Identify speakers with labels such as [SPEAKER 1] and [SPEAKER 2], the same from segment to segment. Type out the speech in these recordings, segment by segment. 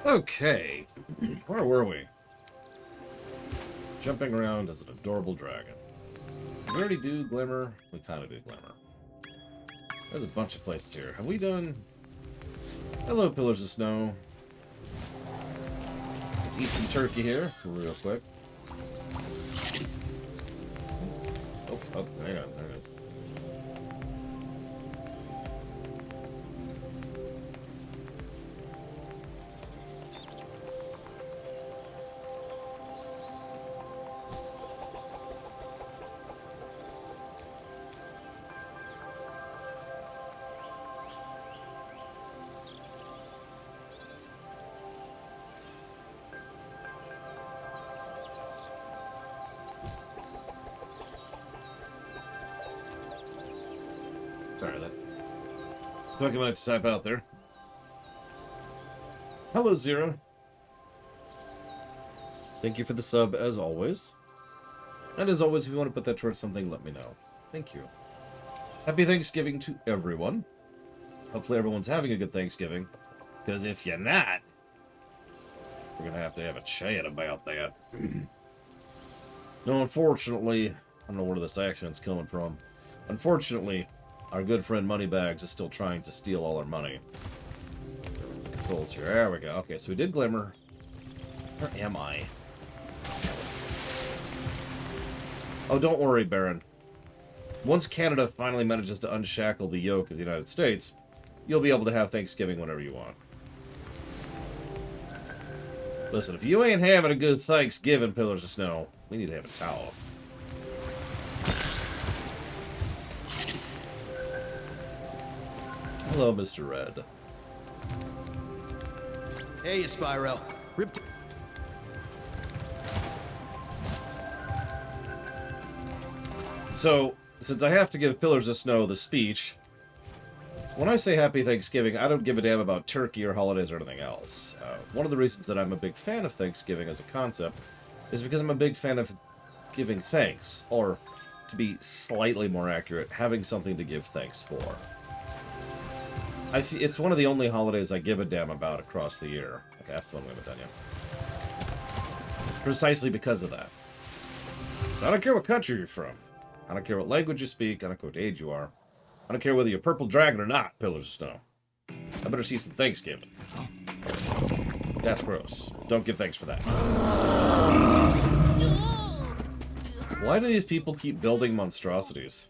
[SPEAKER 1] Okay. Where were we? Jumping around as an adorable dragon. Did we already do Glimmer? We kind of did Glimmer. There's a bunch of places here. Have we done... Hello, Pillars of Snow. Let's eat some turkey here, real quick. Oh, hang on. Sorry, that took a minute to type out there. Hello, Zero. Thank you for the sub, as always. And as always, if you want to put that towards something, let me know. Thank you. Happy Thanksgiving to everyone. Hopefully everyone's having a good Thanksgiving. Because if you're not, we're going to have a chat about that. No, unfortunately, I don't know where this accent's coming from. Unfortunately, our good friend Moneybags is still trying to steal all our money. Controls here. There we go. Okay, so we did Glimmer. Where am I? Oh, don't worry, Baron. Once Canada finally manages to unshackle the yoke of the United States, you'll be able to have Thanksgiving whenever you want. Listen, if you ain't having a good Thanksgiving, Pillars of Snow, we need to have a towel. Hello, Mr. Red.
[SPEAKER 2] Hey, Spyro. Ripto.
[SPEAKER 1] So, since I have to give Pillars of Snow the speech, when I say Happy Thanksgiving, I don't give a damn about turkey or holidays or anything else. One of the reasons that I'm a big fan of Thanksgiving as a concept is because I'm a big fan of giving thanks, or, to be slightly more accurate, having something to give thanks for. It's one of the only holidays I give a damn about across the year. Okay, that's the one we haven't done yet. Precisely because of that. I don't care what country you're from. I don't care what language you speak. I don't care what age you are. I don't care whether you're purple dragon or not, Pillars of Snow. I better see some Thanksgiving. That's gross. Don't give thanks for that. Why do these people keep building monstrosities?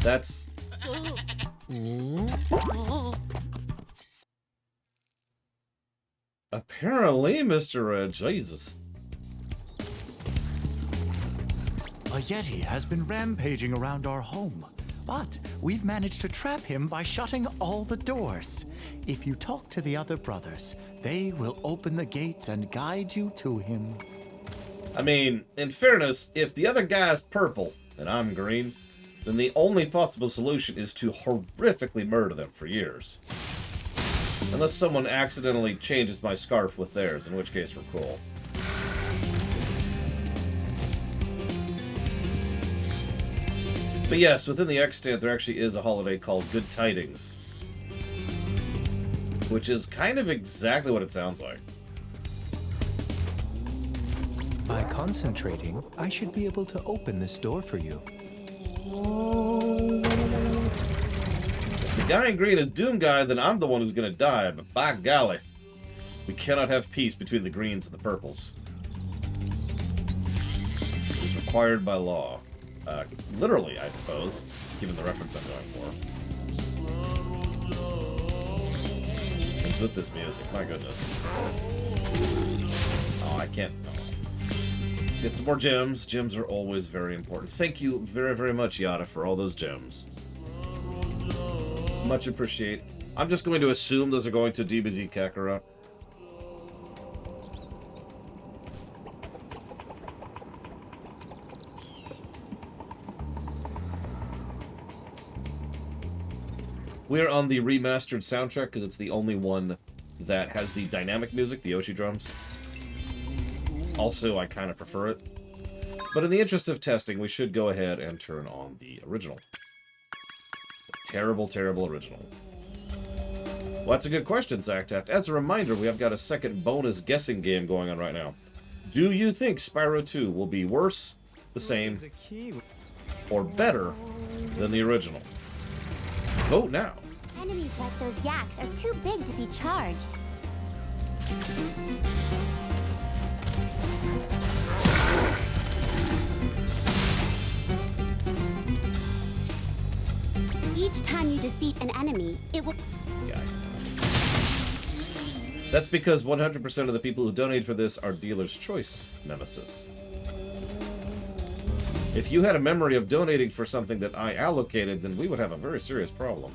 [SPEAKER 1] That's... Apparently, Mr. Red, Jesus.
[SPEAKER 3] A Yeti has been rampaging around our home, but we've managed to trap him by shutting all the doors. If you talk to the other brothers, they will open the gates and guide you to him.
[SPEAKER 1] I mean, in fairness, if the other guy's purple and I'm green, then the only possible solution is to horrifically murder them for years. Unless someone accidentally changes my scarf with theirs, in which case we're cool. But yes, within the extant, there actually is a holiday called Good Tidings. Which is kind of exactly what it sounds like.
[SPEAKER 4] By concentrating, I should be able to open this door for you.
[SPEAKER 1] If the guy in green is Doom Guy, then I'm the one who's gonna die, but by golly, we cannot have peace between the greens and the purples. It's required by law. Literally, I suppose, given the reference I'm going for. What's with this music? My goodness. Oh, I can't... No. Get some more gems. Gems are always very important. Thank you very, very much, Yada, for all those gems. Much appreciate. I'm just going to assume those are going to DBZ Kakarot. We are on the remastered soundtrack because it's the only one that has the dynamic music, the Yoshi drums. Also, I kind of prefer it. But in the interest of testing, we should go ahead and turn on the original. Terrible, terrible original. Well, that's a good question, Zactaft. As a reminder, we have got a second bonus guessing game going on right now. Do you think Spyro 2 will be worse, the same, or better than the original? Vote now.
[SPEAKER 5] Enemies like those yaks are too big to be charged. Each time you defeat an enemy, it will...
[SPEAKER 1] Yeah. That's because 100% of the people who donate for this are dealer's choice nemesis. If you had a memory of donating for something that I allocated, then we would have a very serious problem.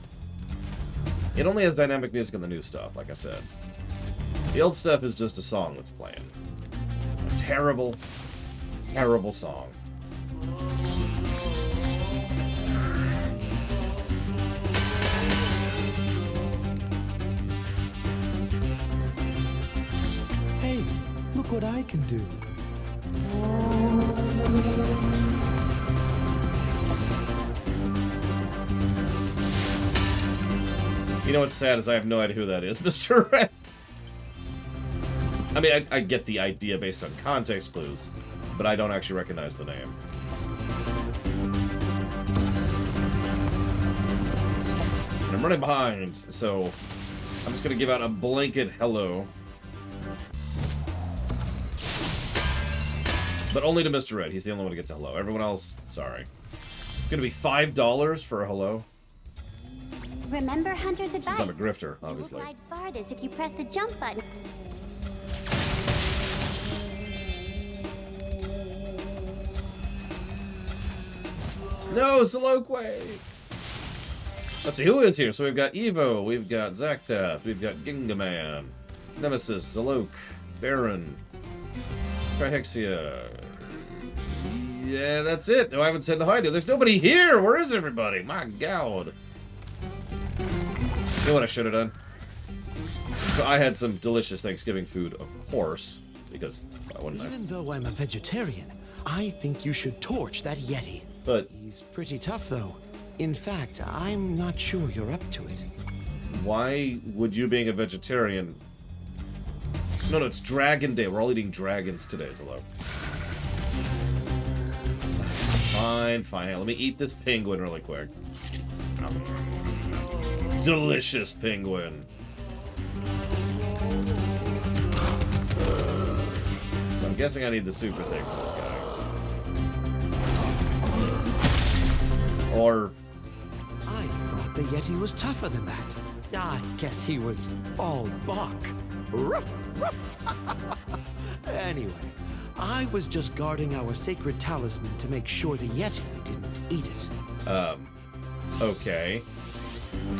[SPEAKER 1] It only has dynamic music in the new stuff, like I said. The old stuff is just a song that's playing. A terrible, terrible song.
[SPEAKER 4] Hey, look what I can do.
[SPEAKER 1] You know what's sad is I have no idea who that is, Mr. Red. I mean, I get the idea based on context clues, but I don't actually recognize the name. And I'm running behind, so I'm just going to give out a blanket hello. But only to Mr. Red. He's the only one who gets a hello. Everyone else, sorry. It's going to be $5 for a hello.
[SPEAKER 5] Remember Hunter's advice.
[SPEAKER 1] Since I'm a grifter, obviously.
[SPEAKER 5] You will glide farthest if you press the jump button.
[SPEAKER 1] No, Zaloque! Let's see who is here. So we've got Evo, we've got Zactaft, we've got Gingaman, Nemesis, Zaloque, Baron, Trihexia. Yeah, that's it. No, I haven't said hi to. There's nobody here. Where is everybody? My God. You know what I should have done? So I had some delicious Thanksgiving food, of course, because why wouldn't I?
[SPEAKER 2] Even though I'm a vegetarian, I think you should torch that Yeti.
[SPEAKER 1] But
[SPEAKER 2] He's pretty tough, though. In fact, I'm not sure you're up to it.
[SPEAKER 1] why would you, being a vegetarian... No, it's Dragon Day. We're all eating dragons today, Zalo. Fine, fine. Let me eat this penguin really quick. Delicious penguin. So I'm guessing I need the super thing for this guy. Or...
[SPEAKER 2] I thought the Yeti was tougher than that. I guess he was all bark. Ruff, ruff. Anyway, I was just guarding our sacred talisman to make sure the Yeti didn't eat it.
[SPEAKER 1] Okay.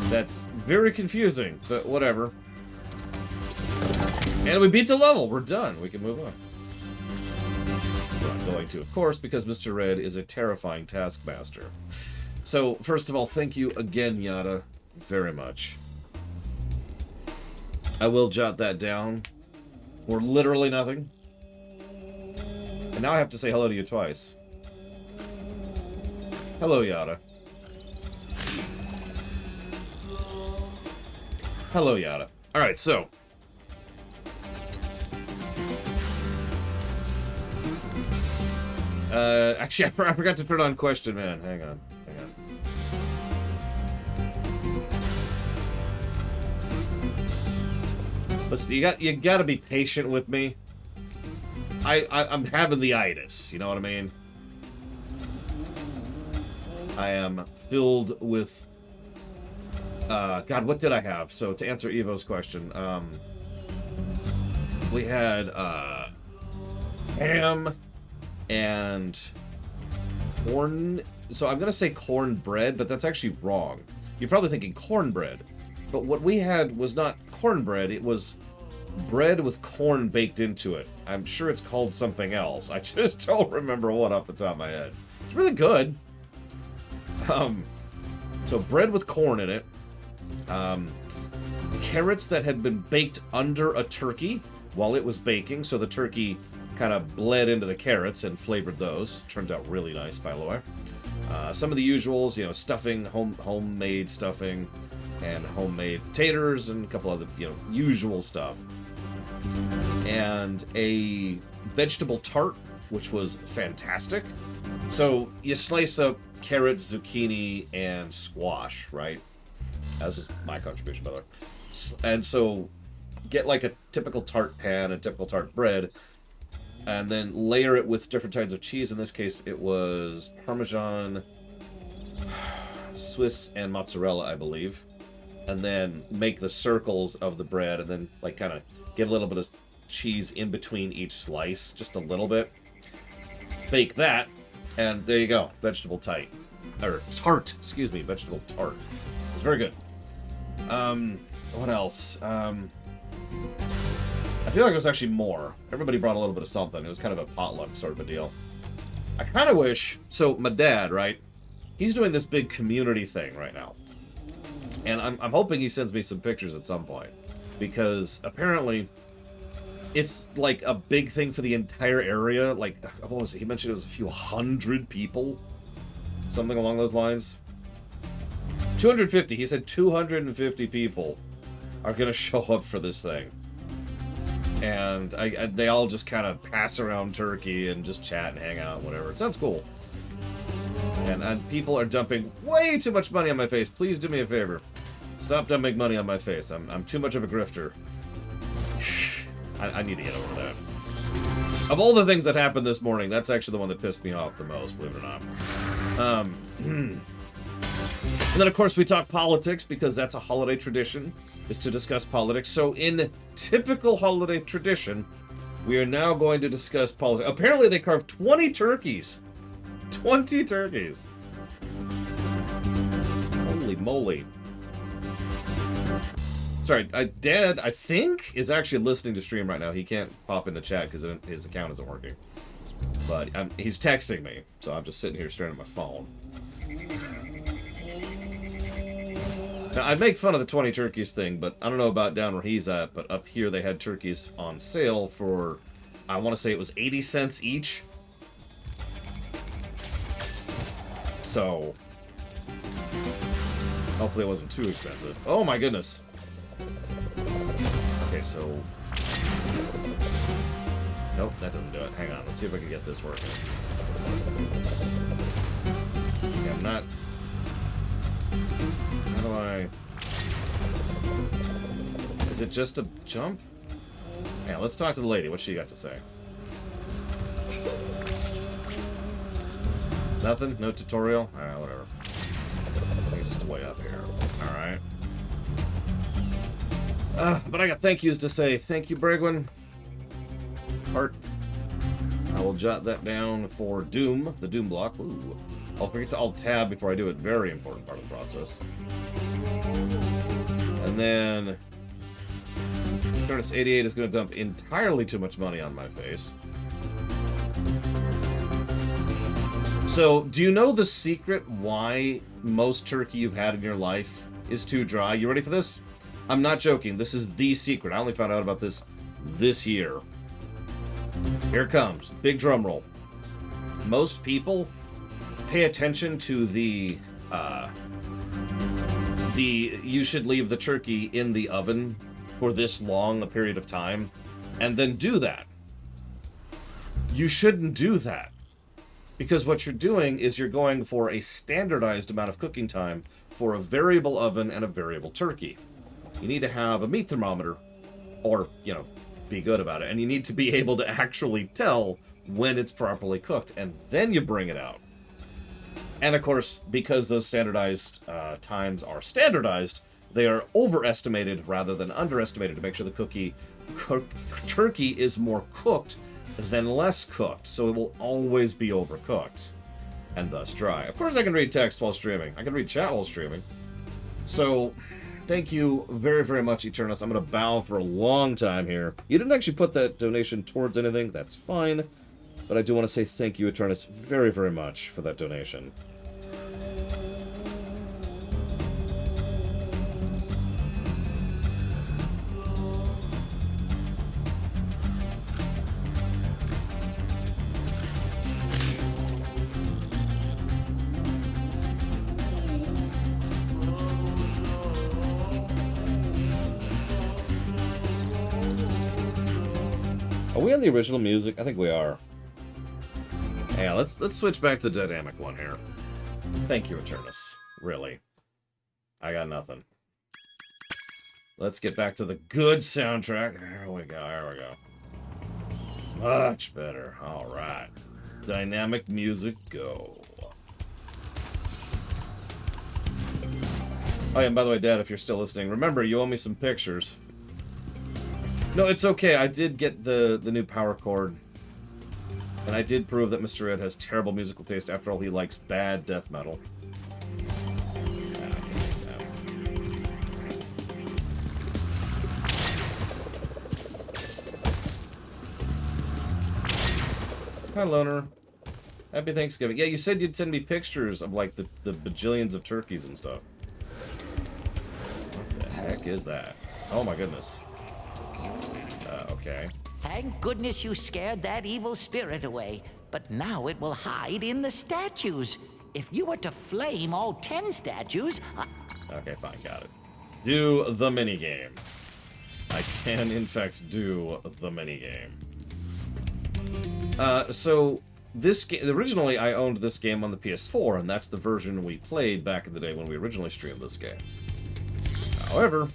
[SPEAKER 1] That's very confusing, but whatever. And we beat the level. We're done. We can move on. We're not going to, of course, because Mr. Red is a terrifying taskmaster. So, first of all, thank you again, Yada, very much. I will jot that down for literally nothing. And now I have to say hello to you twice. Hello, Yada. Hello, Yada. Alright, so. Actually, I forgot to turn on Question Man. Hang on. Listen, you gotta be patient with me. I'm having the itis, you know what I mean? I am filled with... God, what did I have? So, to answer Evo's question, we had, ham and corn... So, I'm gonna say cornbread, but that's actually wrong. You're probably thinking cornbread. But what we had was not cornbread, it was bread with corn baked into it. I'm sure it's called something else. I just don't remember what off the top of my head. It's really good. So bread with corn in it. carrots that had been baked under a turkey while it was baking, so the turkey kind of bled into the carrots and flavored those. Turned out really nice, by the way. Some of the usuals, you know, stuffing, homemade stuffing, and homemade taters, and a couple other, you know, usual stuff. And a vegetable tart, which was fantastic. So you slice up carrots, zucchini, and squash, right? That was my contribution, by the way. And so get like a typical tart pan, a typical tart bread, and then layer it with different kinds of cheese. In this case, it was Parmesan, Swiss, and mozzarella, I believe. And then make the circles of the bread, and then like kind of get a little bit of cheese in between each slice, just a little bit. Bake that, and there you go, vegetable tart, vegetable tart. It's very good. What else? I feel like it was actually more. Everybody brought a little bit of something. It was kind of a potluck sort of a deal. I kind of wish... So, my dad, right? He's doing this big community thing right now. And I'm hoping he sends me some pictures at some point. Because, apparently, it's like a big thing for the entire area. Like, what was it? He mentioned it was a few hundred people. Something along those lines. 250. He said 250 people are going to show up for this thing. And they all just kind of pass around turkey and just chat and hang out and whatever. It sounds cool. And people are dumping way too much money on my face. Please do me a favor. Stop dumping money on my face. I'm too much of a grifter. I need to get over that. Of all the things that happened this morning, that's actually the one that pissed me off the most, believe it or not. And then, of course, we talk politics, because that's a holiday tradition, is to discuss politics. So, in typical holiday tradition, we are now going to discuss politics. Apparently, they carved 20 turkeys. 20 turkeys. Holy moly. Sorry, Dad, I think, is actually listening to stream right now. He can't pop into chat because his account isn't working. But he's texting me, so I'm just sitting here staring at my phone. Now, I'd make fun of the 20 turkeys thing, but I don't know about down where he's at, but up here they had turkeys on sale for, I want to say it was 80 cents each. So, hopefully it wasn't too expensive. Oh my goodness. Okay, so... Nope, that doesn't do it. Hang on, let's see if I can get this working. Okay, I'm not... How do I... Is it just a jump? Yeah, let's talk to the lady. What's she got to say? Nothing? No tutorial? Alright, whatever. I think it's just a way up here. Alright. But I got thank yous to say. Thank you, Bregwin. Heart. I will jot that down for Doom, the Doom block. Ooh. I'll forget to alt-tab before I do it. Very important part of the process. And then... Furnace 88 is going to dump entirely too much money on my face. So, do you know the secret why most turkey you've had in your life is too dry? You ready for this? I'm not joking. This is the secret. I only found out about this year. Here it comes. Big drum roll. Most people pay attention to the you should leave the turkey in the oven for this long a period of time, and then do that. You shouldn't do that. Because what you're doing is you're going for a standardized amount of cooking time for a variable oven and a variable turkey. You need to have a meat thermometer, or, you know, be good about it. And you need to be able to actually tell when it's properly cooked, and then you bring it out. And of course, because those standardized times are standardized, they are overestimated rather than underestimated to make sure the turkey is more cooked than less cooked, so it will always be overcooked and thus dry. Of course, I can read text while streaming. I can read chat while streaming. So, thank you very, very much, Eternus. I'm going to bow for a long time here. You didn't actually put that donation towards anything. That's fine. But I do want to say thank you, Eternus, very, very much for that donation. Are we on the original music? I think we are. Yeah, let's switch back to the dynamic one here. Thank you, Eternus. Really. I got nothing. Let's get back to the good soundtrack. There we go, there we go. Much better. Alright. Dynamic music, go. Oh yeah, and by the way, Dad, if you're still listening, remember, you owe me some pictures. No, it's okay. I did get the new power chord. And I did prove that Mr. Ed has terrible musical taste. After all, he likes bad death metal. Hi, Loner. Happy Thanksgiving. Yeah, you said you'd send me pictures of, like, the bajillions of turkeys and stuff. What the heck is that? Oh, my goodness. Okay.
[SPEAKER 6] Thank goodness you scared that evil spirit away. But now it will hide in the statues. If you were to flame all 10 statues...
[SPEAKER 1] Okay, fine, got it. Do the minigame. I can, in fact, do the minigame. So, this game... Originally, I owned this game on the PS4, and that's the version we played back in the day when we originally streamed this game. However...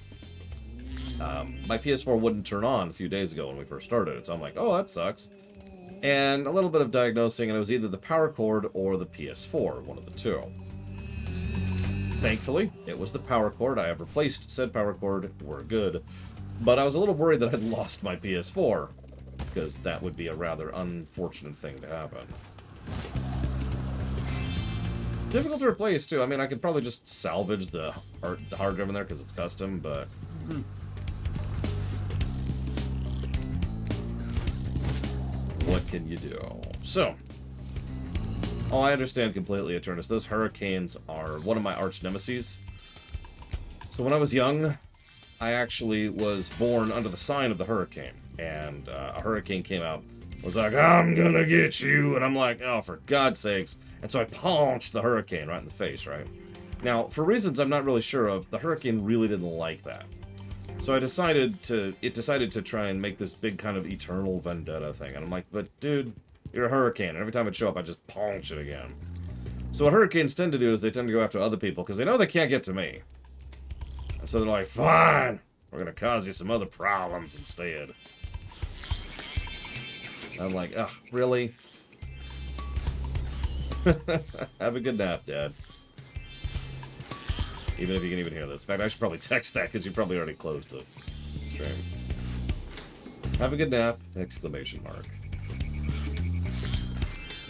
[SPEAKER 1] my PS4 wouldn't turn on a few days ago when we first started it, so I'm like, oh, that sucks. And a little bit of diagnosing, and it was either the power cord or the PS4, one of the two. Thankfully, it was the power cord. I have replaced said power cord. We're good. But I was a little worried that I'd lost my PS4, because that would be a rather unfortunate thing to happen. Difficult to replace, too. I mean, I could probably just salvage the hard drive in there because it's custom, but... What can you do? So, I understand completely, Eternus. Those hurricanes are one of my arch nemeses. So when I was young, I actually was born under the sign of the hurricane. And a hurricane came out, was like, I'm gonna get you. And I'm like, oh, for God's sakes. And so I punched the hurricane right in the face, right? Now, for reasons I'm not really sure of, the hurricane really didn't like that. So it decided to try and make this big kind of eternal vendetta thing. And I'm like, but dude, you're a hurricane. And every time it show up, I just punch it again. So what hurricanes tend to do is they tend to go after other people because they know they can't get to me. And so they're like, fine, we're going to cause you some other problems instead. And I'm like, ugh, really? Have a good nap, Dad. Even if you can even hear this. In fact, I should probably text that because you probably already closed the stream. Have a good nap! Exclamation mark.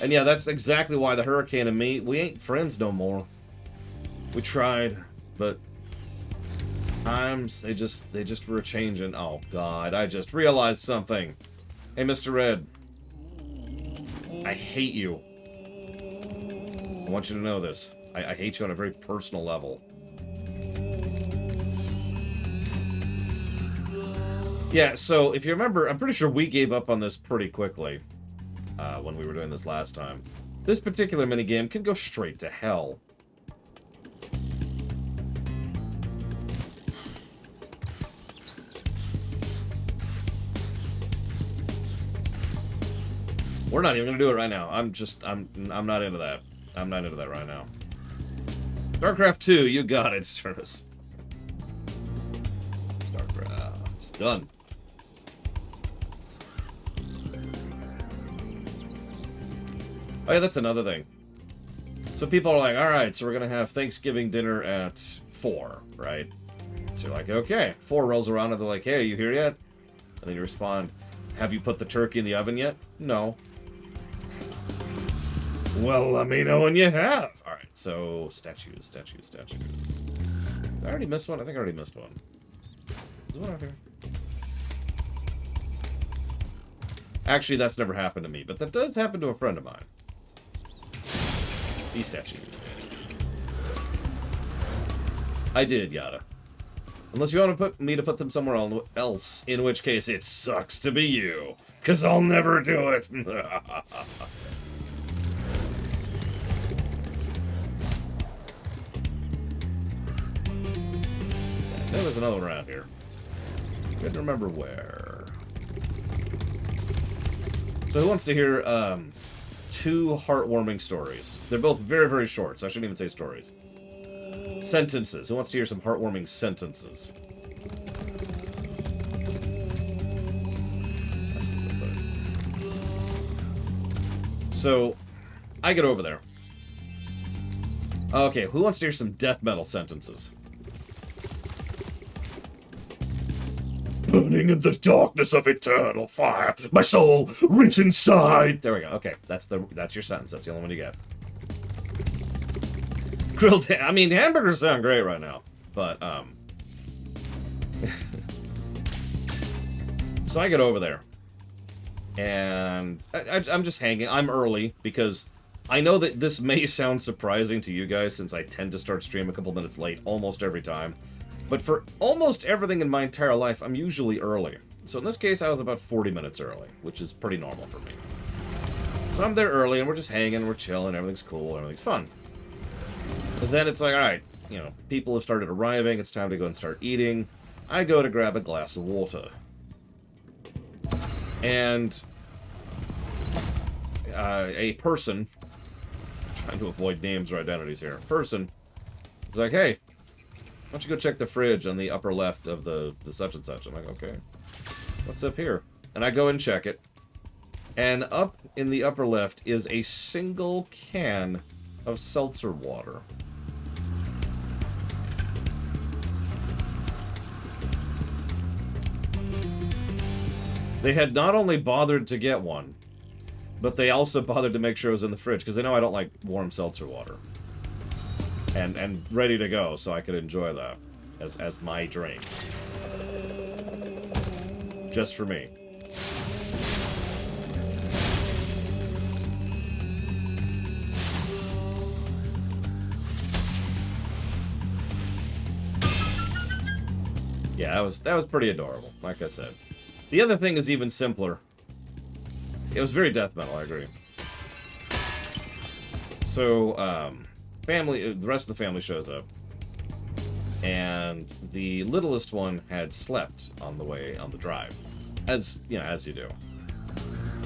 [SPEAKER 1] And yeah, that's exactly why the hurricane and me, we ain't friends no more. We tried, but times they just were changing. Oh God, I just realized something. Hey, Mr. Red. I hate you. I want you to know this. I hate you on a very personal level. Yeah, so if you remember, I'm pretty sure we gave up on this pretty quickly when we were doing this last time. This particular minigame can go straight to hell. We're not even gonna do it right now. I'm not into that. I'm not into that right now. StarCraft 2, you got it, Turnus. StarCraft. Done. Oh yeah, that's another thing. So people are like, alright, so we're gonna have Thanksgiving dinner at 4, right? So you're like, okay. 4 rolls around and they're like, hey, are you here yet? And then you respond, have you put the turkey in the oven yet? No. Well, let me know when you have. Alright, so statues. Did I already missed one? I think I already missed one. Is there one out here? Actually, that's never happened to me, but that does happen to a friend of mine. These statues. I did, Yada. Unless you want to me to put them somewhere else, in which case it sucks to be you. 'Cause I'll never do it. There was another one around here. Couldn't remember where. So who wants to hear two heartwarming stories? They're both very, very short, so I shouldn't even say stories. Sentences. Who wants to hear some heartwarming sentences? So, I get over there. Okay, who wants to hear some death metal sentences? Burning in the darkness of eternal fire, my soul rips inside. There we go. Okay, that's your sentence. That's the only one you get. Grilled. I mean, hamburgers sound great right now, but so I get over there, and I'm just hanging. I'm early because I know that this may sound surprising to you guys since I tend to start stream a couple minutes late almost every time. But for almost everything in my entire life, I'm usually early. So in this case, I was about 40 minutes early, which is pretty normal for me. So I'm there early, and we're just hanging, we're chilling, everything's cool, everything's fun. But then it's like, alright, you know, people have started arriving, it's time to go and start eating. I go to grab a glass of water. And a person, trying to avoid names or identities here, person, is like, hey, why don't you go check the fridge on the upper left of the such and such? I'm like, okay. What's up here? And I go and check it. And up in the upper left is a single can of seltzer water. They had not only bothered to get one, but they also bothered to make sure it was in the fridge, because they know I don't like warm seltzer water. And ready to go, so I could enjoy that as my drink. Just for me. Yeah, that was pretty adorable, like I said. The other thing is even simpler. It was very death metal, I agree. So, the rest of the family shows up, and the littlest one had slept on the way on the drive, as you know, as you do.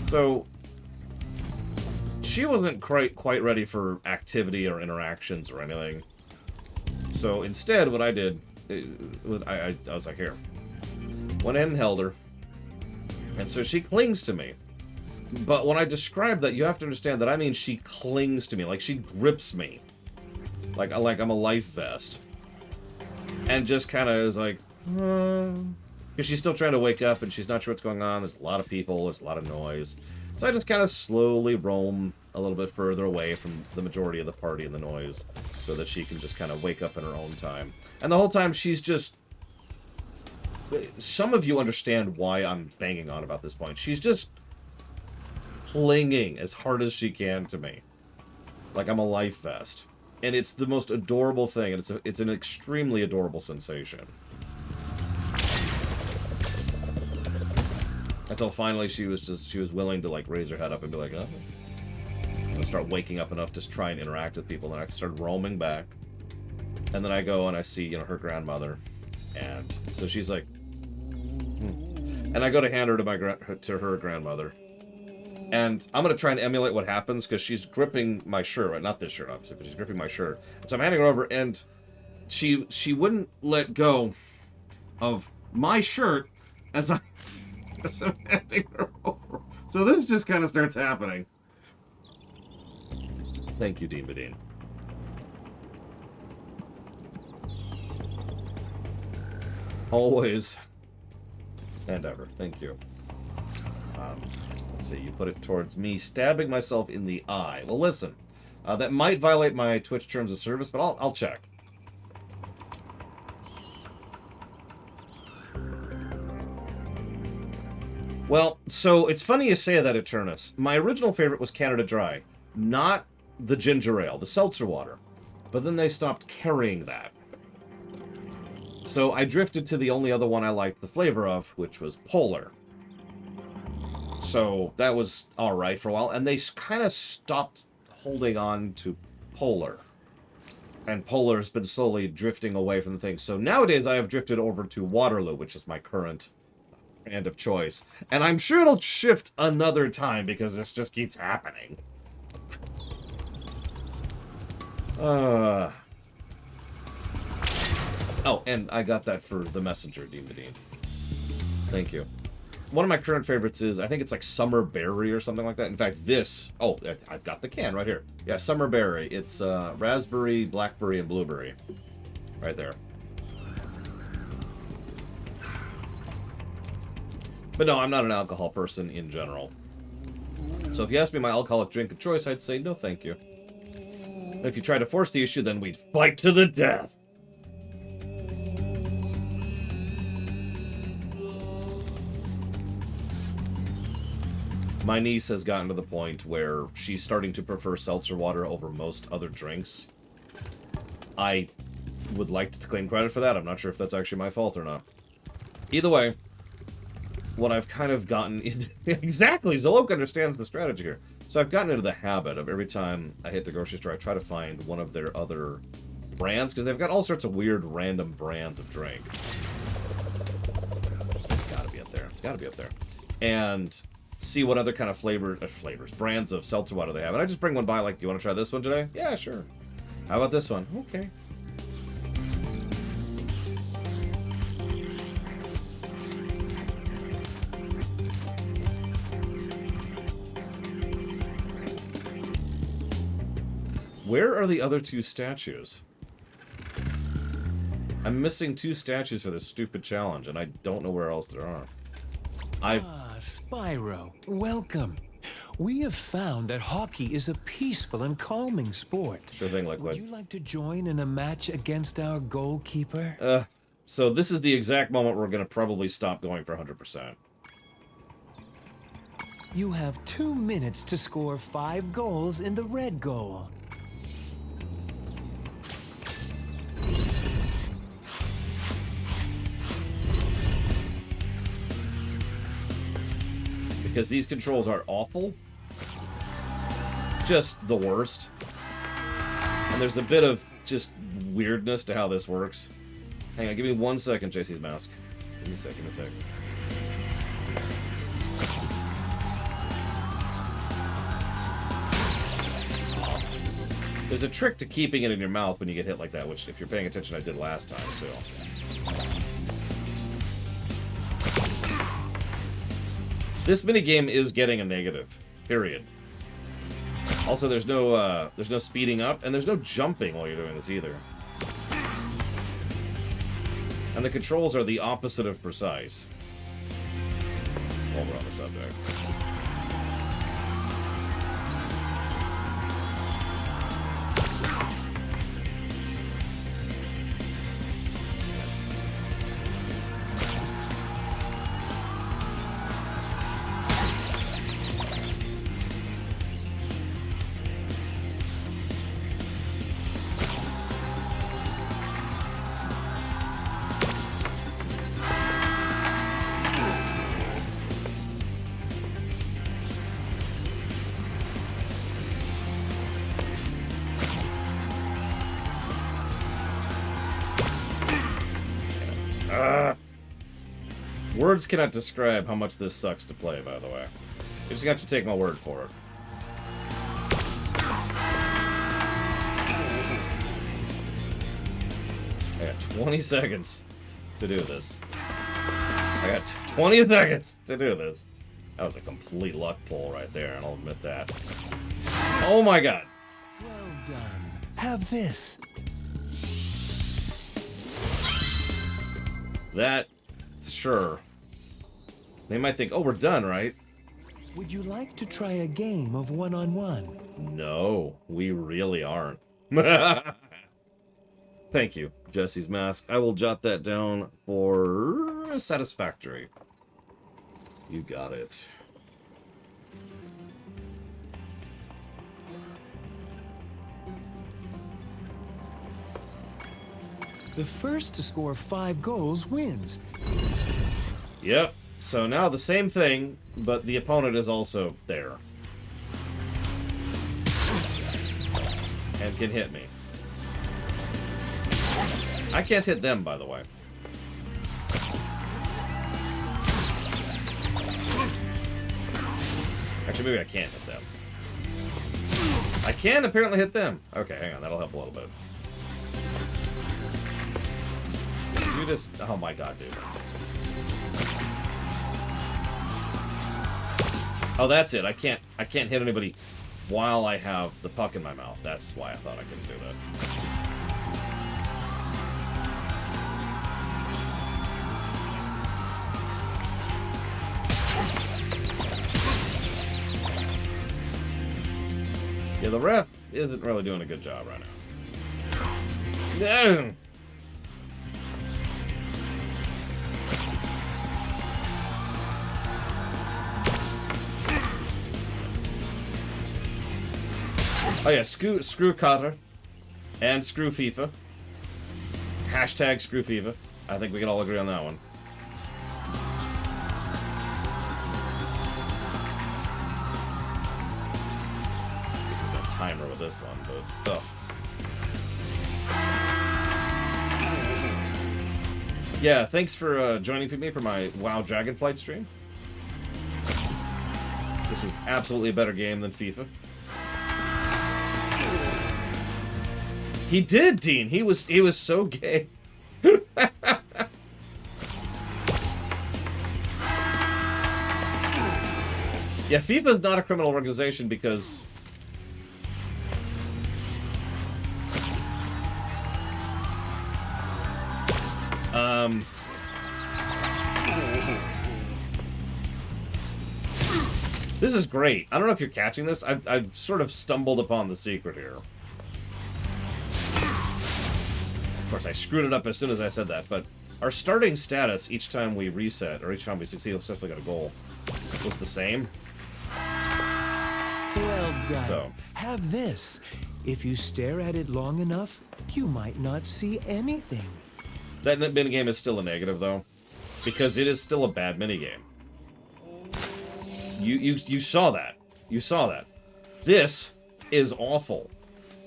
[SPEAKER 1] So she wasn't quite ready for activity or interactions or anything. So instead, what I did, I was like, here, went in and held her, and so she clings to me. But when I describe that, you have to understand that I mean she clings to me, like she grips me. Like I'm a life vest. And just kind of is like, because she's still trying to wake up and she's not sure what's going on. There's a lot of people, there's a lot of noise. So I just kind of slowly roam a little bit further away from the majority of the party and the noise so that she can just kind of wake up in her own time. And the whole time she's just... Some of you understand why I'm banging on about this point. She's just clinging as hard as she can to me. Like I'm a life vest. And it's the most adorable thing, and it's an extremely adorable sensation. Until finally she was willing to like raise her head up and be like, oh. And start waking up enough to try and interact with people, and I started roaming back. And then I go and I see, you know, her grandmother. And so she's like, And I go to hand her to her grandmother. And I'm going to try and emulate what happens, because she's gripping my shirt. Right? Not this shirt, obviously, but she's gripping my shirt. So I'm handing her over, and she wouldn't let go of my shirt as I'm handing her over. So this just kind of starts happening. Thank you, Dean Badine. Always and ever. Thank you. Let's see, you put it towards me stabbing myself in the eye. Well, listen, that might violate my Twitch terms of service, but I'll check. Well, so it's funny you say that, Eternus. My original favorite was Canada Dry, not the ginger ale, the seltzer water. But then they stopped carrying that. So I drifted to the only other one I liked the flavor of, which was Polar. So that was alright for a while, and they kind of stopped holding on to Polar. And Polar has been slowly drifting away from the thing. So nowadays I have drifted over to Waterloo, which is my current brand of choice. And I'm sure it'll shift another time because this just keeps happening. Oh, and I got that for the messenger, Dean Medine. Thank you. One of my current favorites is, I think it's like Summer Berry or something like that. In fact, this... Oh, I've got the can right here. Yeah, Summer Berry. It's raspberry, blackberry, and blueberry. Right there. But no, I'm not an alcohol person in general. So if you ask me my alcoholic drink of choice, I'd say no thank you. If you try to force the issue, then we'd fight to the death. My niece has gotten to the point where she's starting to prefer seltzer water over most other drinks. I would like to claim credit for that. I'm not sure if that's actually my fault or not. Either way, what I've kind of gotten into... Exactly! Zolok understands the strategy here. So I've gotten into the habit of every time I hit the grocery store, I try to find one of their other brands, because they've got all sorts of weird random brands of drink. It's gotta be up there. It's gotta be up there. And see what other kind of brands of seltzer water they have. And I just bring one by, like, do you want to try this one today? Yeah, sure. How about this one? Okay. Where are the other two statues? I'm missing 2 statues for this stupid challenge, and I don't know where else there are.
[SPEAKER 4] Spyro, welcome. We have found that hockey is a peaceful and calming sport.
[SPEAKER 1] Sure thing, Liquid.
[SPEAKER 4] Would you like to join in a match against our goalkeeper?
[SPEAKER 1] So this is the exact moment we're going to probably stop going for 100%.
[SPEAKER 4] You have 2 minutes to score 5 goals in the red goal.
[SPEAKER 1] Because these controls are awful. Just the worst. And there's a bit of just weirdness to how this works. Hang on, give me 1 second, JC's mask. Give me a sec, give me a sec. There's a trick to keeping it in your mouth when you get hit like that, which, if you're paying attention, I did last time, too. This minigame is getting a negative. Period. Also, there's no speeding up, and there's no jumping while you're doing this either. And the controls are the opposite of precise. While we're on the subject. Words cannot describe how much this sucks to play, by the way. You just have to take my word for it. I got 20 seconds to do this. I got 20 seconds to do this. That was a complete luck pull right there, and I'll admit that. Oh my god.
[SPEAKER 4] Well done. Have this.
[SPEAKER 1] That, sure. They might think, oh, we're done, right?
[SPEAKER 4] Would you like to try a game of one-on-one?
[SPEAKER 1] No, we really aren't. Thank you, Jesse's mask. I will jot that down for satisfactory. You got it.
[SPEAKER 4] The first to score 5 goals wins.
[SPEAKER 1] Yep. So now the same thing, but the opponent is also there. And can hit me. I can't hit them, by the way. Actually, maybe I can't hit them. I can apparently hit them. Okay, hang on. That'll help a little bit. You just... Oh my god, dude. Oh, that's it. I can't hit anybody while I have the puck in my mouth. That's why I thought I couldn't do that. Yeah, the ref isn't really doing a good job right now. No! Oh yeah, screw Cotter and screw FIFA. Hashtag screw FIFA. I think we can all agree on that one. There's a timer with this one, but ugh. Yeah, thanks for joining me for my WoW Dragonflight stream. This is absolutely a better game than FIFA. He did, Dean. He was so gay. Yeah, FIFA's not a criminal organization because this is great. I don't know if you're catching this. I've sort of stumbled upon the secret here. Of course, I screwed it up as soon as I said that, but our starting status each time we reset, or each time we succeed, especially got a goal, was the same.
[SPEAKER 4] Well done.
[SPEAKER 1] So.
[SPEAKER 4] Have this. If you stare at it long enough, you might not see anything.
[SPEAKER 1] That minigame is still a negative, though, because it is still a bad minigame. You saw that. You saw that. This is awful.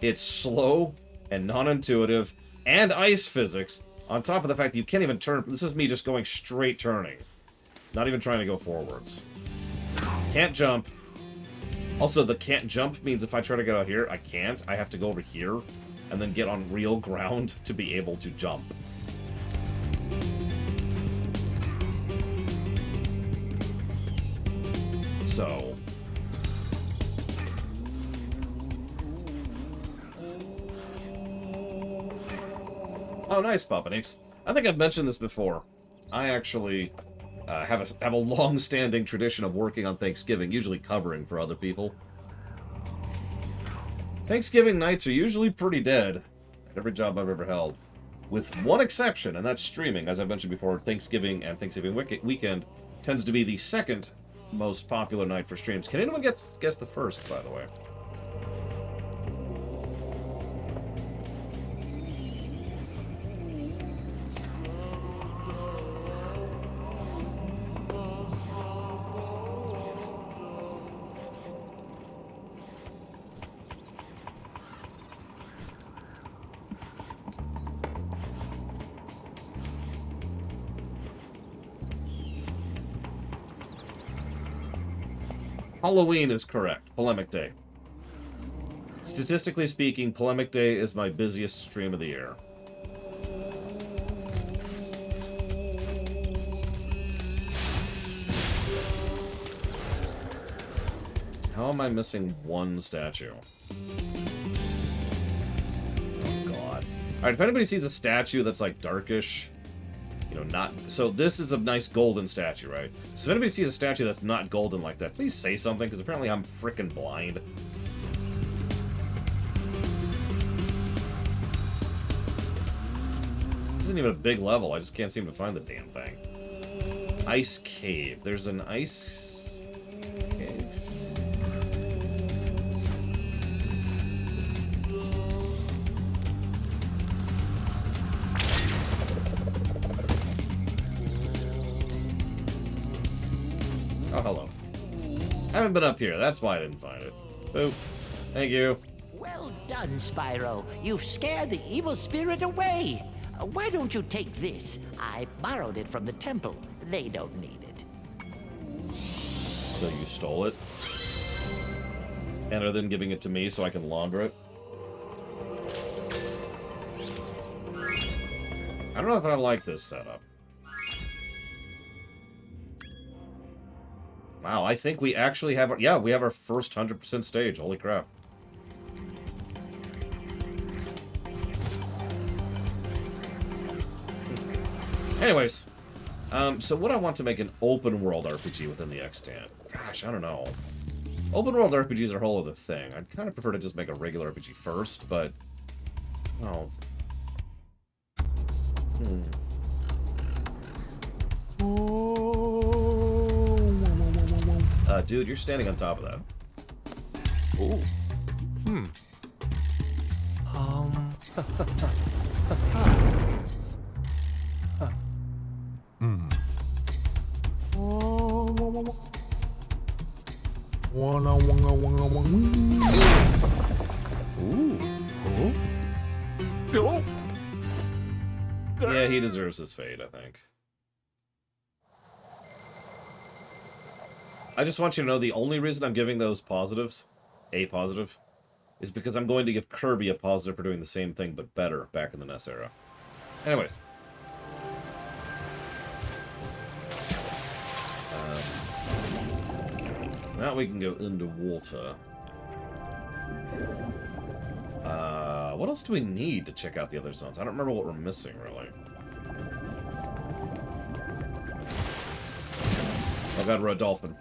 [SPEAKER 1] It's slow and non-intuitive, and ice physics, on top of the fact that you can't even turn. This is me just going straight turning. Not even trying to go forwards. Can't jump. Also, the can't jump means if I try to get out here, I can't. I have to go over here and then get on real ground to be able to jump. So... Oh, nice, Popanix. I think I've mentioned this before. I actually have a long-standing tradition of working on Thanksgiving, usually covering for other people. Thanksgiving nights are usually pretty dead at every job I've ever held. With one exception, and that's streaming. As I mentioned before, Thanksgiving and Thanksgiving weekend tends to be the second most popular night for streams. Can anyone guess the first, by the way? Halloween is correct. Polemic Day. Statistically speaking, Polemic Day is my busiest stream of the year. How am I missing one statue? Oh, God. Alright, if anybody sees a statue that's, like, darkish... You know, not... So this is a nice golden statue, right? So if anybody sees a statue that's not golden like that, please say something, because apparently I'm frickin' blind. This isn't even a big level, I just can't seem to find the damn thing. Ice cave. There's an ice... cave? Oh, hello. I haven't been up here. That's why I didn't find it. Boop. Thank you.
[SPEAKER 6] Well done, Spyro. You've scared the evil spirit away. Why don't you take this? I borrowed it from the temple. They don't need it.
[SPEAKER 1] So you stole it? and are then giving it to me so I can launder it. I don't know if I like this setup. Wow, I think we actually have our... Yeah, we have our first 100% stage. Holy crap. Anyways, so would I want to make an open world RPG within the extant? Gosh, I don't know. Open world RPGs are a whole other thing. I'd kind of prefer to just make a regular RPG first, but... Oh. Dude, you're standing on top of that.
[SPEAKER 4] Ooh.
[SPEAKER 1] Yeah, he deserves his fate, I think. I just want you to know the only reason I'm giving those positives, a positive, is because I'm going to give Kirby a positive for doing the same thing, but better, back in the NES era. Anyways. So now we can go underwater. What else do we need to check out the other zones? I don't remember what we're missing, really. Oh god, we're a dolphin.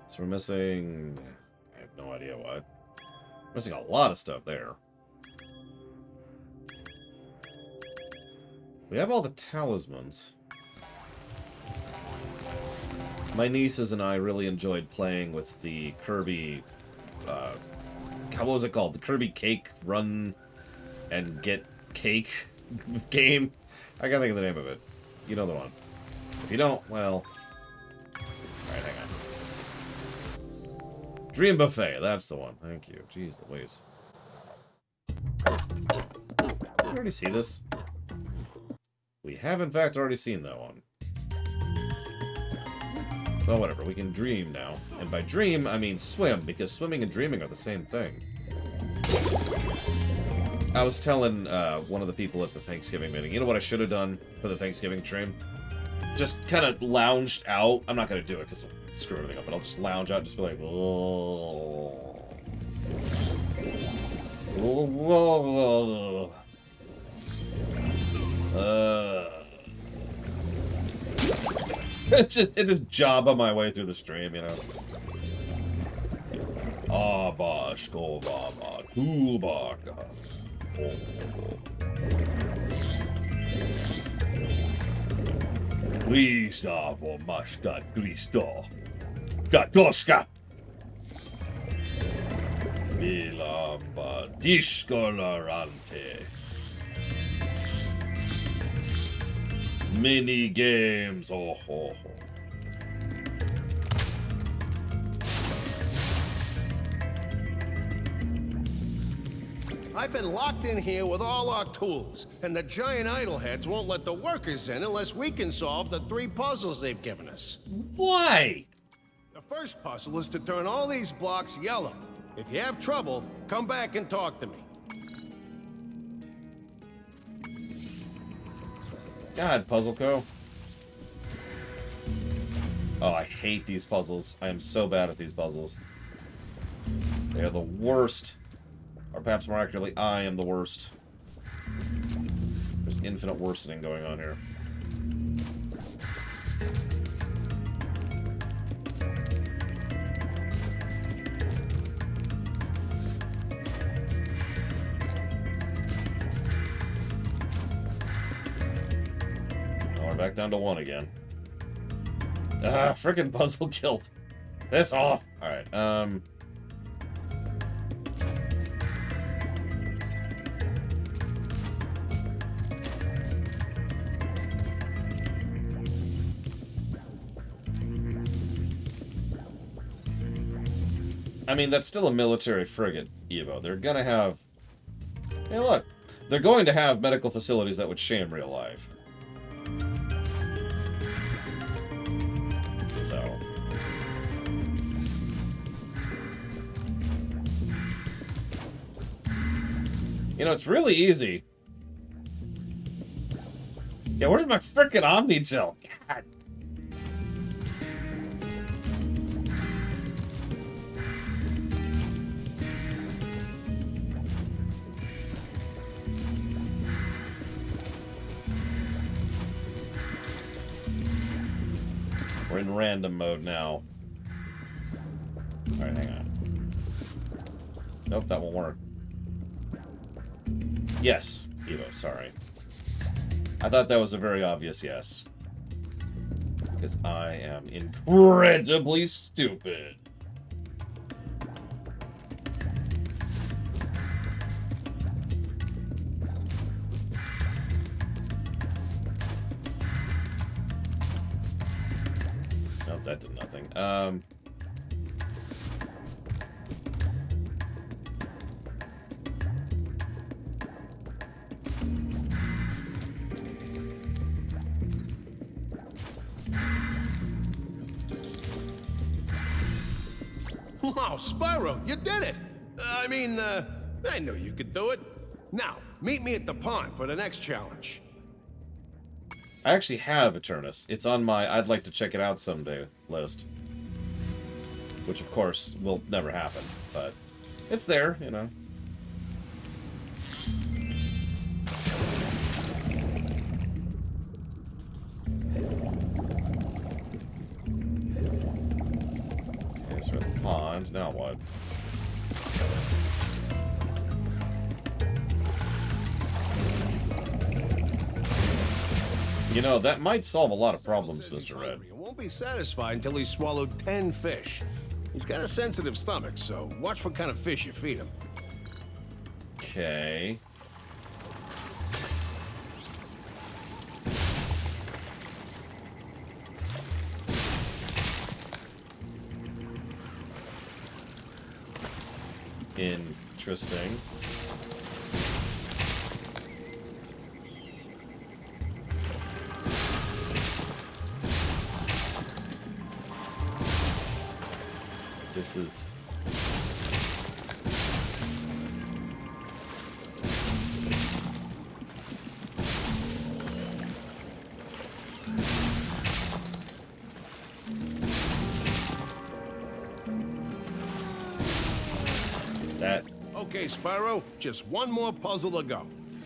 [SPEAKER 1] So we're missing... I have no idea what. We're missing a lot of stuff there. We have all the talismans. My nieces and I really enjoyed playing with the Kirby... what was it called? The Kirby Cake Run and Get Cake game? I can't think of the name of it. You know the one. If you don't, well... Alright, hang on. Dream Buffet, that's the one. Thank you. Jeez Louise. Did we already see this? We have, in fact, already seen that one. Well, whatever. We can dream now. And by dream, I mean swim, because swimming and dreaming are the same thing. I was telling one of the people at the Thanksgiving meeting, you know what I should have done for the Thanksgiving stream? Just kind of lounged out. I'm not going to do it because it'll screw everything up, but I'll just lounge out and just be like, oh. It just job on my way through the stream, you know. Abash go baba kubaka. Krista for Mashka Kristo. Gatoska. Vilamba Discolorante. Mini games. Oh, ho, ho.
[SPEAKER 7] I've been locked in here with all our tools, and the giant idleheads won't let the workers in unless we can solve the 3 puzzles they've given us.
[SPEAKER 1] Why?
[SPEAKER 7] The first puzzle is to turn all these blocks yellow. If you have trouble, come back and talk to me.
[SPEAKER 1] God, Puzzle Co. Oh, I hate these puzzles. I am so bad at these puzzles. They are the worst. Or perhaps more accurately, I am the worst. There's infinite worsening going on here. Oh, we're back down to 1 again. Ah, frickin' puzzle killed. Piss off. Alright, I mean, that's still a military frigate, Evo. They're gonna have... Hey, look. They're going to have medical facilities that would shame real life. So... You know, it's really easy. Yeah, where's my frickin' Omni Gel? God. We're in random mode now. Alright, hang on. Nope, that won't work. Yes, Evo, sorry. I thought that was a very obvious yes. Because I am incredibly stupid. Nope, that did nothing.
[SPEAKER 7] Wow, Spyro, you did it! I mean, I knew you could do it. Now, meet me at the pond for the next challenge.
[SPEAKER 1] I actually have Eternus. It's on my I'd like to check it out someday list. Which, of course, will never happen. But it's there, you know. Okay, so we're at the pond. Now what? You know, that might solve a lot of problems, Mr. Red.
[SPEAKER 7] He won't be satisfied until he's swallowed 10 fish. He's got a sensitive stomach, so watch what kind of fish you feed him.
[SPEAKER 1] Okay. Interesting. This is... that...
[SPEAKER 7] Okay, Spyro, just one more puzzle to go.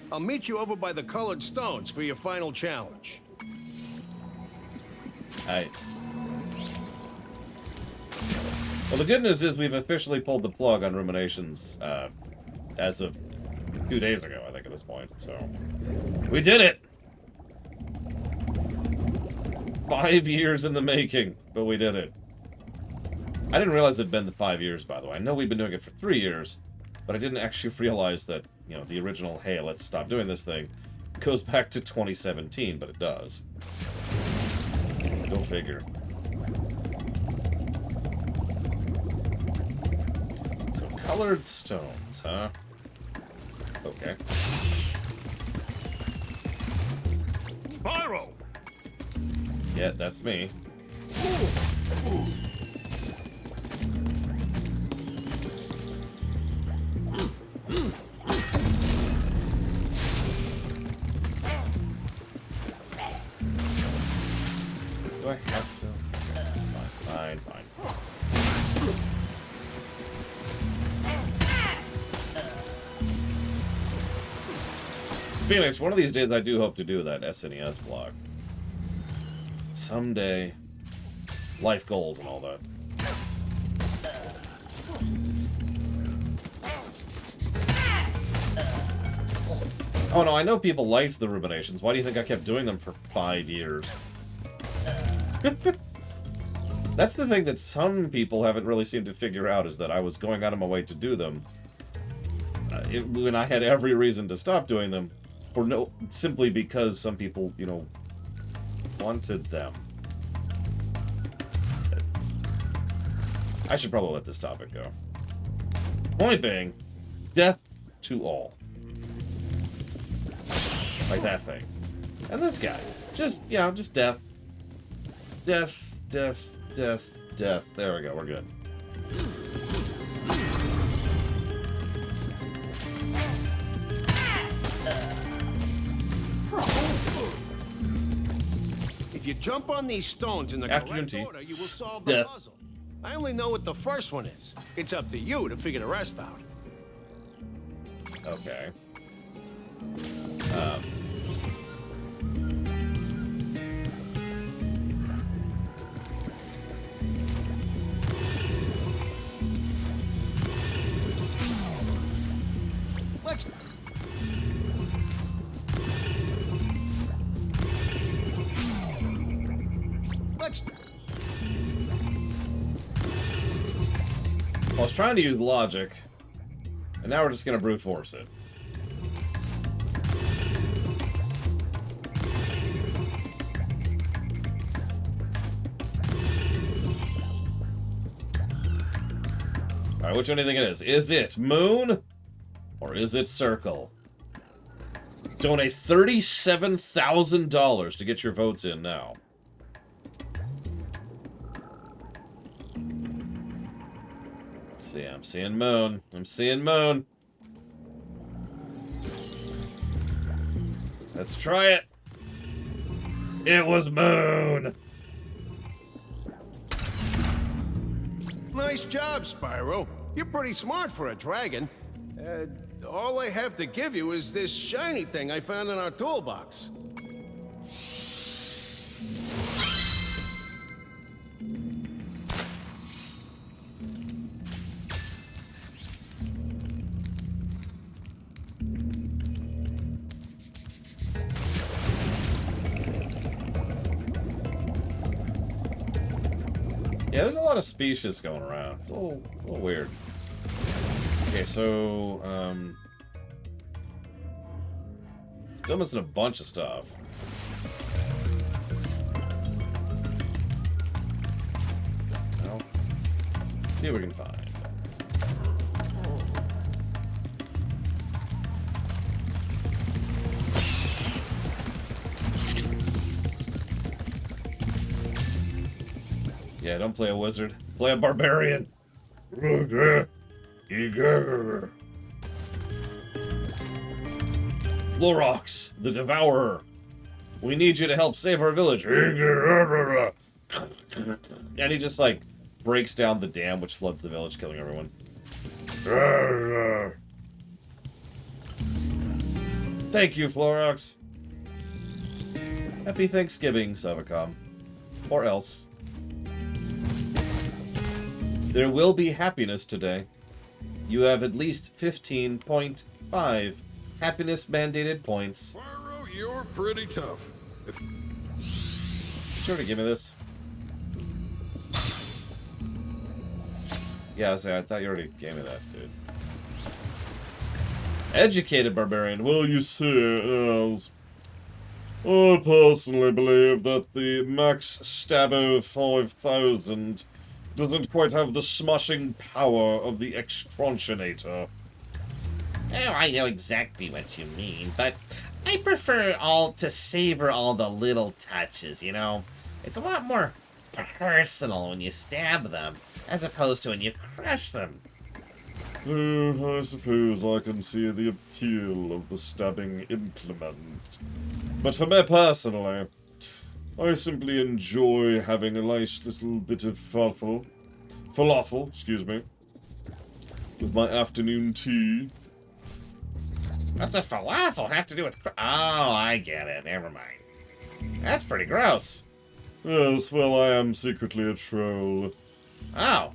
[SPEAKER 7] I'll meet you over by the colored stones for your final challenge.
[SPEAKER 1] Well, the good news is we've officially pulled the plug on Ruminations as of 2 days ago, I think, at this point. So, we did it! 5 years in the making, but we did it. I didn't realize it'd been the 5 years, by the way. I know we've been doing it for 3 years, but I didn't actually realize that, you know, the original, hey, let's stop doing this thing, goes back to 2017, but it does. Go figure. So, colored stones, huh? Okay.
[SPEAKER 7] Spyro!
[SPEAKER 1] Yeah, that's me. Do I have to? Fine, fine. Phoenix, one of these days I do hope to do that SNES block. Someday. Life goals and all that. Oh no, I know people liked the Ruminations. Why do you think I kept doing them for 5 years? That's the thing that some people haven't really seemed to figure out, is that I was going out of my way to do them when I had every reason to stop doing them, or no, simply because some people, you know, wanted them. I should probably let this topic go. Point being, death to all. Like that thing. And this guy. Just, you know, just death. Death, death, death, death. There we go, we're good.
[SPEAKER 7] If you jump on these stones in the
[SPEAKER 1] Afternoon
[SPEAKER 7] correct
[SPEAKER 1] tea.
[SPEAKER 7] order, you will solve the
[SPEAKER 1] Death.
[SPEAKER 7] puzzle. I only know what the first one is. It's up to you to figure the rest out.
[SPEAKER 1] Okay.
[SPEAKER 7] Let's... Let's...
[SPEAKER 1] I was trying to use logic, and now we're just gonna brute force it. Alright, which one do you think it is? Is it moon? Or is it circle? Donate $37,000 to get your votes in now. Let's see, I'm seeing moon. I'm seeing moon. Let's try it. It was moon.
[SPEAKER 7] Nice job, Spyro. You're pretty smart for a dragon. All I have to give you is this shiny thing I found in our toolbox.
[SPEAKER 1] Yeah, there's a lot of species going around. It's a little weird. Okay, so, still missing a bunch of stuff. Well, see what we can find. Yeah, don't play a wizard. Play a barbarian. Florox, the Devourer. We need you to help save our village. And he just, like, breaks down the dam which floods the village, killing everyone. Thank you, Florox. Happy Thanksgiving, Savacom. Or else. There will be happiness today. You have at least 15.5 happiness mandated points.
[SPEAKER 8] Spyro, you're pretty tough.
[SPEAKER 1] Sure to give me this. Yeah, I thought you already gave me that, dude. Educated barbarian. Well, you see, I personally believe that the Max Stabbo 5000 doesn't quite have the smushing power of the Excrontionator.
[SPEAKER 9] Oh, I know exactly what you mean, but I prefer all to savor all the little touches, you know? It's a lot more personal when you stab them, as opposed to when you crush them.
[SPEAKER 1] Oh, I suppose I can see the appeal of the stabbing implement. But for me personally, I simply enjoy having a nice little bit of falafel, excuse me, with my afternoon tea.
[SPEAKER 9] What's a falafel have to do with... Oh, I get it. Never mind. That's pretty gross.
[SPEAKER 1] Yes, well, I am secretly a troll.
[SPEAKER 9] Oh.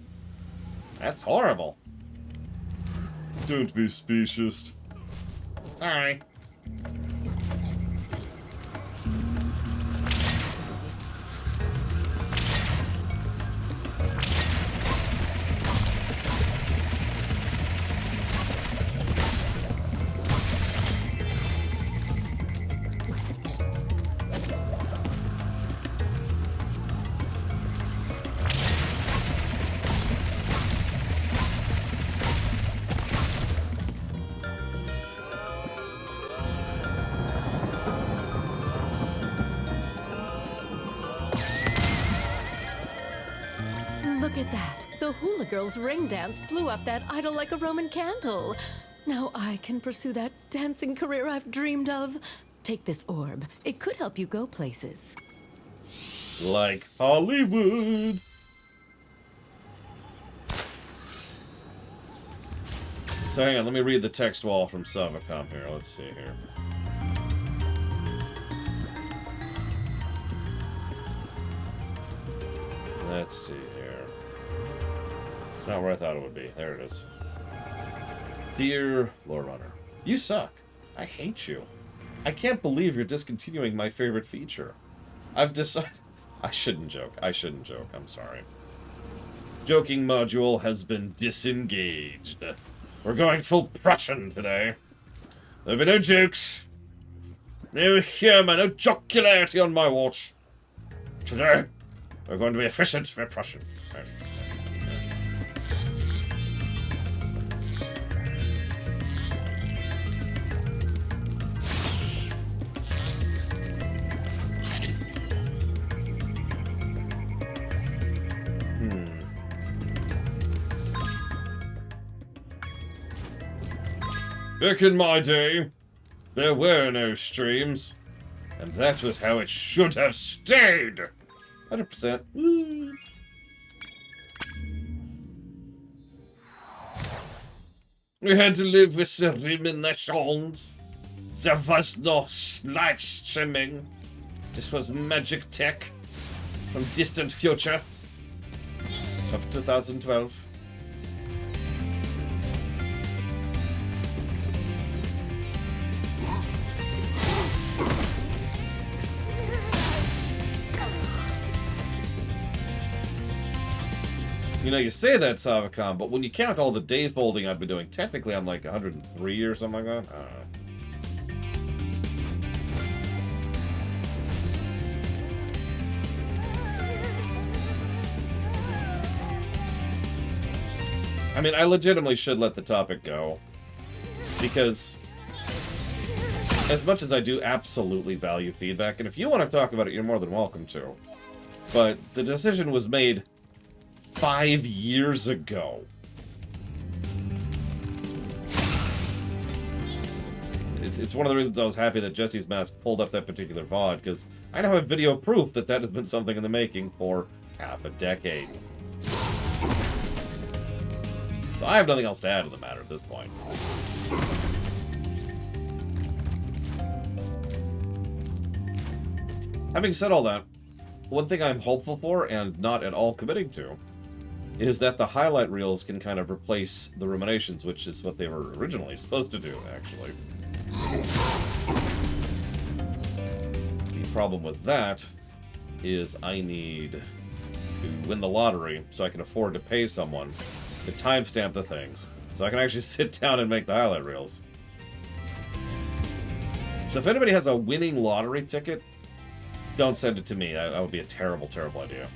[SPEAKER 9] That's horrible.
[SPEAKER 1] Don't be specious.
[SPEAKER 9] Sorry.
[SPEAKER 10] Look at that. The hula girl's ring dance blew up that idol like a Roman candle. Now I can pursue that dancing career I've dreamed of. Take this orb. It could help you go places.
[SPEAKER 1] Like Hollywood. So hang on, let me read the text wall from Savacom here. Let's see here. Let's see here. It's not where I thought it would be. There it is. Dear Lore Runner, you suck. I hate you. I can't believe you're discontinuing my favorite feature. I've decided... I shouldn't joke. I shouldn't joke. I'm sorry. Joking module has been disengaged. We're going full Prussian today. There'll be no jokes. No humor, no jocularity on my watch. Today, we're going to be efficient for Prussian. Back in my day, there were no streams, and that was how it should have stayed. 100%. We had to live with the eliminations. There was no live streaming. This was magic tech from distant future of 2012. You know, you say that, Savacom, but when you count all the day folding I've been doing, technically I'm like 103 or something like that. I don't know. I mean, I legitimately should let the topic go. Because, as much as I do absolutely value feedback, and if you want to talk about it, you're more than welcome to. But the decision was made 5 years ago. It's one of the reasons I was happy that Jesse's Mask pulled up that particular VOD, because I now have video proof that that has been something in the making for half a decade. So I have nothing else to add to the matter at this point. Having said all that, one thing I'm hopeful for, and not at all committing to, is that the highlight reels can kind of replace the ruminations, which is what they were originally supposed to do, actually. The problem with that is I need to win the lottery so I can afford to pay someone to timestamp the things, so I can actually sit down and make the highlight reels. So if anybody has a winning lottery ticket, don't send it to me. That would be a terrible, terrible idea.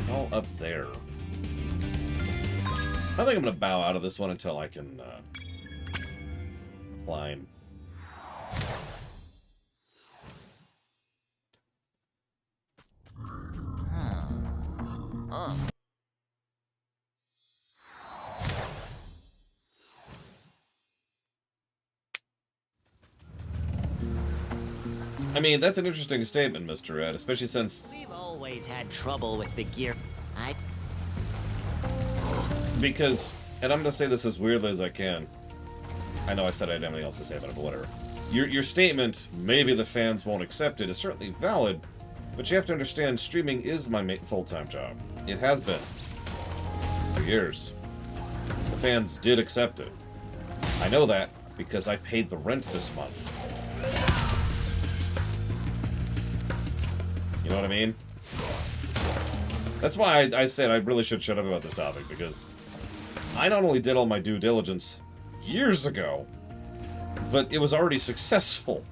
[SPEAKER 1] It's all up there. I think I'm going to bow out of this one until I can climb. I mean, that's an interesting statement, Mr. Ed, especially since...
[SPEAKER 6] We've always had trouble with the gear.
[SPEAKER 1] Because, and I'm going to say this as weirdly as I can. I know I said I didn't have anything else to say about it, but whatever. Your statement, maybe the fans won't accept it, is certainly valid, but you have to understand streaming is my full-time job. It has been. For years. The fans did accept it. I know that because I paid the rent this month. You know what I mean? That's why I said I really should shut up about this topic, because I not only did all my due diligence years ago, but it was already successful.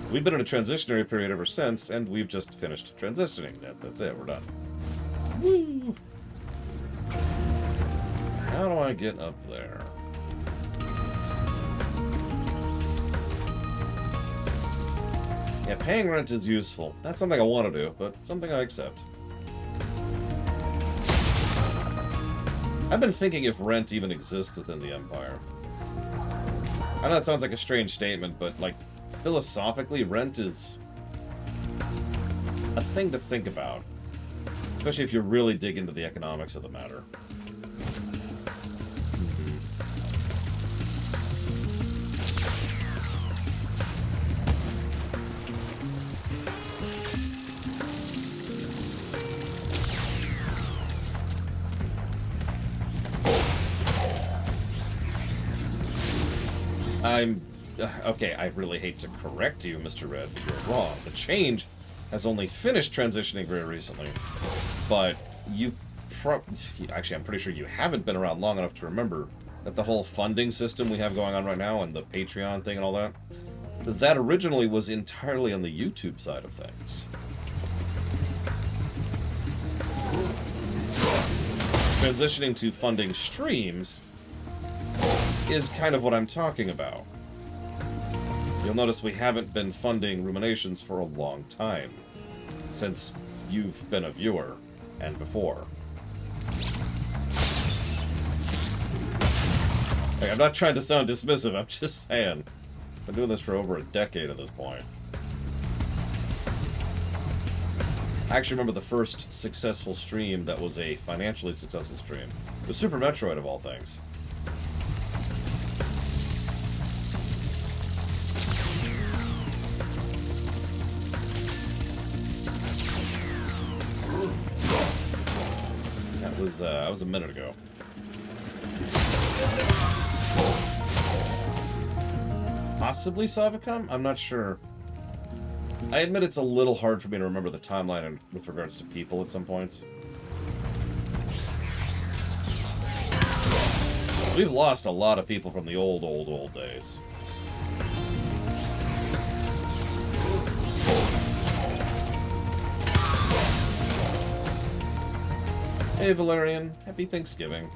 [SPEAKER 1] We've been in a transitionary period ever since, and we've just finished transitioning. That's it, we're done. Woo! How do I get up there? Yeah, paying rent is useful. Not something I want to do, but something I accept. I've been thinking if rent even exists within the Empire. I know that sounds like a strange statement, but, like, philosophically, rent is a thing to think about. Especially if you really dig into the economics of the matter. Okay, I really hate to correct you, Mr. Red, but you're wrong. The change has only finished transitioning very recently. But you actually, I'm pretty sure you haven't been around long enough to remember that the whole funding system we have going on right now and the Patreon thing and all that, that originally was entirely on the YouTube side of things. Transitioning to funding streams is kind of what I'm talking about. You'll notice we haven't been funding Ruminations for a long time, since you've been a viewer, and before. Hey, I'm not trying to sound dismissive, I'm just saying. I've been doing this for over a decade at this point. I actually remember the first successful stream that was a financially successful stream. It was Super Metroid, of all things. That was a minute ago. Possibly Savicum? I'm not sure. I admit it's a little hard for me to remember the timeline with regards to people at some points. We've lost a lot of people from the old days. Hey Valerian, happy Thanksgiving.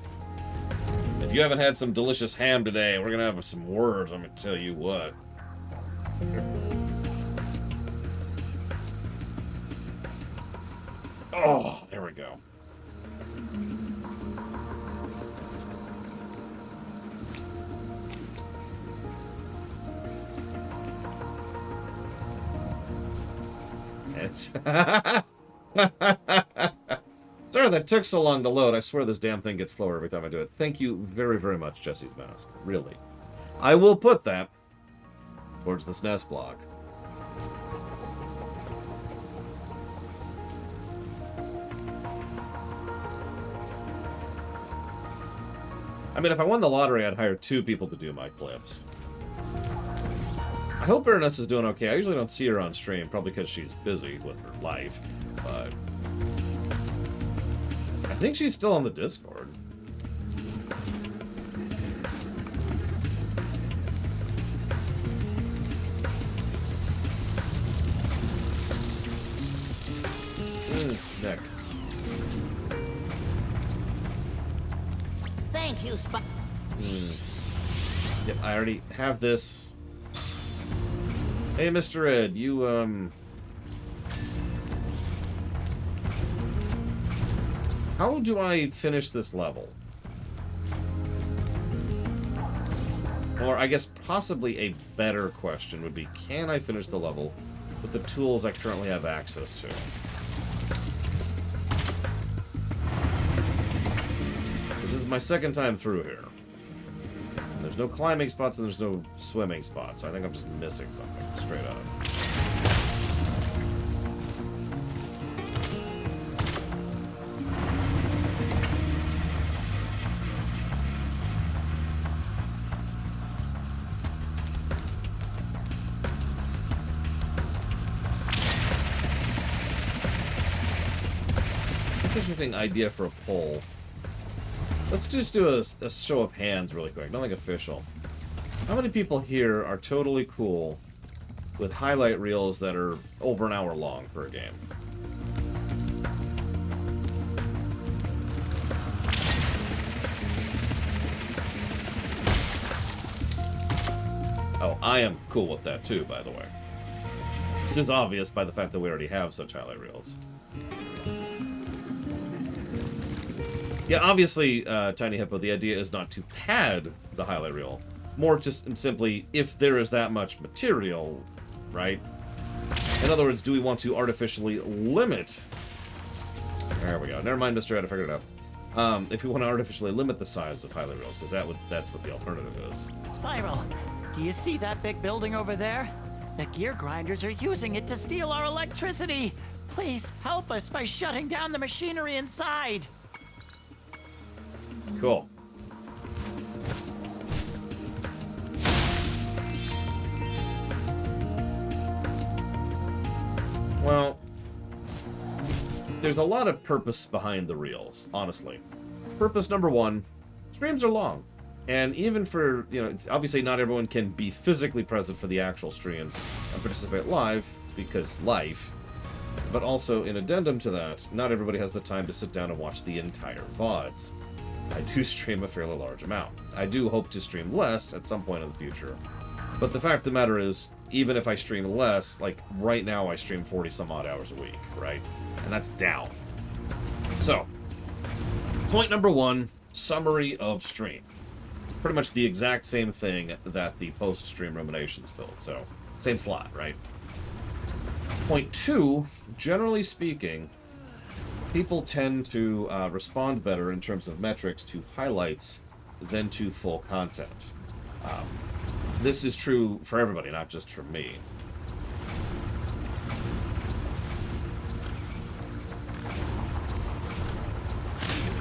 [SPEAKER 1] If you haven't had some delicious ham today, we're gonna have some words, I'm gonna tell you what. Oh, there we go. It's sorry that took so long to load. I swear this damn thing gets slower every time I do it. Thank you very, very much, Jesse's Mask. Really. I will put that towards the SNES block. I mean, if I won the lottery, I'd hire 2 people to do my clips. I hope Baroness is doing okay. I usually don't see her on stream, probably because she's busy with her life, but I think she's still on the Discord. Nick.
[SPEAKER 6] Thank you, Spy.
[SPEAKER 1] Yep, I already have this. Hey, Mr. Ed, you, how do I finish this level? Or I guess possibly a better question would be, can I finish the level with the tools I currently have access to? This is my second time through here. There's no climbing spots and there's no swimming spots, so I think I'm just missing something, straight up. Interesting idea for a poll. Let's just do a show of hands really quick, nothing official. How many people here are totally cool with highlight reels that are over an hour long for a game? Oh, I am cool with that too, by the way. This is obvious by the fact that we already have such highlight reels. Yeah, obviously, Tiny Hippo, the idea is not to pad the highlight reel, More just simply, if there is that much material, right? In other words, do we want to artificially limit... There we go. Never mind, Mr. Ed, I figured it out. If we want to artificially limit the size of highlight reels, because that's what the alternative is.
[SPEAKER 3] Spyro, do you see that big building over there? The gear grinders are using it to steal our electricity. Please help us by shutting down the machinery inside.
[SPEAKER 1] Cool. Well, there's a lot of purpose behind the reels, honestly. Purpose number one, streams are long. And even for, you know, obviously not everyone can be physically present for the actual streams and participate live, because life. But also, in addendum to that, not everybody has the time to sit down and watch the entire VODs. I do stream a fairly large amount. I do hope to stream less at some point in the future. But the fact of the matter is, even if I stream less, like, right now I stream 40-some-odd hours a week, right? And that's down. So, point number one, summary of stream. Pretty much the exact same thing that the post-stream ruminations filled, so same slot, right? Point two, generally speaking, people tend to respond better in terms of metrics to highlights than to full content. This is true for everybody, not just for me.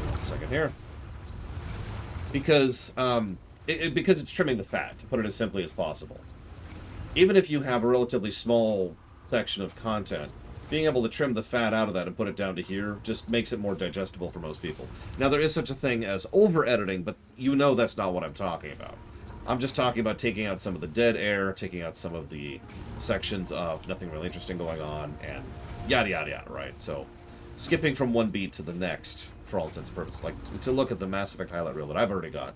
[SPEAKER 1] One second here. Because because it's trimming the fat, to put it as simply as possible. Even if you have a relatively small section of content, being able to trim the fat out of that and put it down to here just makes it more digestible for most people. Now, there is such a thing as over-editing, but you know that's not what I'm talking about. I'm just talking about taking out some of the dead air, taking out some of the sections of nothing really interesting going on, and yada yada yada, right? So, skipping from one beat to the next, for all intents and purposes. Like, to look at the Mass Effect highlight reel that I've already got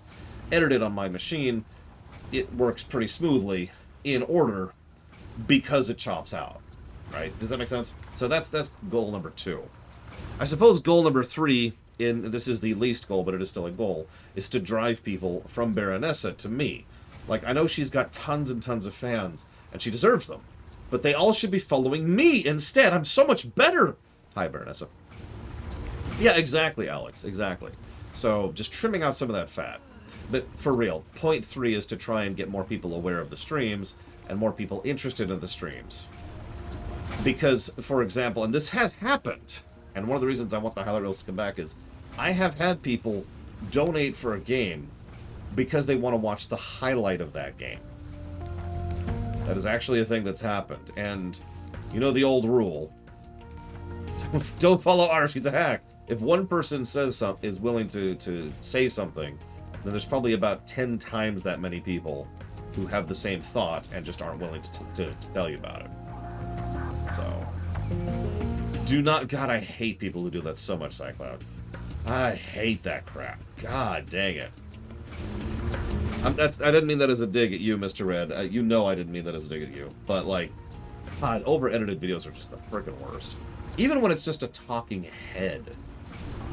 [SPEAKER 1] edited on my machine, it works pretty smoothly, in order, because it chops out, right? Does that make sense? So that's goal number two. I suppose goal number three, this is the least goal, but it is still a goal, is to drive people from Baronessa to me. Like, I know she's got tons and tons of fans, and she deserves them, but they all should be following me instead. I'm so much better. Hi, Baronessa. Yeah, exactly, Alex, exactly. So, just trimming out some of that fat. But for real, point three is to try and get more people aware of the streams, and more people interested in the streams. Because, for example, and this has happened, and one of the reasons I want the highlight reels to come back is, I have had people donate for a game because they want to watch the highlight of that game. That is actually a thing that's happened, and you know the old rule. Don't follow R, she's a hack. If one person says is willing to say something, then there's probably about 10 times that many people who have the same thought and just aren't willing to tell you about it. So, do not... God, I hate people who do that so much, Cycloud. I hate that crap. God dang it. I didn't mean that as a dig at you, Mr. Red. You know I didn't mean that as a dig at you. But, like, God, over-edited videos are just the frickin' worst. Even when it's just a talking head,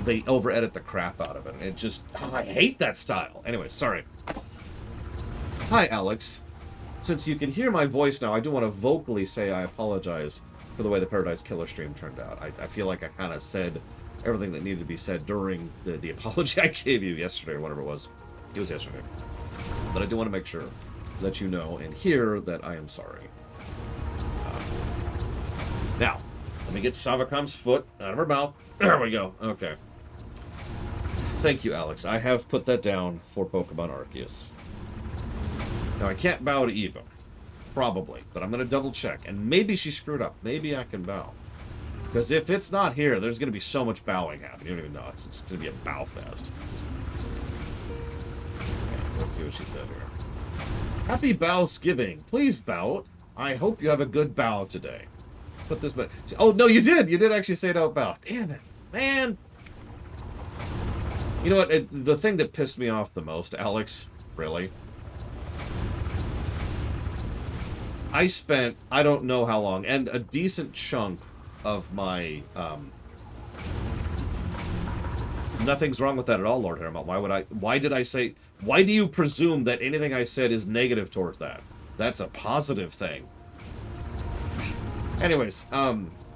[SPEAKER 1] they over-edit the crap out of it. It just... Oh, I hate that style. Anyway, sorry. Hi, Alex. Since you can hear my voice now, I do want to vocally say I apologize for the way the Paradise Killer stream turned out. I feel like I kind of said everything that needed to be said during the apology I gave you yesterday, or whatever it was. It was yesterday. But I do want to make sure that you know and hear that I am sorry. Now, let me get Savacom's foot out of her mouth. There we go. Okay. Thank you, Alex. I have put that down for Pokemon Arceus. Now, I can't bow to Eva. Probably. But I'm going to double check. And maybe she screwed up. Maybe I can bow. Because if it's not here, there's going to be so much bowing happening. You don't even know. It's going to be a bow fest. Okay, so let's see what she said here. Happy Bowsgiving. Please bow. I hope you have a good bow today. Put this back. Oh, no, you did. You did actually say don't bow. Damn it. Man. You know what? The thing that pissed me off the most, Alex, really, I spent, I don't know how long, and a decent chunk of my Nothing's wrong with that at all, Lord Harriman. Why do you presume that anything I said is negative towards that? That's a positive thing. Anyways,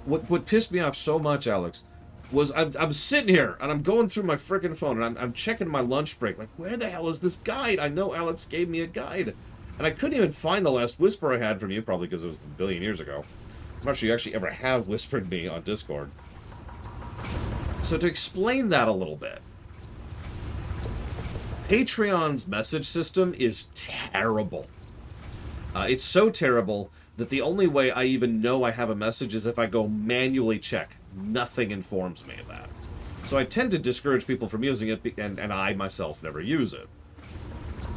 [SPEAKER 1] what pissed me off so much, Alex, was I'm sitting here, and I'm going through my frickin' phone, and I'm checking my lunch break, like, where the hell is this guide? I know Alex gave me a guide. And I couldn't even find the last whisper I had from you, probably because it was a billion years ago. I'm not sure you actually ever have whispered me on Discord. So to explain that a little bit, Patreon's message system is terrible. It's so terrible that the only way I even know I have a message is if I go manually check. Nothing informs me of that. So I tend to discourage people from using it, and I myself never use it.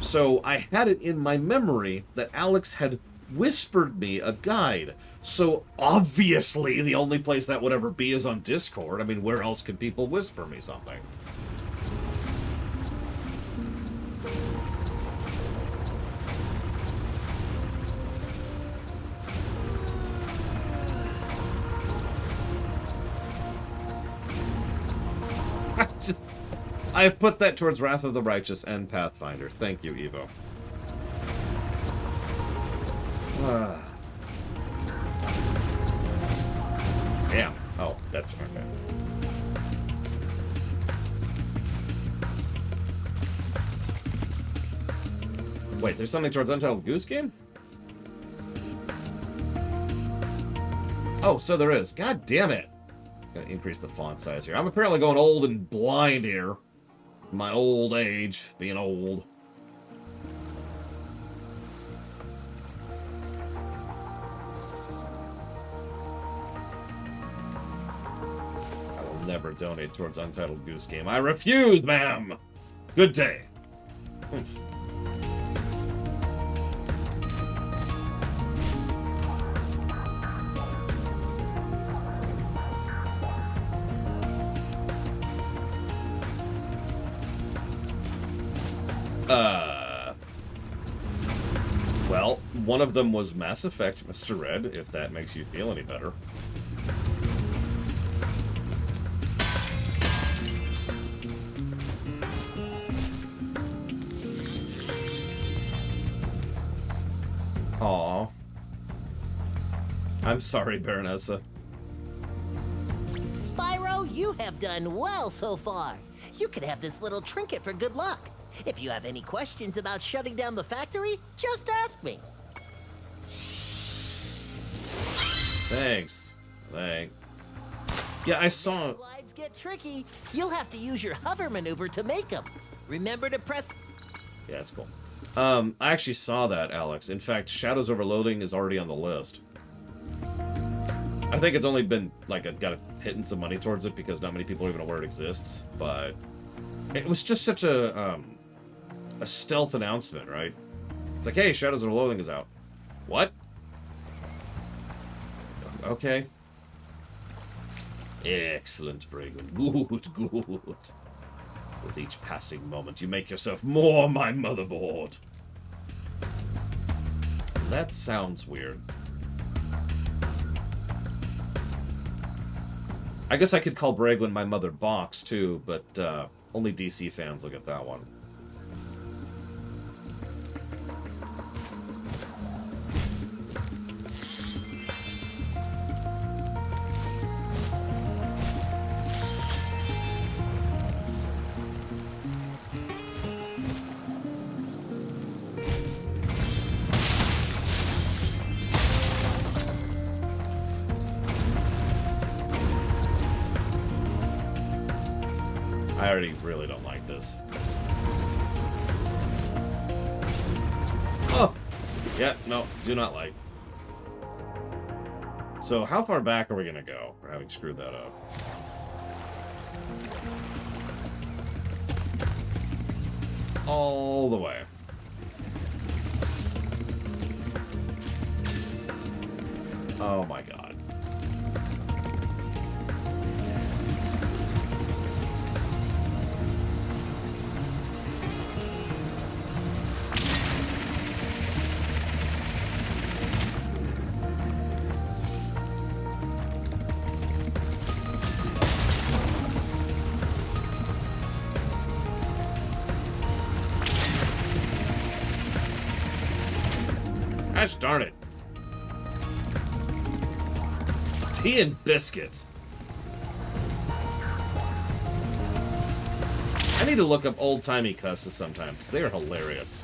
[SPEAKER 1] So I had it in my memory that Alex had whispered me a guide. So obviously the only place that would ever be is on Discord. I mean, where else can people whisper me something? I have put that towards Wrath of the Righteous and Pathfinder. Thank you, Evo. Damn. Oh, that's okay. Wait, there's something towards Untitled Goose Game? Oh, so there is. God damn it. Gonna increase the font size here. I'm apparently going old and blind here. My old age, being old. I will never donate towards Untitled Goose Game. I refuse, ma'am! Good day. Oof. Well, one of them was Mass Effect, Mr. Red, if that makes you feel any better. Aw. I'm sorry, Baronessa.
[SPEAKER 11] Spyro, you have done well so far. You could have this little trinket for good luck. If you have any questions about shutting down the factory, just ask me.
[SPEAKER 1] Thanks. Yeah, I saw...
[SPEAKER 11] When slides get tricky, you'll have to use your hover maneuver to make them. Remember to press...
[SPEAKER 1] Yeah, that's cool. I actually saw that, Alex. In fact, Shadows Overloading is already on the list. I think it's only been, like, got hitting some money towards it because not many people even know where it exists, but... It was just such a stealth announcement, right? It's like, hey, Shadows Overloading is out. What? Okay. Excellent, Bragan. Good. With each passing moment, you make yourself more my motherboard. That sounds weird. I guess I could call Braglin my mother box, too, but only DC fans will get that one. I already really don't like this. Oh! Yeah, no, do not like. So, how far back are we gonna go for having screwed that up? All the way. Oh my god. Gosh darn it. Tea and biscuits. I need to look up old-timey cusses sometimes, because they are hilarious.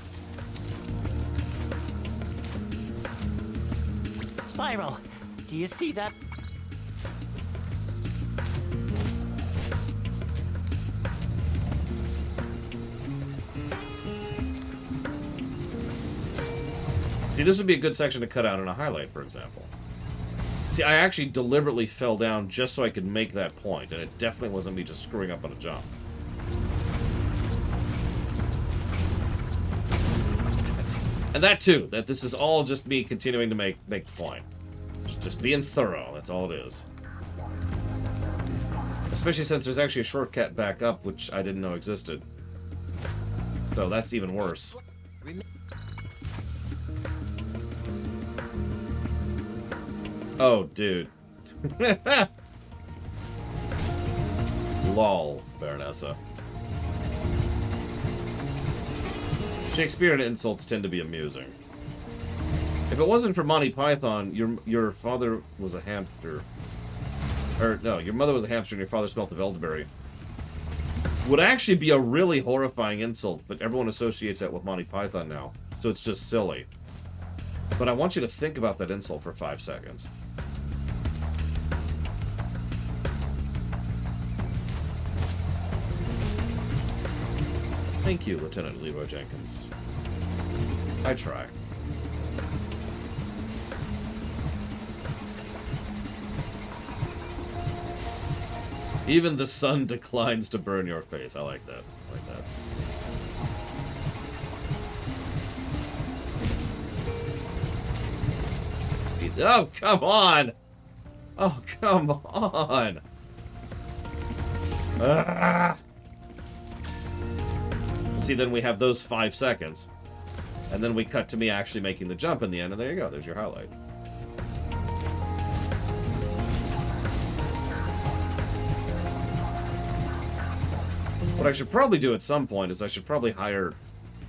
[SPEAKER 6] Spyro, do you see that?
[SPEAKER 1] See, this would be a good section to cut out in a highlight, for example. See, I actually deliberately fell down just so I could make that point, and it definitely wasn't me just screwing up on a jump. And that too, that this is all just me continuing to make the point. Just being thorough, that's all it is. Especially since there's actually a shortcut back up, which I didn't know existed. So that's even worse. Oh, dude. Lol, Baronessa. Shakespearean insults tend to be amusing. If it wasn't for Monty Python, your father was a hamster. Or, no, your mother was a hamster and your father smelt of elderberry. Would actually be a really horrifying insult, but everyone associates that with Monty Python now. So it's just silly. But I want you to think about that insult for 5 seconds. Thank you, Lieutenant Leroy Jenkins. I try. Even the sun declines to burn your face. I like that. I like that. Oh, come on! Oh, come on! Ah! See, then we have those 5 seconds. And then we cut to me actually making the jump in the end, and there you go. There's your highlight. What I should probably do at some point is I should probably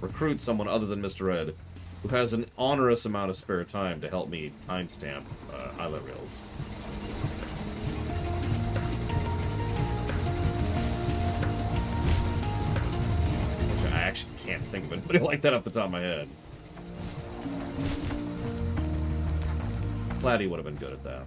[SPEAKER 1] recruit someone other than Mr. Ed, who has an onerous amount of spare time to help me timestamp highlight reels. Which I actually can't think of anybody like that off the top of my head. Claddy would have been good at that.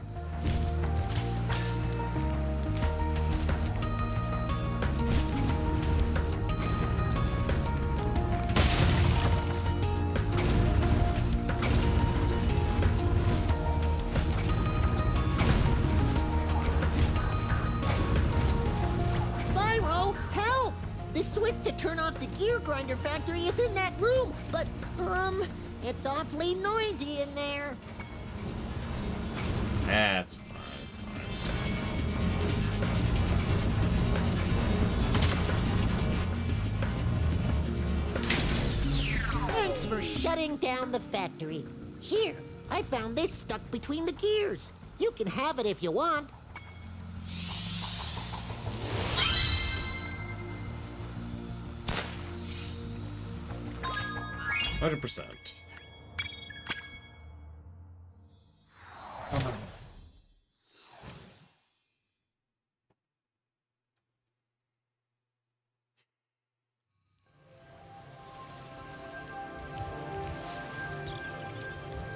[SPEAKER 11] Spyro, help! The switch to turn off the gear grinder factory is in that room, but, it's awfully noisy in there.
[SPEAKER 1] That's fine.
[SPEAKER 11] Thanks for shutting down the factory. Here, I found this stuck between the gears. You can have it if you want.
[SPEAKER 1] %.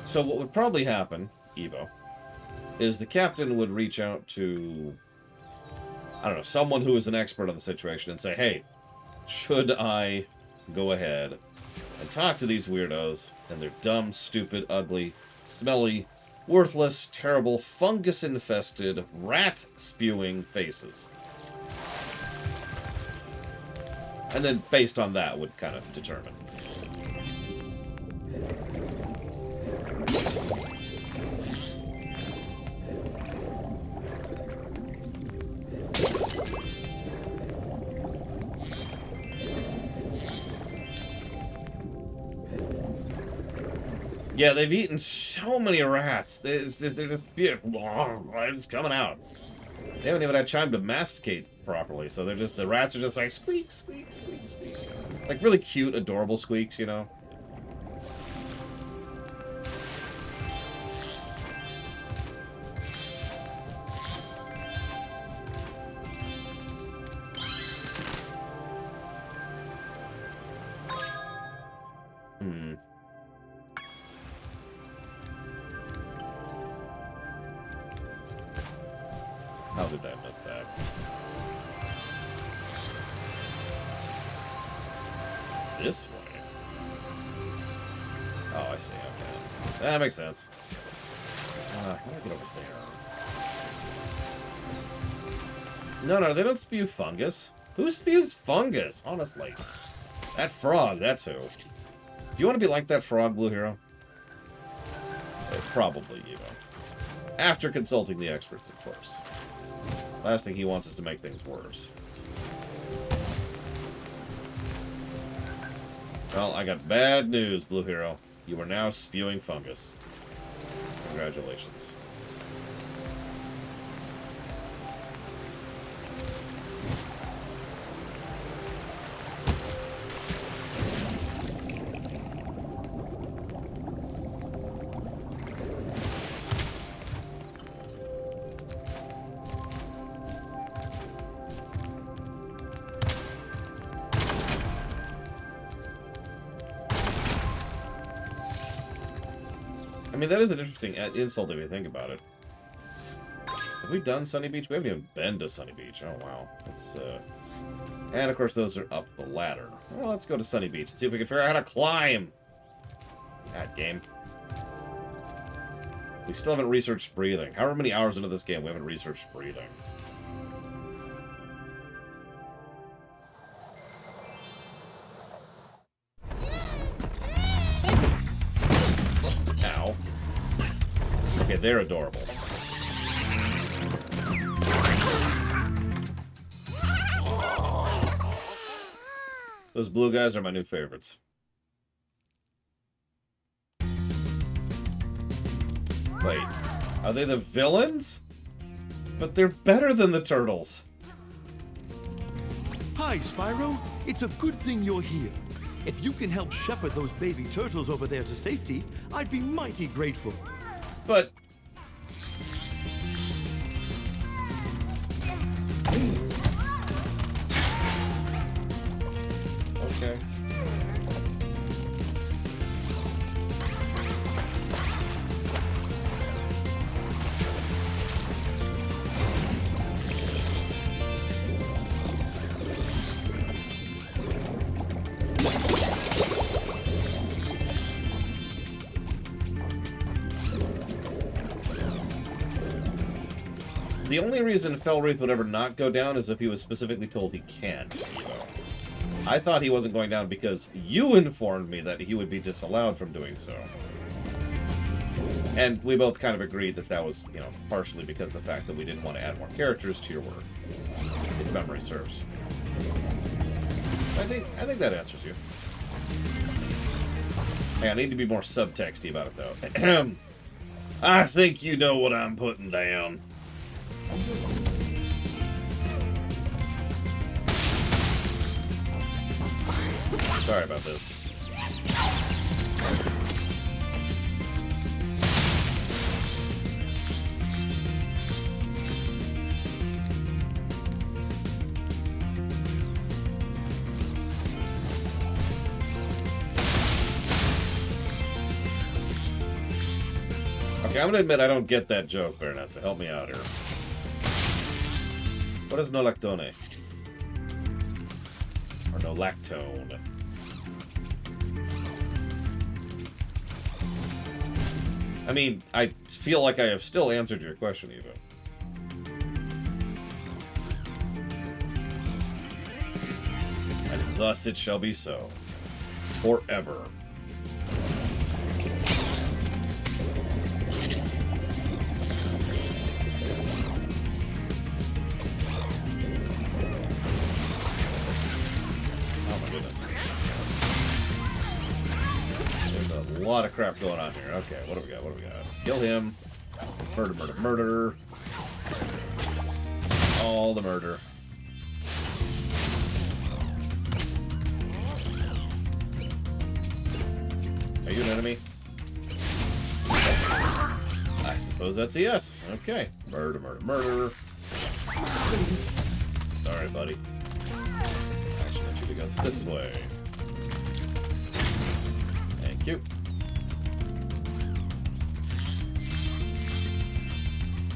[SPEAKER 1] So what would probably happen, Evo, is the captain would reach out to, I don't know, someone who is an expert on the situation and say, hey, should I go ahead and talk to these weirdos and their dumb, stupid, ugly, smelly, worthless, terrible, fungus-infested, rat-spewing faces? And then, based on that, would kind of determine. Yeah, they've eaten so many rats. They're just it's coming out. They haven't even had time to masticate properly, so the rats are just like squeak, squeak, squeak, squeak. Like really cute, adorable squeaks, you know? How did I miss that? This way? Oh, I see. Okay. That makes sense. How do I get over there? No, they don't spew fungus. Who spews fungus? Honestly. That frog, that's who. Do you want to be like that frog, Blue Hero? Probably, you know. After consulting the experts, of course. Last thing he wants is to make things worse. Well, I got bad news, Blue Hero. You are now spewing fungus. Congratulations. I mean, that is an interesting insult if you think about it. Have we done Sunny Beach? We haven't even been to Sunny Beach. Oh, wow. That's, And, of course, those are up the ladder. Well, let's go to Sunny Beach and see if we can figure out how to climb. God, game. We still haven't researched breathing. However many hours into this game, we haven't researched breathing. Ow. Okay, they're adorable. Those blue guys are my new favorites. Wait, are they the villains? But they're better than the turtles.
[SPEAKER 2] Hi, Spyro. It's a good thing you're here. If you can help shepherd those baby turtles over there to safety, I'd be mighty grateful.
[SPEAKER 1] But... Okay. The only reason Felwraith would ever not go down is if he was specifically told he can't, you know. I thought he wasn't going down because you informed me that he would be disallowed from doing so. And we both kind of agreed that that was, you know, partially because of the fact that we didn't want to add more characters to your work, if memory serves. I think that answers you. Hey, I need to be more subtexty about it, though. I think you know what I'm putting down. Sorry about this. Okay, I'm gonna admit I don't get that joke, Baronessa. Help me out here. What is nolactone? Or nolactone? I mean, I feel like I have still answered your question, Eva. And thus it shall be so. Forever. A lot of crap going on here. Okay, what do we got? What do we got? Let's kill him. Murder, murder, murder. All the murder. Are you an enemy? I suppose that's a yes. Okay. Murder, murder, murder. Sorry, buddy. Actually, I want you to go this way. Thank you.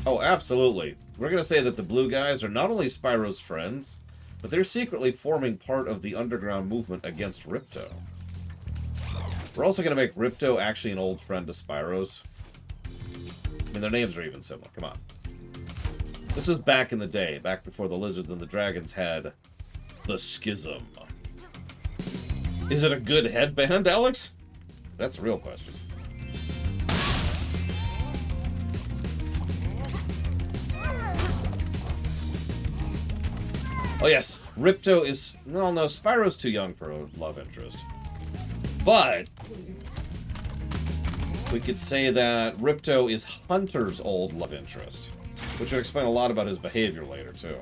[SPEAKER 1] Oh, absolutely. we're going to say that the blue guys are not only Spyro's friends, but they're secretly forming part of the underground movement against Ripto. We're also going to make Ripto actually an old friend to Spyro's. I mean, their names are even similar. Come on. This is back in the day, back before the lizards and the dragons had the schism. Is it a good headband, Alex? That's a real question. Oh yes, Ripto is... No, Spyro's too young for a love interest. But we could say that Ripto is Hunter's old love interest, which would explain a lot about his behavior later, too.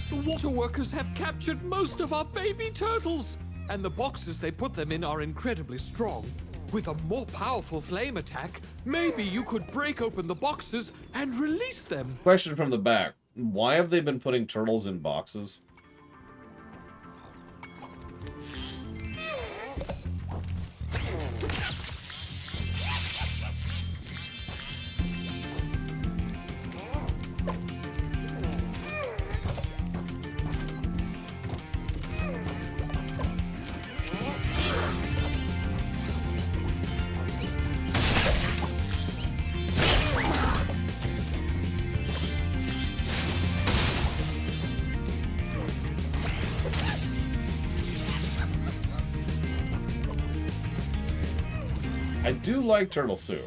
[SPEAKER 8] The water workers have captured most of our baby turtles, and the boxes they put them in are incredibly strong. With a more powerful flame attack, maybe you could break open the boxes and release them.
[SPEAKER 1] Question from the back. Why have they been putting turtles in boxes? I do like turtle soup.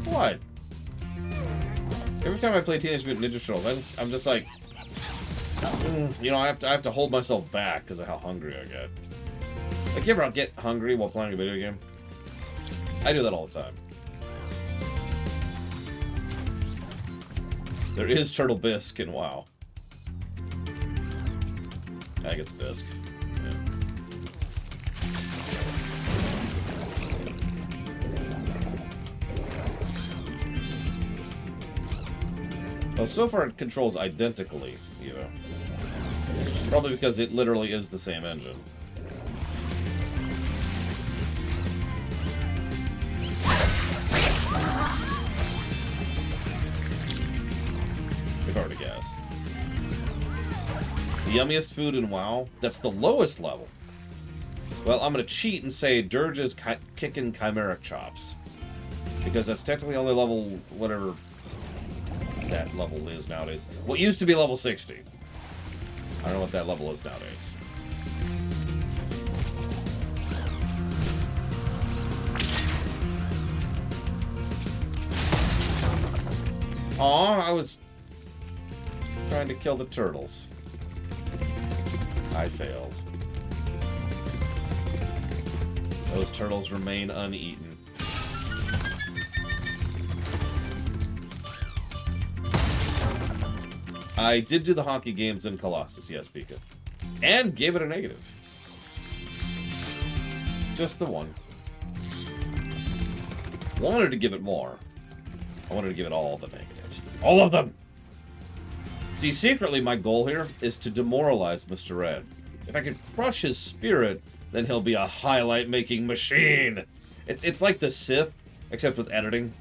[SPEAKER 1] What? Every time I play Teenage Mutant Ninja Turtles, I'm just like, you know, I have to hold myself back because of how hungry I get. Like, you ever get hungry while playing a video game? I do that all the time. There is Turtle Bisque in WoW. I think it's Bisque. Yeah. Well, so far it controls identically, you know. Probably because it literally is the same engine. If I were to guess. The yummiest food in WoW? That's the lowest level. Well, I'm going to cheat and say Dirge's kickin' chimeric chops. Because that's technically only level... whatever that level is nowadays. What used to be level 60. I don't know what that level is nowadays. Aw, I was trying to kill the turtles. I failed. Those turtles remain uneaten. I did do the hockey games in Colossus, yes, Pika. And gave it a negative. Just the one. Wanted to give it more. I wanted to give it all the negatives. All of them! See, secretly my goal here is to demoralize Mr. Red. If I can crush his spirit, then he'll be a highlight-making machine! It's like the Sith, except with editing.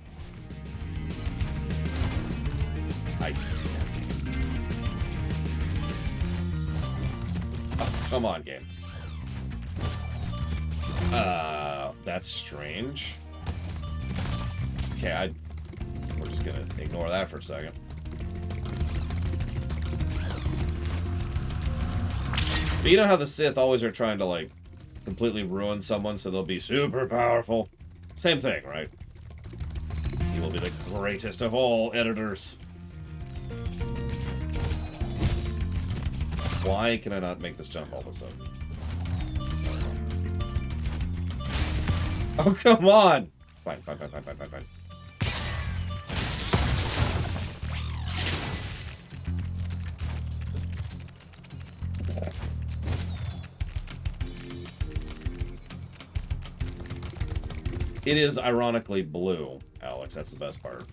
[SPEAKER 1] Come on, game. That's strange. Okay, we're just gonna ignore that for a second. But you know how the Sith always are trying to, like, completely ruin someone so they'll be super powerful? Same thing, right? He will be the greatest of all editors. Why can I not make this jump all of a sudden? Oh, come on! Fine. It is ironically blue, Alex. That's the best part.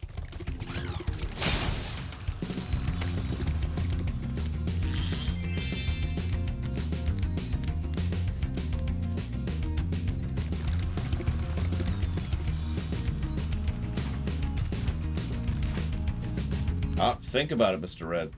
[SPEAKER 1] Ah, think about it, Mr. Red.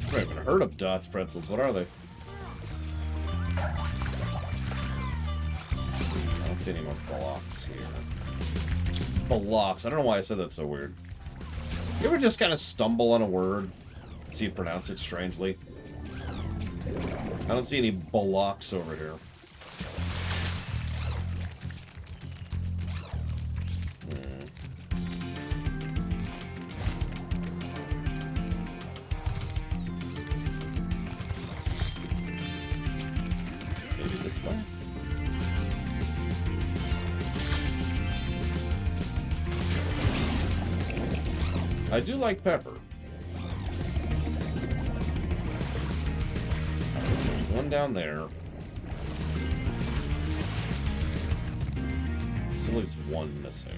[SPEAKER 1] I've never even heard of Dots pretzels. What are they? I don't see any more blocks here. Blocks. I don't know why I said that so weird. You ever just kind of stumble on a word, so you pronounce it strangely? I don't see any blocks over here. Maybe this way? I do like pepper. One down there. Still leaves one missing.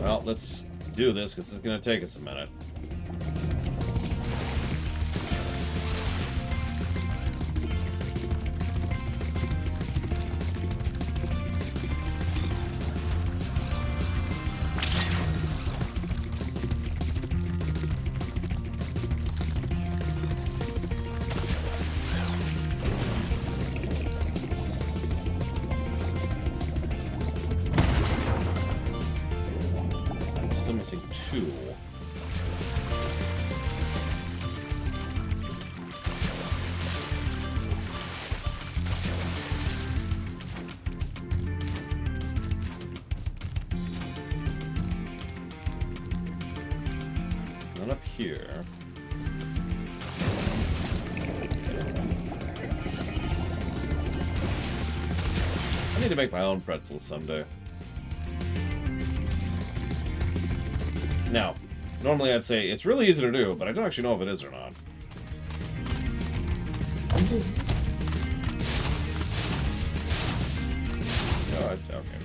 [SPEAKER 1] Well, let's do this because it's going to take us a minute. Still missing two. None up here. I need to make my own pretzels someday. Now, normally I'd say it's really easy to do, but I don't actually know if it is or not. Oh, okay,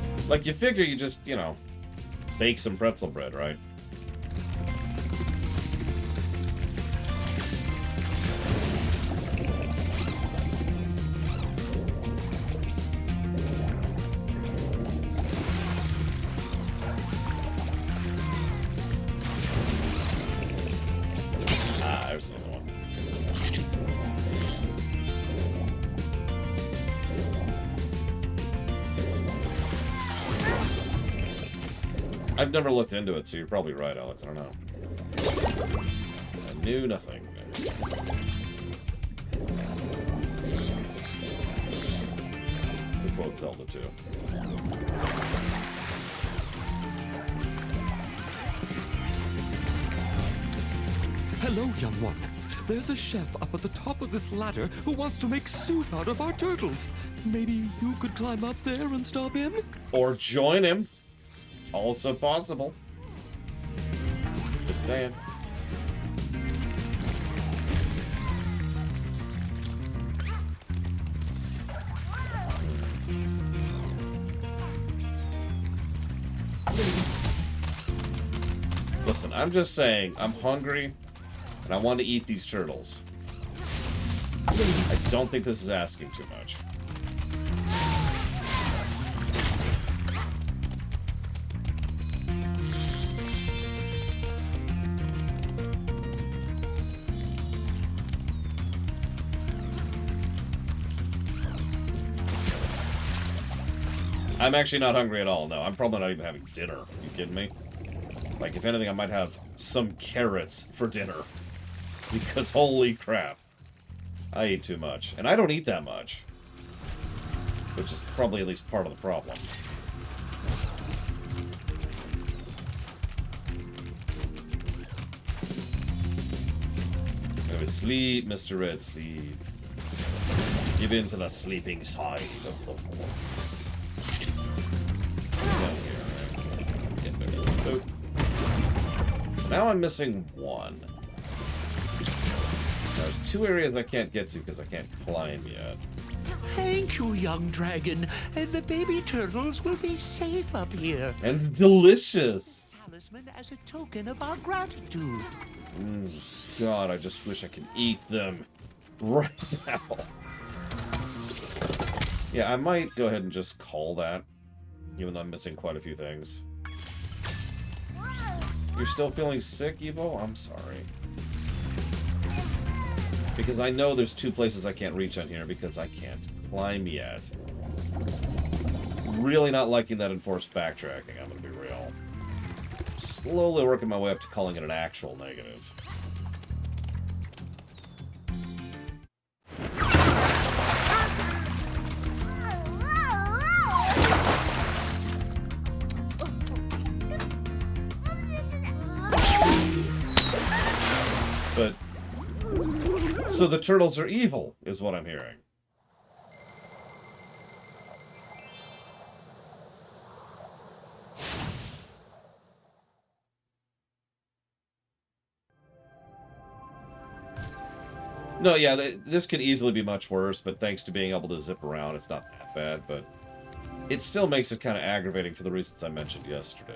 [SPEAKER 1] fine. Like, you figure you just, you know, bake some pretzel bread, right? There's another one. I've never looked into it, so you're probably right, Alex. I don't know. I knew nothing. We quote Zelda too.
[SPEAKER 8] Hello, young one. There's a chef up at the top of this ladder who wants to make soup out of our turtles. Maybe you could climb up there and stop him?
[SPEAKER 1] Or join him. Also possible. Just saying. Listen, I'm just saying, I'm hungry, and I want to eat these turtles. I don't think this is asking too much. I'm actually not hungry at all. No, I'm probably not even having dinner. Are you kidding me? Like, if anything, I might have some carrots for dinner. Because holy crap. I eat too much. And I don't eat that much. Which is probably at least part of the problem. Sleep, Mr. Red, sleep. Give in to the sleeping side of the force. Get rid of this boat. So now I'm missing one. There's 2 areas I can't get to because I can't climb yet.
[SPEAKER 3] Thank you, young dragon. The baby turtles will be safe up here.
[SPEAKER 1] And delicious.
[SPEAKER 3] Talisman as a token of our gratitude.
[SPEAKER 1] God, I just wish I could eat them right now. Yeah, I might go ahead and just call that, even though I'm missing quite a few things. You're still feeling sick, Evo? I'm sorry. Because I know there's 2 places I can't reach on here because I can't climb yet. Really not liking that enforced backtracking, I'm gonna be real. Slowly working my way up to calling it an actual negative. But so the turtles are evil, is what I'm hearing. No, yeah, this could easily be much worse, but thanks to being able to zip around, it's not that bad, but it still makes it kind of aggravating for the reasons I mentioned yesterday.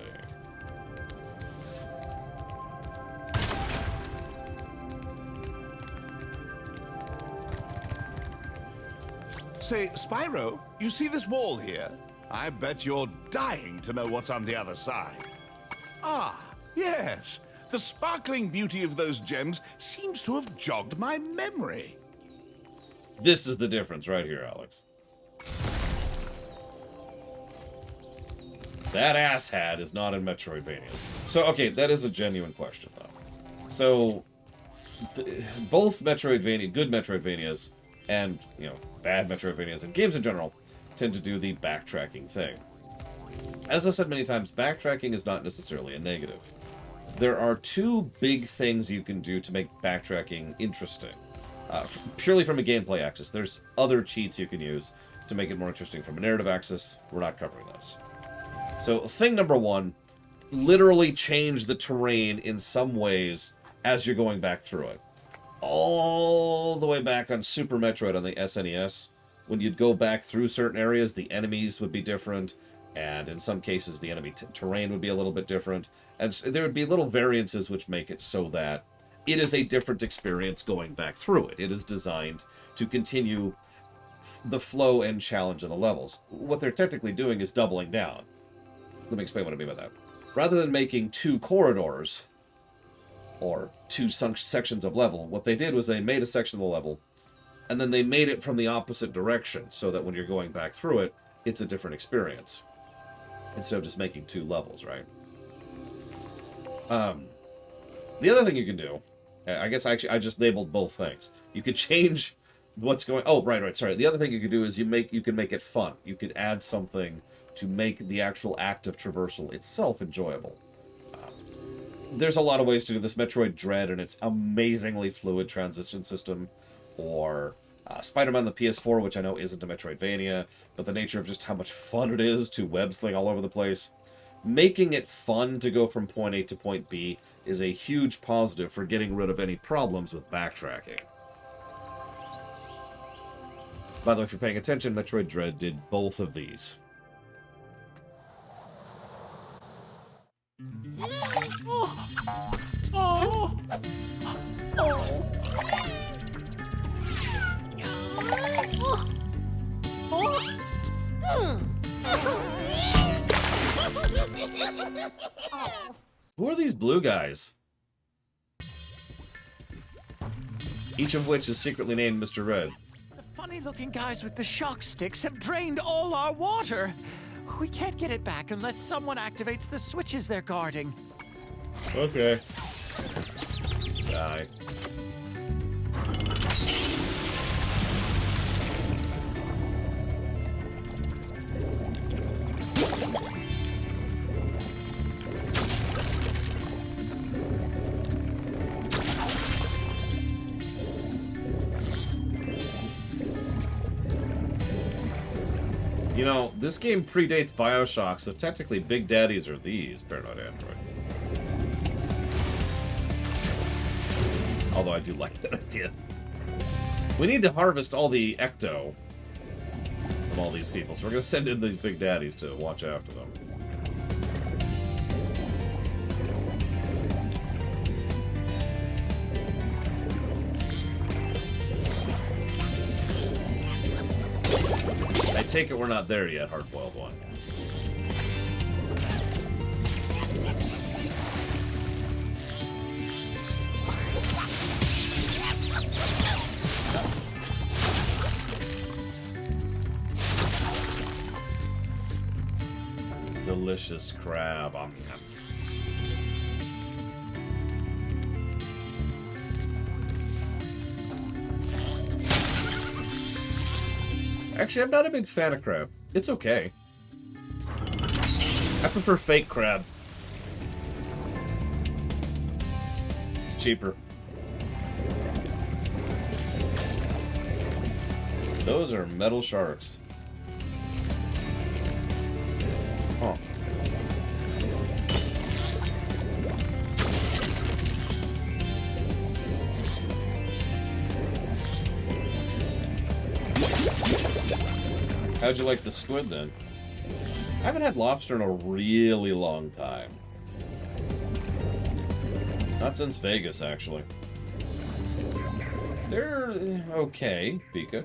[SPEAKER 12] Say, Spyro, you see this wall here? I bet you're dying to know what's on the other side. Ah, yes. The sparkling beauty of those gems seems to have jogged my memory.
[SPEAKER 1] This is the difference right here, Alex. That asshat is not in Metroidvania. So, okay, that is a genuine question, though. So, both Metroidvania, good Metroidvanias, and, you know, bad Metroidvanias, and games in general, tend to do the backtracking thing. As I've said many times, backtracking is not necessarily a negative. There are 2 big things you can do to make backtracking interesting. Purely from a gameplay axis. There's other cheats you can use to make it more interesting from a narrative axis. We're not covering those. So, thing number 1, literally change the terrain in some ways as you're going back through it. All the way back on Super Metroid on the SNES, when you'd go back through certain areas, the enemies would be different, and in some cases the enemy terrain would be a little bit different, and there would be little variances which make it so that it is a different experience going back through it. It is designed to continue the flow and challenge of the levels. What they're technically doing is doubling down. Let me explain what I mean by that. Rather than making 2 corridors, or 2 sections of level, what they did was they made a section of the level, and then they made it from the opposite direction, so that when you're going back through it, it's a different experience. Instead of just making 2 levels, right? The other thing you can do, I guess I just labeled both things. You could change what's going... Oh, right, sorry. The other thing you could do is you can make it fun. You could add something to make the actual act of traversal itself enjoyable. There's a lot of ways to do this. Metroid Dread and its amazingly fluid transition system, or Spider-Man the PS4, which I know isn't a Metroidvania, but the nature of just how much fun it is to web sling all over the place. Making it fun to go from point A to point B is a huge positive for getting rid of any problems with backtracking. By the way, if you're paying attention, Metroid Dread did both of these. Who are these blue guys? Each of which is secretly named Mr. Red.
[SPEAKER 3] The funny-looking guys with the shock sticks have drained all our water. We can't get it back unless someone activates the switches they're guarding.
[SPEAKER 1] Okay. Die. You know, this game predates BioShock, so technically Big Daddies are these, Paranoid Android. Although I do like that idea. We need to harvest all the ecto from all these people, so we're going to send in these Big Daddies to watch after them. I take it we're not there yet, Hardboiled One. Delicious crab. Actually, I'm not a big fan of crab. It's okay. I prefer fake crab. It's cheaper. Those are metal sharks. Huh. How'd you like the squid, then? I haven't had lobster in a really long time. Not since Vegas, actually. They're okay, Pika.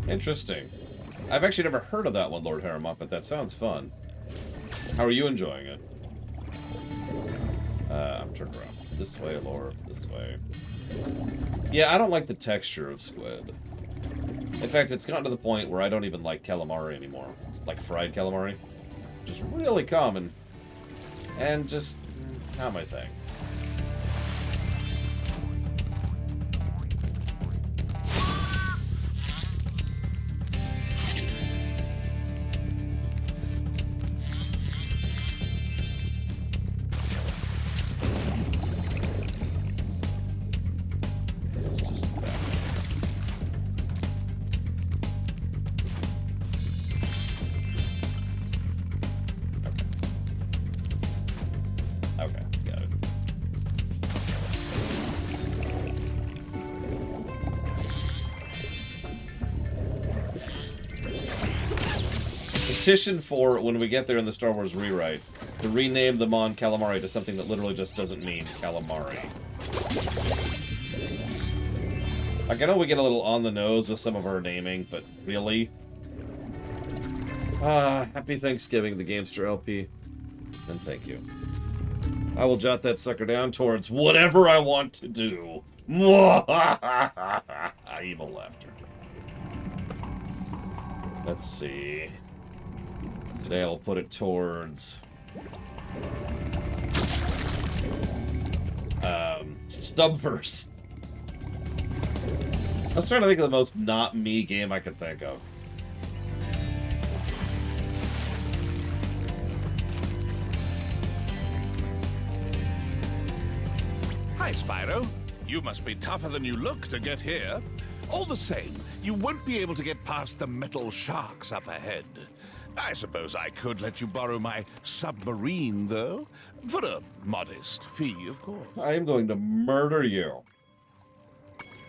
[SPEAKER 1] Interesting. I've actually never heard of that one, Lord Haremont, but that sounds fun. How are you enjoying it? I'm turned around. This way, Lord. This way. Yeah, I don't like the texture of squid. In fact, it's gotten to the point where I don't even like calamari anymore. Like fried calamari. Just really common. And just not my thing. Petition for, when we get there in the Star Wars rewrite, to rename the Mon Calamari to something that literally just doesn't mean calamari. Like, I know we get a little on the nose with some of our naming, but really? Happy Thanksgiving, the Gamester LP. And thank you. I will jot that sucker down towards whatever I want to do. Evil laughter. Let's see. Today I'll put it towards Stubverse. I was trying to think of the most not me game I could think of.
[SPEAKER 12] Hi, Spyro. You must be tougher than you look to get here. All the same, you won't be able to get past the metal sharks up ahead. I suppose I could let you borrow my submarine, though. For a modest fee, of course.
[SPEAKER 1] I am going to murder you.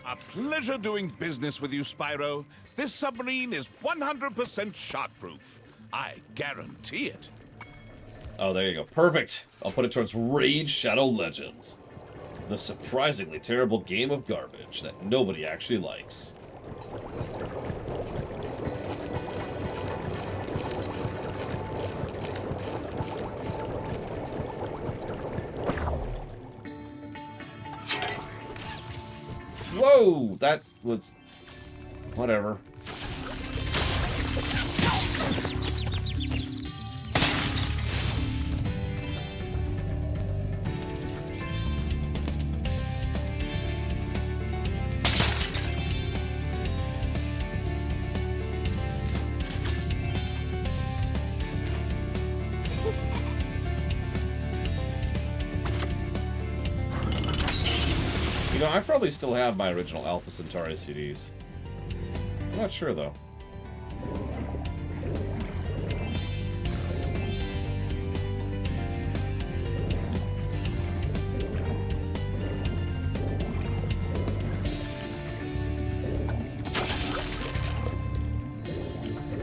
[SPEAKER 12] A pleasure doing business with you, Spyro. This submarine is 100% shark-proof. I guarantee it.
[SPEAKER 1] Oh, there you go. Perfect. I'll put it towards Raid Shadow Legends. The surprisingly terrible game of garbage that nobody actually likes. that was... Whatever. You know, I probably still have my original Alpha Centauri CDs. I'm not sure, though.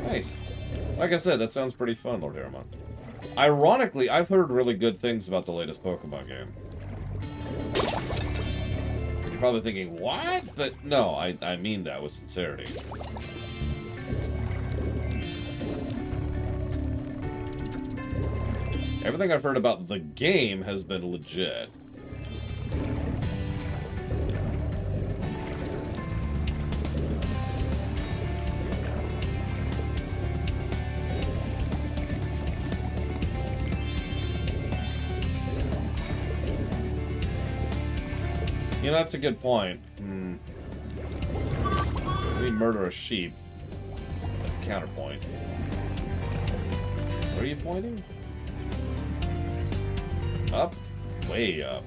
[SPEAKER 1] Nice. Like I said, that sounds pretty fun, Lord Aramon. Ironically, I've heard really good things about the latest Pokemon game. You're probably thinking, what? But no, I mean that with sincerity. Everything I've heard about the game has been legit. You know, that's a good point. We murder a sheep as a counterpoint. Where are you pointing? Up? Way up.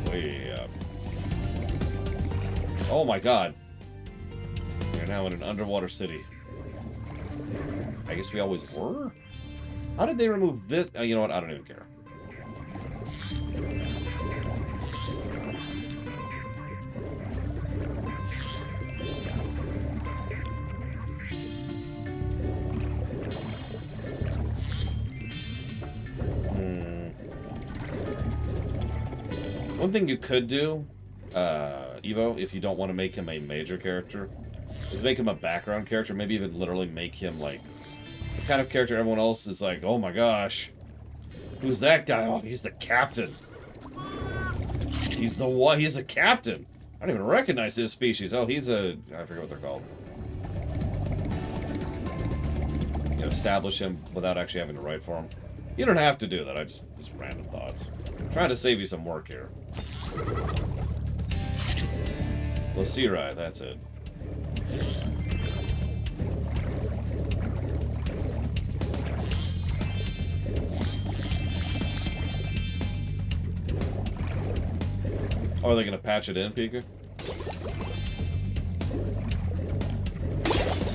[SPEAKER 1] Way up. Oh my god. We're now in an underwater city. I guess we always were? How did they remove this? You know what? I don't even care. One thing you could do, Evo, if you don't want to make him a major character, is make him a background character. Maybe even literally make him, like, the kind of character everyone else is like, oh my gosh, who's that guy? Oh, he's the captain. He's the what? He's a captain. I don't even recognize his species. Oh, he's a... I forget what they're called. You know, establish him without actually having to write for him. You don't have to do that. Just random thoughts. I'm trying to save you some work here. Lasirai, that's it. Oh, are they gonna patch it in, Pika?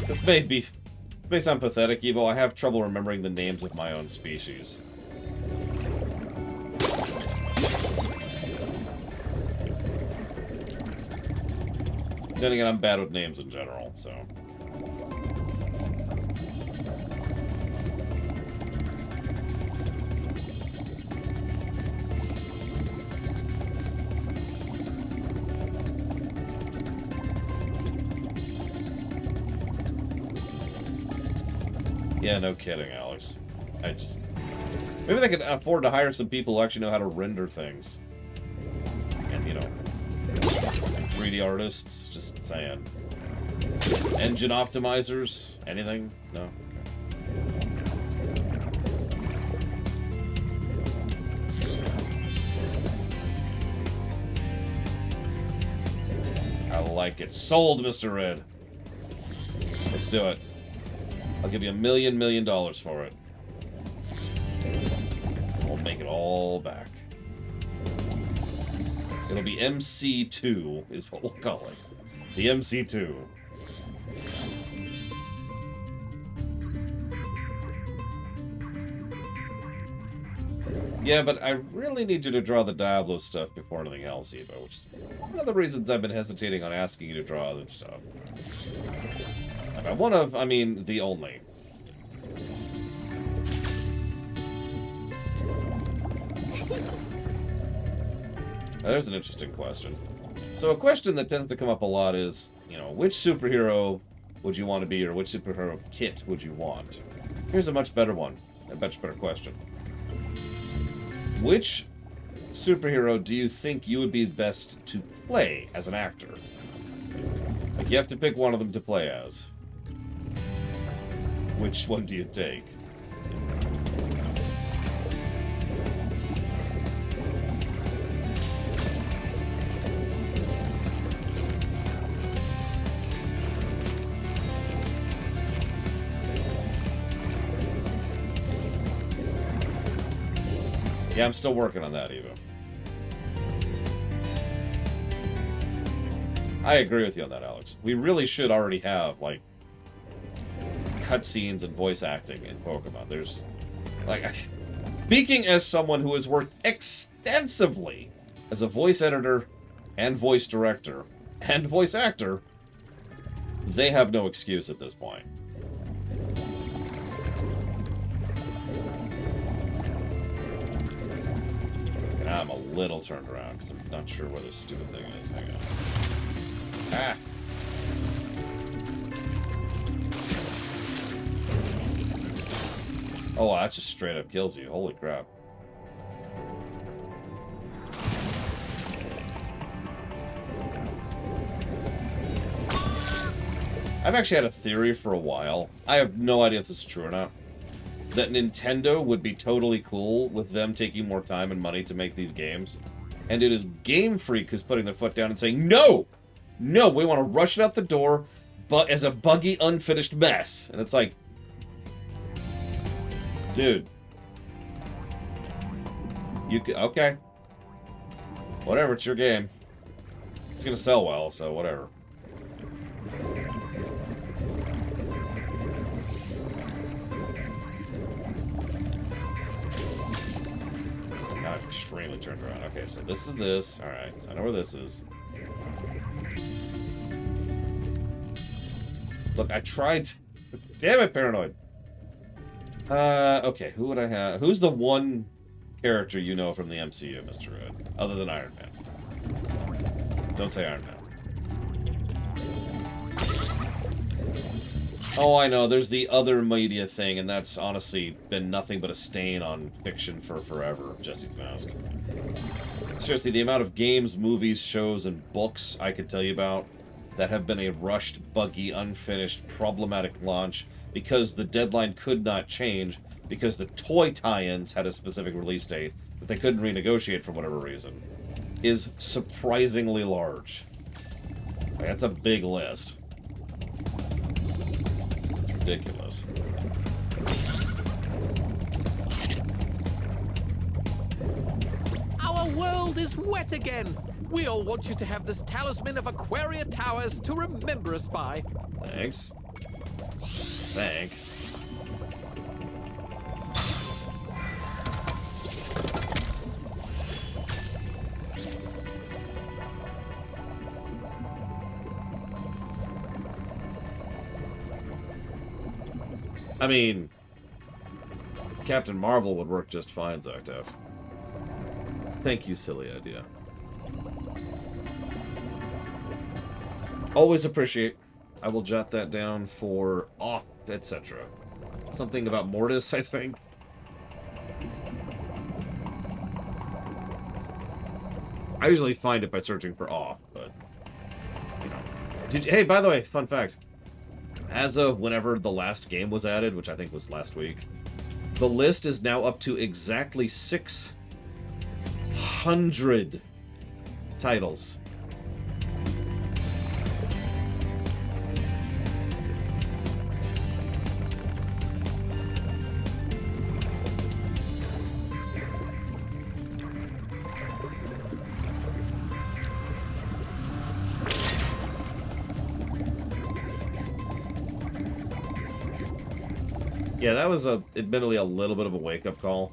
[SPEAKER 1] This may sound pathetic, Evo. I have trouble remembering the names of my own species. Then again, I'm bad with names in general, so... Yeah, no kidding, Alex. Maybe they could afford to hire some people who actually know how to render things. And, you know... 3D artists, just saying. Engine optimizers, anything? No? Okay. I like it. Sold, Mr. Red. Let's do it. I'll give you $1 million for it. We'll make it all back. It'll be MC2, is what we'll call it. The MC2. Yeah, but I really need you to draw the Diablo stuff before anything else, Evo, which is one of the reasons I've been hesitating on asking you to draw other stuff. Like, I mean, the only. Now, there's an interesting question. So a question that tends to come up a lot is, you know, which superhero would you want to be, or which superhero kit would you want? Here's a much better one, a much better question. Which superhero do you think you would be best to play as an actor? Like, you have to pick one of them to play as. Which one do you take? Yeah, I'm still working on that, Eva. I agree with you on that, Alex. We really should already have, like, cutscenes and voice acting in Pokemon. There's, like, speaking as someone who has worked extensively as a voice editor and voice director and voice actor, they have no excuse at this point. I'm a little turned around because I'm not sure where this stupid thing is. Hang on. Ah! Oh, wow, that just straight up kills you. Holy crap. I've actually had a theory for a while. I have no idea if this is true or not. That Nintendo would be totally cool with them taking more time and money to make these games. And it is Game Freak who's putting their foot down and saying, no! No, we want to rush it out the door, but as a buggy, unfinished mess. And it's like, dude. Okay. Whatever, it's your game. It's gonna sell well, so whatever. I'm extremely turned around. Okay, so this is this. Alright, so I know where this is. Look, I tried to... Damn it, Paranoid! Okay, who would I have? Who's the one character you know from the MCU, Mr. Red? Other than Iron Man. Don't say Iron Man. Oh, I know, there's the other media thing, and that's honestly been nothing but a stain on fiction for forever, Jesse's Mask. Seriously, the amount of games, movies, shows, and books I could tell you about that have been a rushed, buggy, unfinished, problematic launch because the deadline could not change because the toy tie-ins had a specific release date that they couldn't renegotiate for whatever reason, is surprisingly large. Like, that's a big list. Ridiculous.
[SPEAKER 8] Our world is wet again. We all want you to have this talisman of Aquaria Towers to remember us by.
[SPEAKER 1] Thanks. Thanks. I mean, Captain Marvel would work just fine, Zacto. Thank you, silly idea. Always appreciate. I will jot that down for off, etc. Something about Mortis, I think. I usually find it by searching for off, but you know. Hey, by the way, fun fact. As of whenever the last game was added, which I think was last week, the list is now up to exactly 600 titles. Yeah, that was admittedly a little bit of a wake-up call.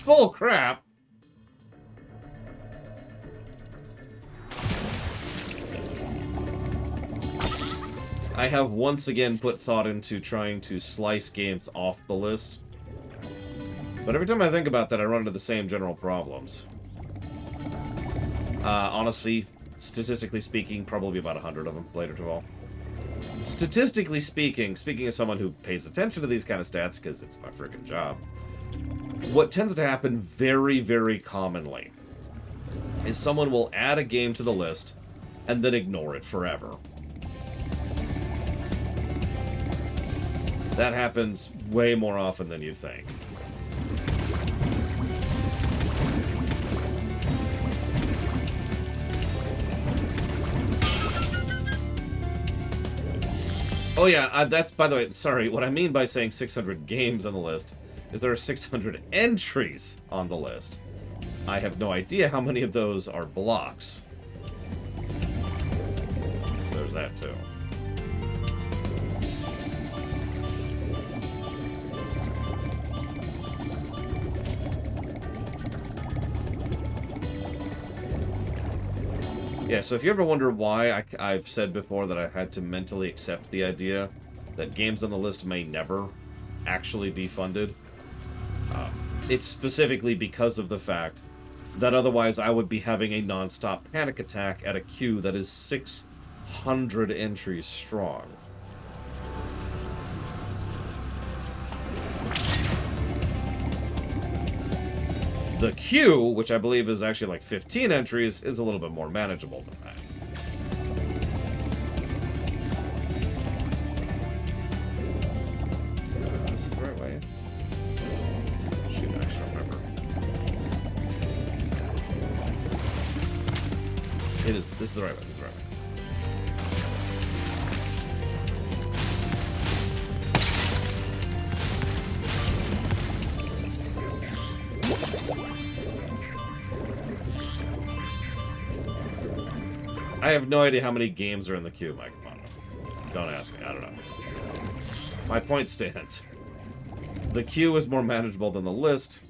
[SPEAKER 1] Full crap! I have once again put thought into trying to slice games off the list. But every time I think about that, I run into the same general problems. Honestly, statistically speaking, probably about 100 of them, later to all. Statistically speaking as someone who pays attention to these kind of stats, because it's my freaking job, what tends to happen very, very commonly is someone will add a game to the list and then ignore it forever. That happens way more often than you think. Oh yeah, that's, by the way, sorry, what I mean by saying 600 games on the list is there are 600 entries on the list. I have no idea how many of those are blocks. There's that too. Yeah, so if you ever wonder why I've said before that I had to mentally accept the idea that games on the list may never actually be funded, it's specifically because of the fact that otherwise I would be having a non-stop panic attack at a queue that is 600 entries strong. The queue, which I believe is actually like 15 entries, is a little bit more manageable than that. This is the right way? Shoot, I actually don't remember. It is. This is the right way. This is the right way. I have no idea how many games are in the queue, Mike. Come on. Don't ask me. I don't know. My point stands. The queue is more manageable than the list,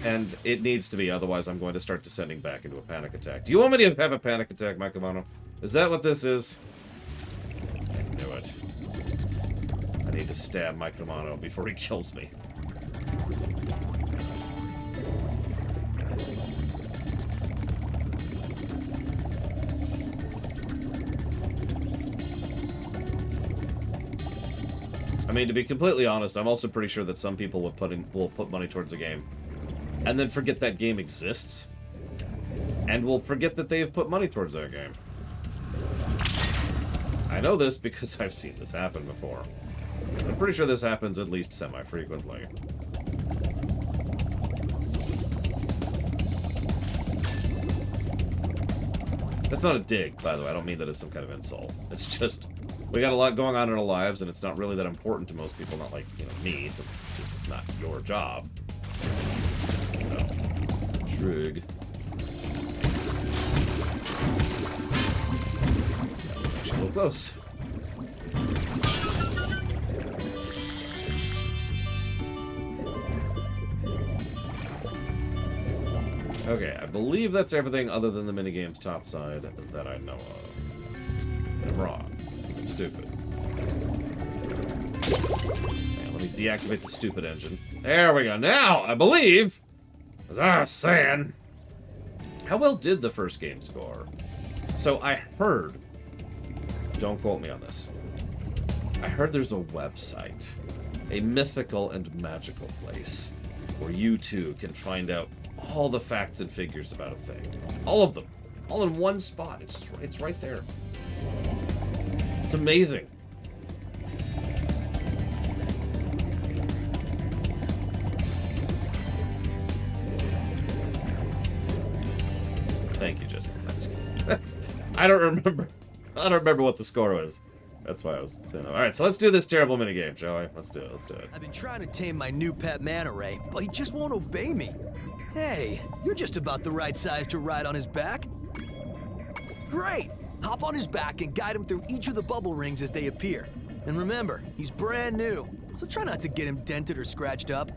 [SPEAKER 1] and it needs to be, otherwise I'm going to start descending back into a panic attack. Do you want me to have a panic attack, Mike Amano? Is that what this is? I knew it. I need to stab Mike Amano before he kills me. I mean, to be completely honest, I'm also pretty sure that some people will put money towards a game and then forget that game exists and will forget that they have put money towards that game. I know this because I've seen this happen before. I'm pretty sure this happens at least semi-frequently. That's not a dig, by the way. I don't mean that as some kind of insult. It's just, we got a lot going on in our lives, and it's not really that important to most people, not like, you know, me, since it's not your job. So, shrug. That was actually a little close. Okay, I believe that's everything other than the minigames topside that I know of. I'm wrong. I'm stupid. Okay, let me deactivate the stupid engine. There we go. Now, I believe, as I was saying, how well did the first game score? So I heard, don't quote me on this, I heard there's a website, a mythical and magical place, where you too can find out all the facts and figures about a thing. All of them. All in one spot. It's right there. It's amazing. Thank you, Jessica. I don't remember what the score was. That's why I was saying. All right, so let's do this terrible minigame, shall we? Let's do it. Let's do it.
[SPEAKER 13] I've been trying to tame my new pet manta ray, but he just won't obey me. Hey, you're just about the right size to ride on his back. Great! Hop on his back and guide him through each of the bubble rings as they appear. And remember, he's brand new, so try not to get him dented or scratched up.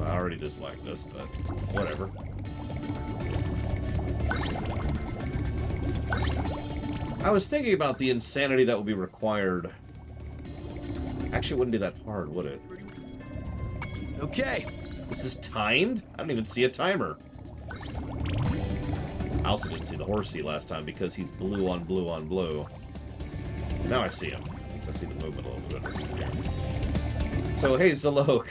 [SPEAKER 1] I already dislike this, but whatever. I was thinking about the insanity that would be required. Actually, it wouldn't be that hard, would it?
[SPEAKER 13] Okay.
[SPEAKER 1] This is timed? I don't even see a timer. I also didn't see the horsey last time because he's blue on blue on blue. Now I see him, since I see the movement a little bit here. So, hey, Zalok.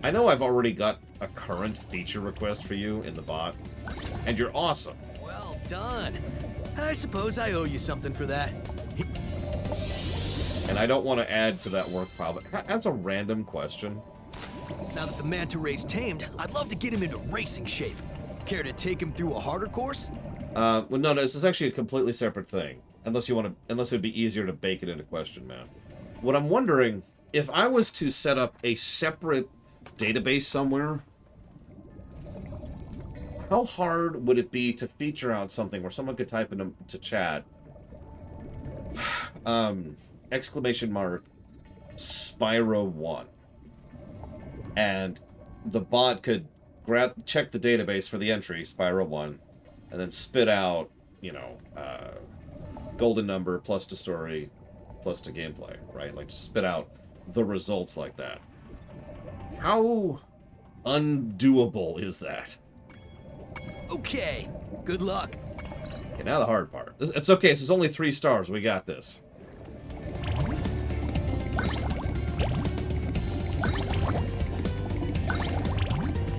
[SPEAKER 1] I know I've already got a current feature request for you in the bot, and you're awesome.
[SPEAKER 13] Well done. I suppose I owe you something for that.
[SPEAKER 1] And I don't want to add to that work pile, but as a random question.
[SPEAKER 13] Now that the manta ray's tamed, I'd love to get him into racing shape. Care to take him through a harder course?
[SPEAKER 1] Well, no, this is actually a completely separate thing. Unless it would be easier to bake it into question, man. What I'm wondering, if I was to set up a separate database somewhere, how hard would it be to feature out something where someone could type into chat, exclamation mark, Spyro 1. And the bot could check the database for the entry, Spyro 1, and then spit out, you know, golden number plus to story plus to gameplay, right? Like, just spit out the results like that. How undoable is that?
[SPEAKER 13] Okay, good luck.
[SPEAKER 1] Okay, now the hard part. It's okay, this is only 3 stars. We got this.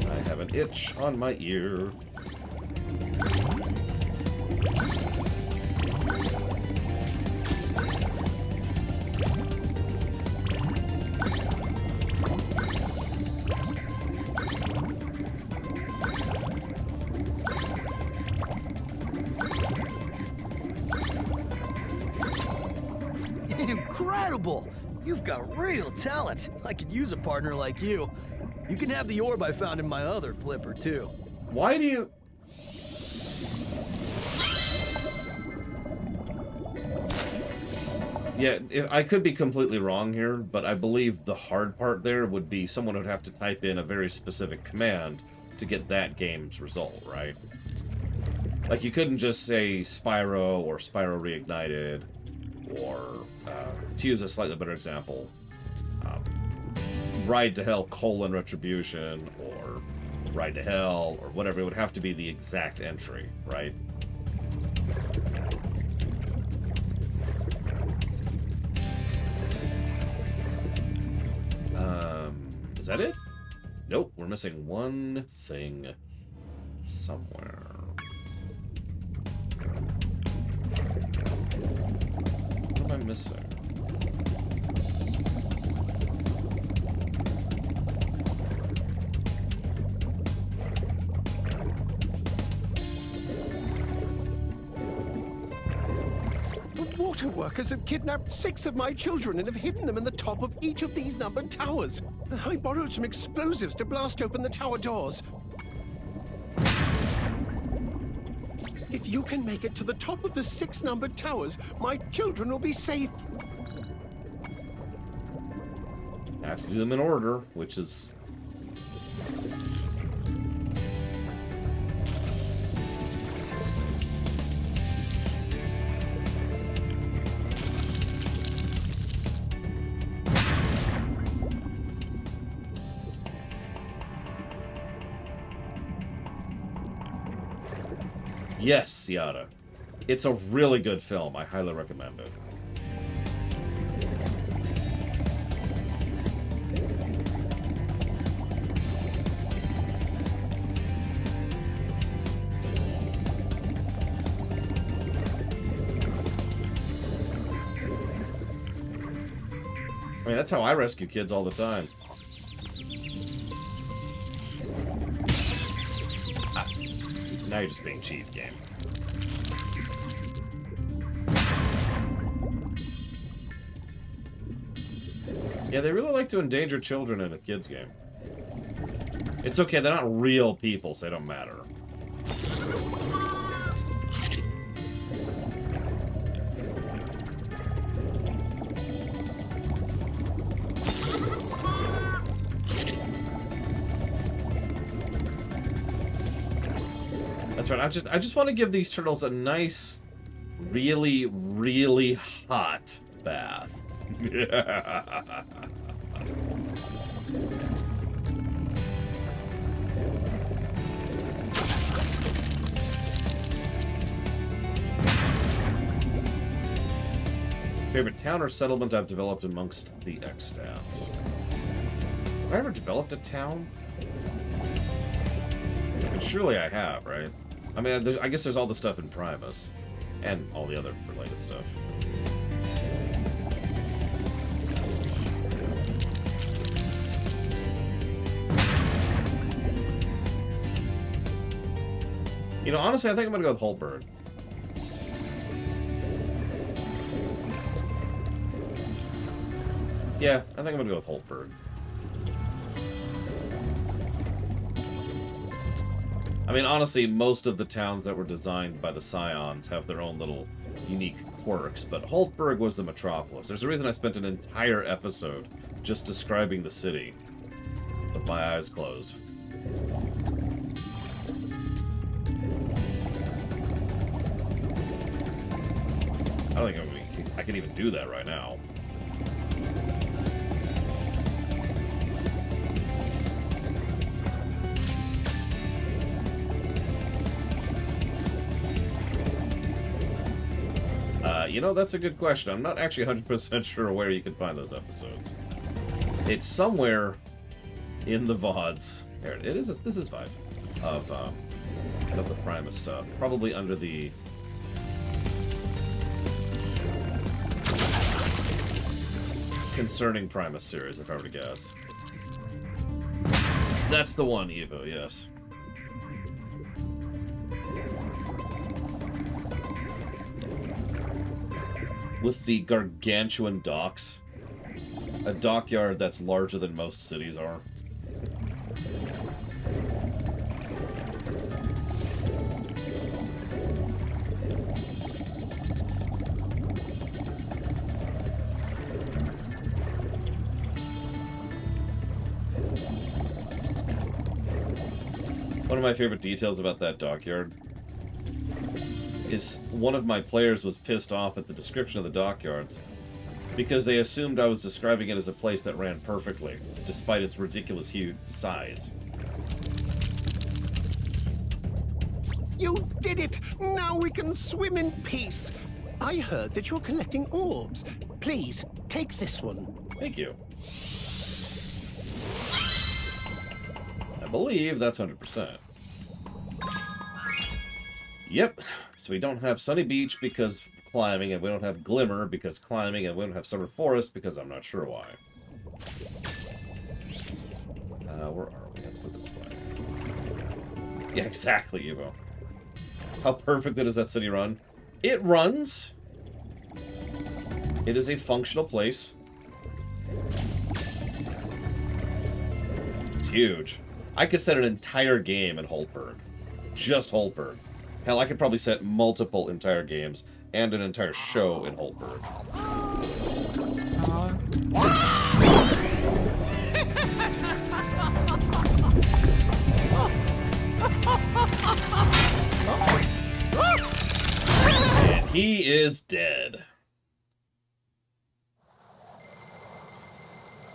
[SPEAKER 1] I have an itch on my ear.
[SPEAKER 13] Incredible! You've got real talent. I could use a partner like you. You can have the orb I found in my other flipper, too.
[SPEAKER 1] Why do you... Yeah, I could be completely wrong here, but I believe the hard part there would be someone would have to type in a very specific command to get that game's result, right? Like, you couldn't just say Spyro or Spyro Reignited, or, to use a slightly better example, Ride to Hell : Retribution, or Ride to Hell, or whatever. It would have to be the exact entry, right? Is that it? Nope, we're missing one thing somewhere. What am I missing?
[SPEAKER 7] The water workers have kidnapped 6 of my children and have hidden them in the top of each of these numbered towers. I borrowed some explosives to blast open the tower doors. If you can make it to the top of the 6 numbered towers, my children will be safe.
[SPEAKER 1] Have to do them in order, which is... Yes, Yada. It's a really good film. I highly recommend it. I mean, that's how I rescue kids all the time. Now you're just being cheap, game. Yeah, they really like to endanger children in a kid's game. It's okay, they're not real people, so they don't matter. That's right, I just want to give these turtles a nice, really, really hot bath. Favorite town or settlement I've developed amongst the extant? Have I ever developed a town? And surely I have, right? I mean, I guess there's all the stuff in Primus. And all the other related stuff. You know, honestly, I think I'm gonna go with Holtberg. Yeah, I think I'm gonna go with Holtberg. I mean, honestly, most of the towns that were designed by the Scions have their own little unique quirks, but Holtberg was the metropolis. There's a reason I spent an entire episode just describing the city with my eyes closed. I don't think I can even do that right now. You know, that's a good question. I'm not actually 100% sure where you can find those episodes. It's somewhere in the VODs. Here, it is. This is 5 of the Primus stuff. Probably under the Concerning Primus series, if I were to guess. That's the one, Evo, yes. With the gargantuan docks. A dockyard that's larger than most cities are. One of my favorite details about that dockyard is one of my players was pissed off at the description of the dockyards because they assumed I was describing it as a place that ran perfectly, despite its ridiculous huge size.
[SPEAKER 7] You did it! Now we can swim in peace! I heard that you're collecting orbs. Please, take this one.
[SPEAKER 1] Thank you. I believe that's 100%. Yep. So we don't have Sunny Beach because climbing, and we don't have Glimmer because climbing, and we don't have Summer Forest because I'm not sure why. Where are we? Let's put this way. Yeah, exactly, Evo. How perfect is that city run? It runs. It is a functional place. It's huge. I could set an entire game in Holtberg. Just Holtberg. Hell, I could probably set multiple entire games and an entire show in Holtberg. And he is dead.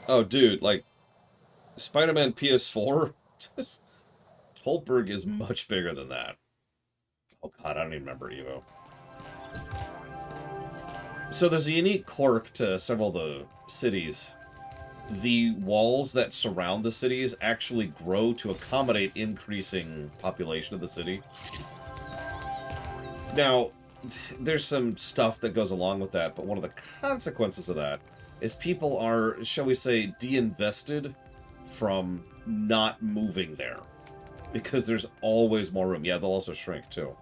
[SPEAKER 1] Oh, dude, like, Spider-Man PS4? Holtberg is much bigger than that. Oh god, I don't even remember Evo. So there's a unique quirk to several of the cities. The walls that surround the cities actually grow to accommodate increasing population of the city. Now, there's some stuff that goes along with that, but one of the consequences of that is people are, shall we say, de-invested from not moving there. Because there's always more room. Yeah, they'll also shrink, too.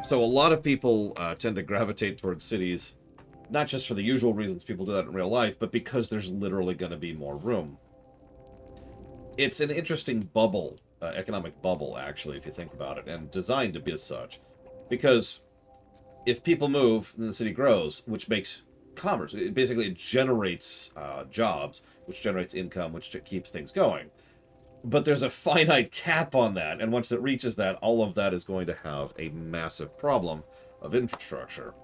[SPEAKER 1] So a lot of people tend to gravitate towards cities, not just for the usual reasons people do that in real life, but because there's literally going to be more room. It's an interesting bubble, economic bubble, actually, if you think about it, and designed to be as such. Because if people move, then the city grows, which makes commerce. Basically, it generates jobs, which generates income, which keeps things going. But there's a finite cap on that, and once it reaches that, all of that is going to have a massive problem of infrastructure.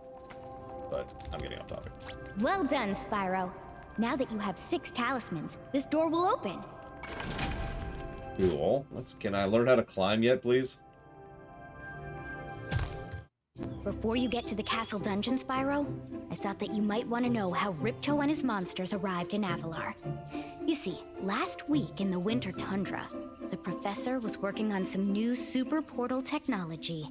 [SPEAKER 1] But I'm getting off topic.
[SPEAKER 5] Well done, Spyro. Now that you have 6 talismans, this door will open.
[SPEAKER 1] Cool. Can I learn how to climb yet, please?
[SPEAKER 5] Before you get to the castle dungeon, Spyro, I thought that you might want to know how Ripto and his monsters arrived in Avalar. You see, last week in the winter tundra, the professor was working on some new super portal technology.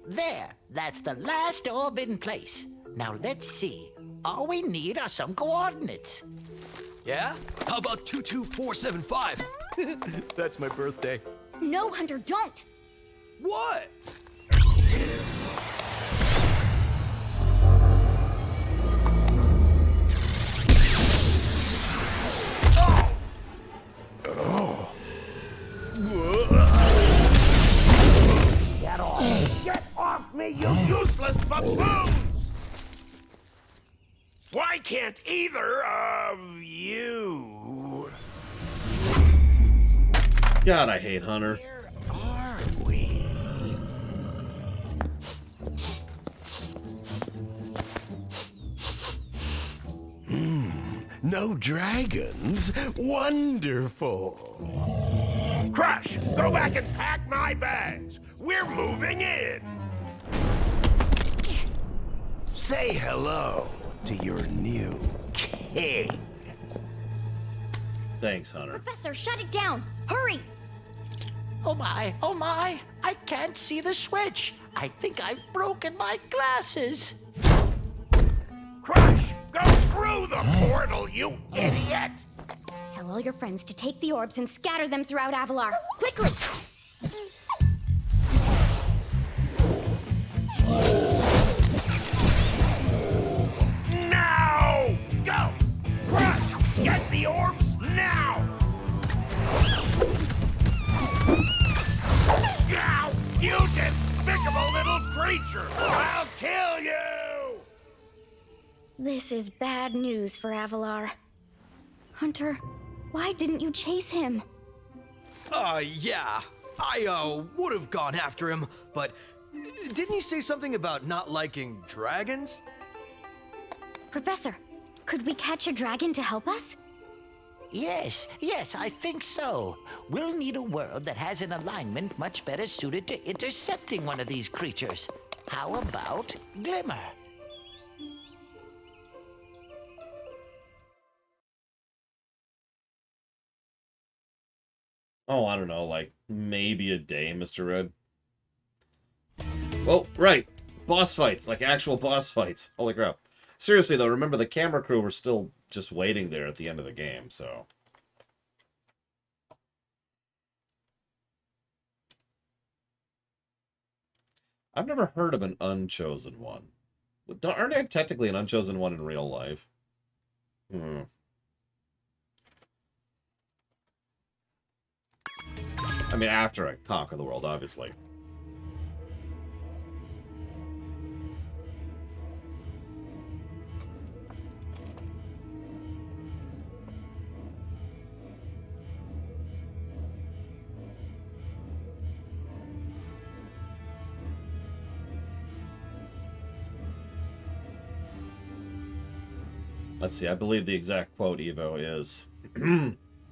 [SPEAKER 6] There, that's the last orb in place. Now let's see. All we need are some coordinates.
[SPEAKER 13] Yeah? How about 22475? That's my birthday.
[SPEAKER 5] No, Hunter, don't!
[SPEAKER 13] What?
[SPEAKER 14] Get off me, you useless buffoons! Why can't either of you?
[SPEAKER 1] God, I hate Hunter.
[SPEAKER 14] Where are we? No dragons? Wonderful. Crush, go back and pack my bags. We're moving in. Say hello to your new king.
[SPEAKER 1] Thanks, Hunter.
[SPEAKER 5] Professor, shut it down! Hurry!
[SPEAKER 6] Oh my, I can't see the switch. I think I've broken my glasses.
[SPEAKER 14] Crush, go through the portal, you idiot!
[SPEAKER 5] Tell all your friends to take the orbs and scatter them throughout Avalar. Quickly!
[SPEAKER 14] Now! Go! Crush, get the orbs now! Now, you despicable little creature! I'll kill you!
[SPEAKER 5] This is bad news for Avalar. Hunter, why didn't you chase him?
[SPEAKER 13] Yeah. I, would have gone after him, but didn't he say something about not liking dragons?
[SPEAKER 5] Professor, could we catch a dragon to help us?
[SPEAKER 6] Yes, I think so. We'll need a world that has an alignment much better suited to intercepting one of these creatures. How about Glimmer?
[SPEAKER 1] Oh, I don't know, like, maybe a day, Mr. Red. Well, right. Boss fights, like actual boss fights. Holy crap. Seriously, though, remember the camera crew were still just waiting there at the end of the game, so... I've never heard of an Unchosen One. Aren't I technically an Unchosen One in real life? I mean, after I conquer the world, obviously. Let's see, I believe the exact quote, Evo, is...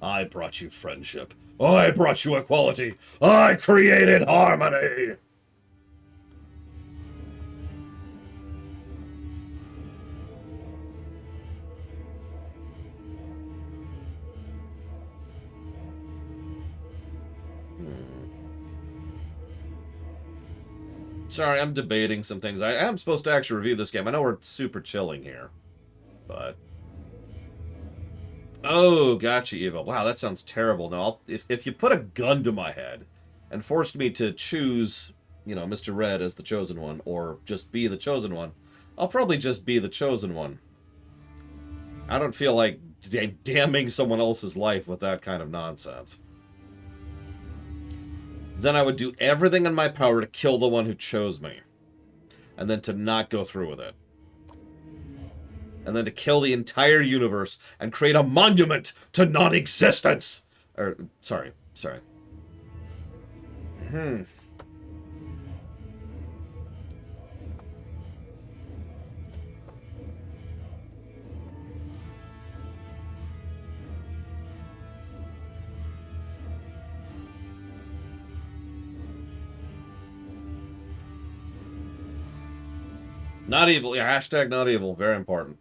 [SPEAKER 1] I brought you friendship. I brought you equality. I created harmony. Sorry, I'm debating some things. I am supposed to actually review this game. I know we're super chilling here, but... Oh, gotcha, Evo. Wow, that sounds terrible. Now, if you put a gun to my head and forced me to choose, you know, Mr. Red as the Chosen One, or just be the Chosen One, I'll probably just be the Chosen One. I don't feel like damning someone else's life with that kind of nonsense. Then I would do everything in my power to kill the one who chose me. And then to not go through with it. And then to kill the entire universe and create a monument to non-existence. Or, sorry. Not evil. Yeah, hashtag not evil. Very important.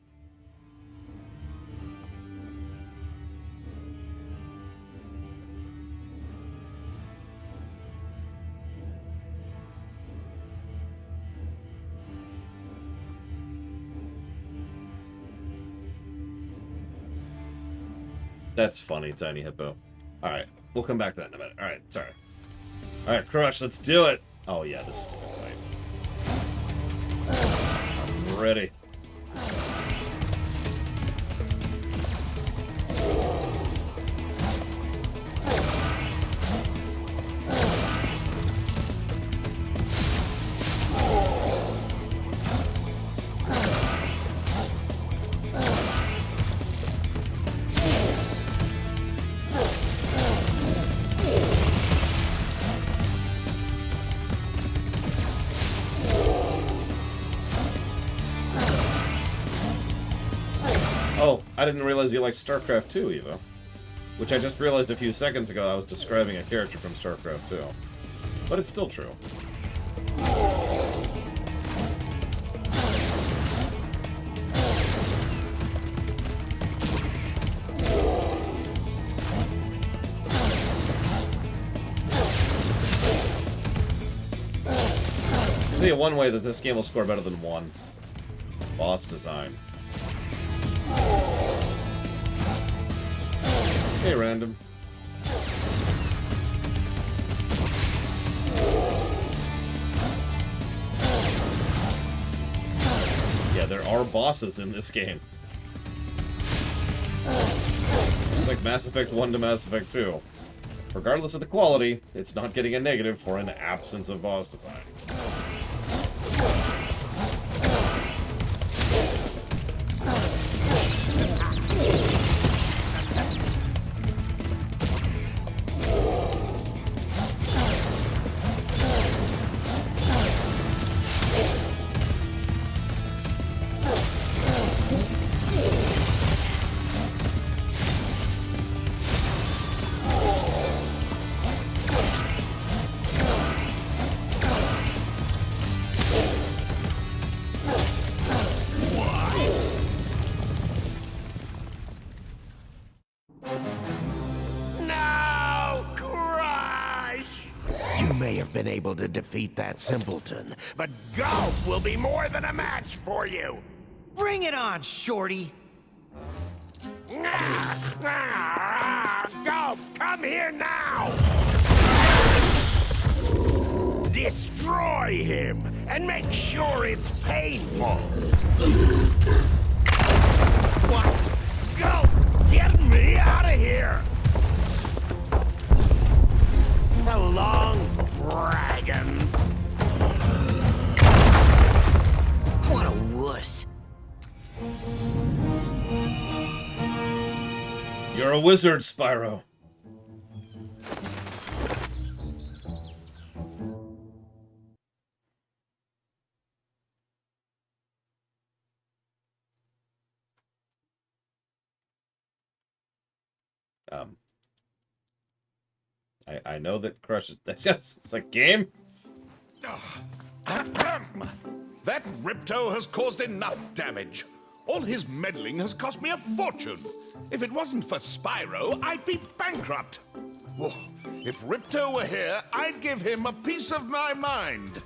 [SPEAKER 1] That's funny, Tiny Hippo. Alright, we'll come back to that in a minute. Alright, sorry. Alright, Crush, let's do it! Oh yeah, this stupid fight. I'm ready. Oh, I didn't realize you liked StarCraft 2, Evo. Which I just realized a few seconds ago I was describing a character from StarCraft 2. But it's still true. I'll tell you one way that this game will score better than one. Boss design. Hey, random. Yeah, there are bosses in this game. It's like Mass Effect 1 to Mass Effect 2. Regardless of the quality, it's not getting a negative for an absence of boss design.
[SPEAKER 14] Been able to defeat that simpleton, but golf will be more than a match for you.
[SPEAKER 2] Bring it on, Shorty!
[SPEAKER 14] Golf, come here now! Destroy him, and make sure it's painful. What? Golf, get me out of here! So long, dragon.
[SPEAKER 2] What a wuss.
[SPEAKER 1] You're a wizard, Spyro. I know that Crush is... It's like game?
[SPEAKER 12] That Ripto has caused enough damage. All his meddling has cost me a fortune. If it wasn't for Spyro, I'd be bankrupt. Oh, if Ripto were here, I'd give him a piece of my mind.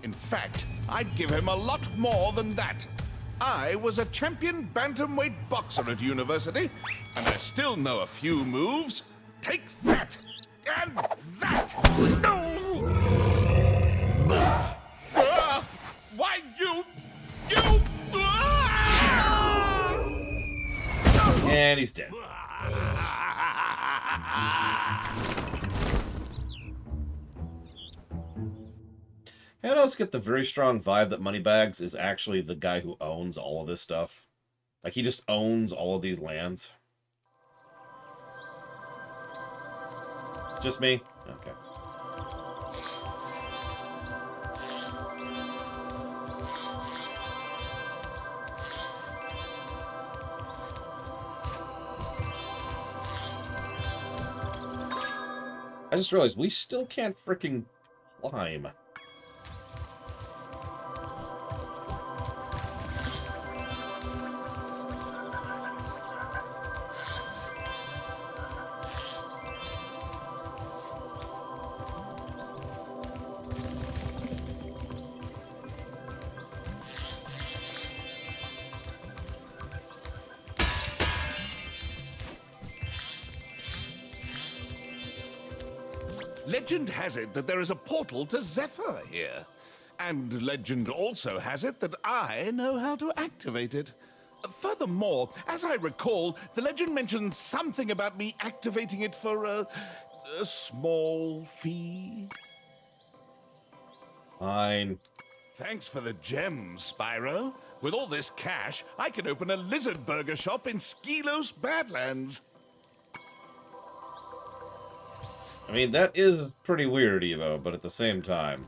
[SPEAKER 12] In fact, I'd give him a lot more than that. I was a champion bantamweight boxer at university, and I still know a few moves. Take that! And that! No! Why, you...
[SPEAKER 1] And he's dead. And I also get the very strong vibe that Moneybags is actually the guy who owns all of this stuff. Like, he just owns all of these lands. Just me? Okay. I just realized we still can't freaking climb.
[SPEAKER 12] Legend has it that there is a portal to Zephyr here. And legend also has it that I know how to activate it. Furthermore, as I recall, the legend mentioned something about me activating it for a small fee.
[SPEAKER 1] Fine.
[SPEAKER 12] Thanks for the gems, Spyro. With all this cash, I can open a lizard burger shop in Skelos Badlands.
[SPEAKER 1] I mean, that is pretty weird, Evo, but at the same time,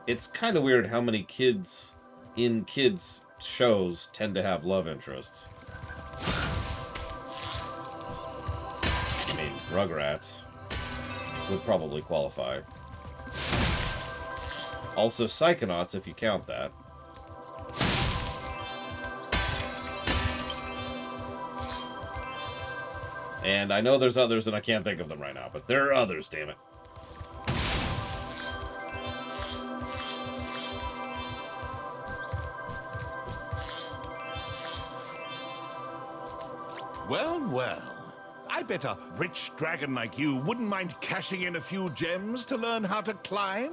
[SPEAKER 1] it's kind of weird how many kids in kids' shows tend to have love interests. I mean, Rugrats would probably qualify. Also, Psychonauts, if you count that. And I know there's others, and I can't think of them right now, but there are others, damn it.
[SPEAKER 12] Well, well. I bet a rich dragon like you wouldn't mind cashing in a few gems to learn how to climb.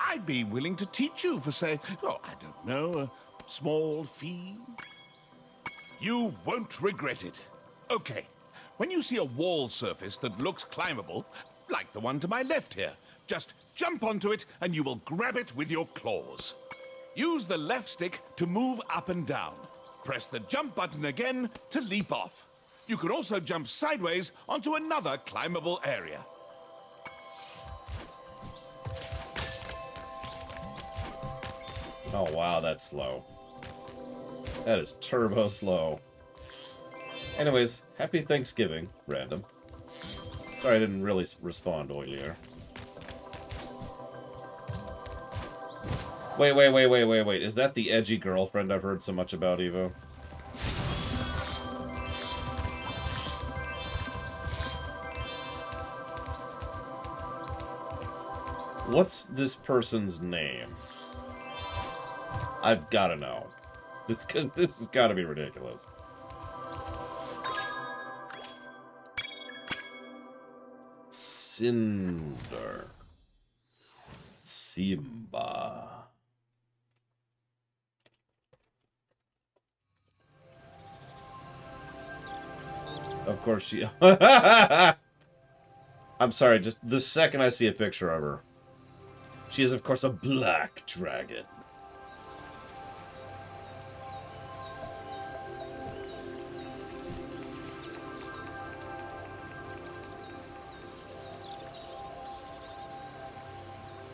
[SPEAKER 12] I'd be willing to teach you for, say, oh, I don't know, a small fee. You won't regret it. Okay, when you see a wall surface that looks climbable, like the one to my left here, just jump onto it and you will grab it with your claws. Use the left stick to move up and down. Press the jump button again to leap off. You can also jump sideways onto another climbable area.
[SPEAKER 1] Oh, wow, that's slow. That is turbo slow. Anyways, happy Thanksgiving, random. Sorry I didn't really respond earlier. Wait. Is that the edgy girlfriend I've heard so much about, Evo? What's this person's name? I've got to know. This has got to be ridiculous. Cinder. Simba. Of course she... I'm sorry, just the second I see a picture of her. She is, of course, a black dragon.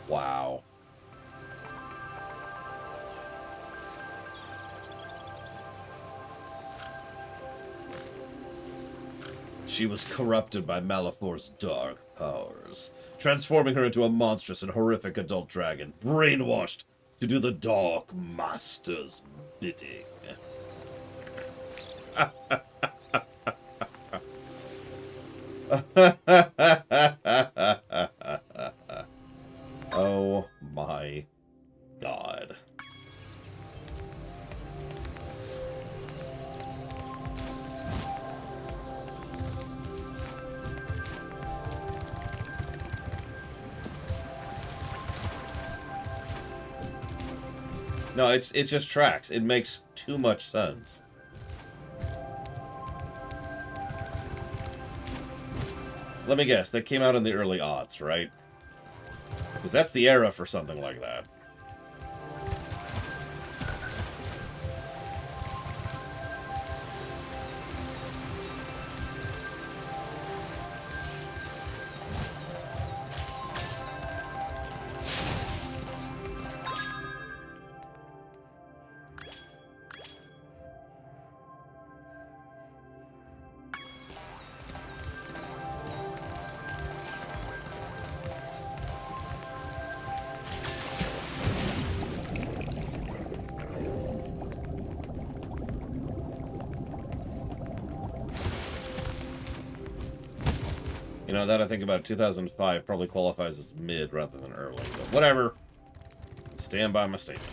[SPEAKER 1] Wow. She was corrupted by Malefor's dark powers, transforming her into a monstrous and horrific adult dragon, brainwashed to do the Dark Master's bidding. Oh my God. No, it just tracks. It makes too much sense. Let me guess, that came out in the early aughts, right? Because that's the era for something like that. You know, that I think about 2005 probably qualifies as mid rather than early, but whatever. Stand by my statement.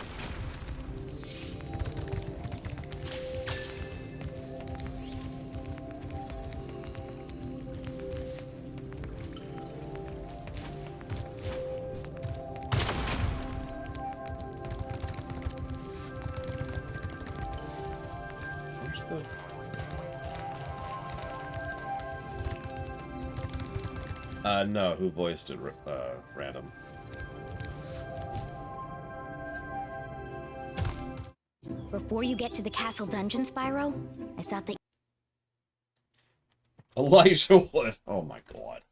[SPEAKER 1] No, who voiced it? Random.
[SPEAKER 5] Before you get to the castle dungeon, Spyro, I thought that...
[SPEAKER 1] Elijah Wood. Oh my god.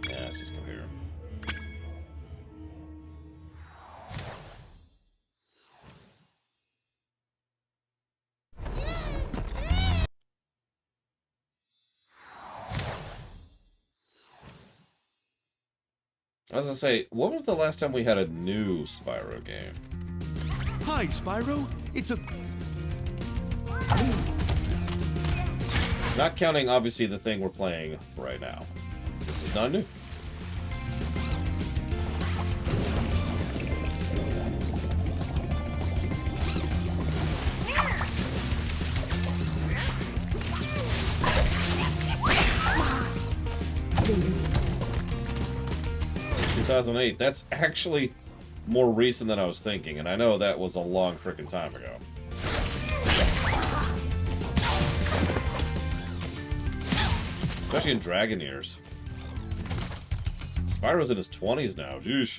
[SPEAKER 1] Yeah, let's just go here. I was gonna say, when was the last time we had a new Spyro game?
[SPEAKER 2] Hi, Spyro. It's a...
[SPEAKER 1] Not counting, obviously, the thing we're playing right now. This is not new. ...2008. That's actually more recent than I was thinking, and I know that was a long frickin' time ago. Especially in Dragon years. Spyro's in his 20s now, jeez.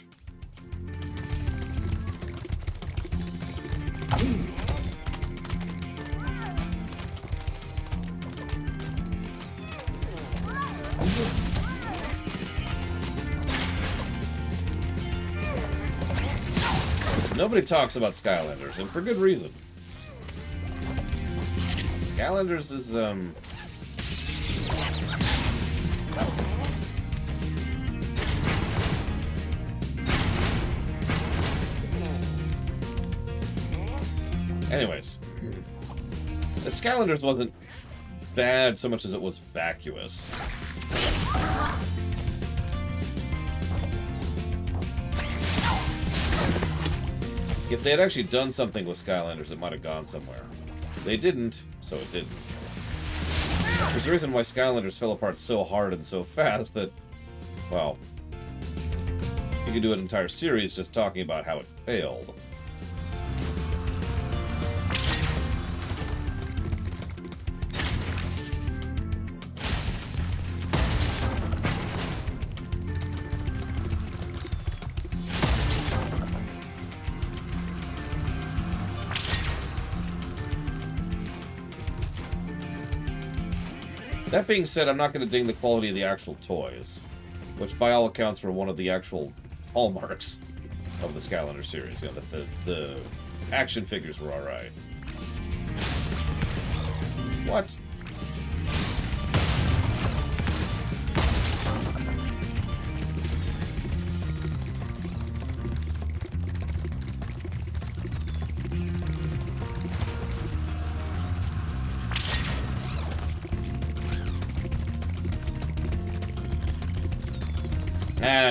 [SPEAKER 1] Nobody talks about Skylanders, and for good reason. Skylanders is, Anyways. The Skylanders wasn't bad so much as it was vacuous. If they had actually done something with Skylanders, it might have gone somewhere. They didn't, so it didn't. There's a reason why Skylanders fell apart so hard and so fast that, well, you could do an entire series just talking about how it failed. That being said, I'm not going to ding the quality of the actual toys, which by all accounts were one of the actual hallmarks of the Skylander series. You know, the action figures were alright. What?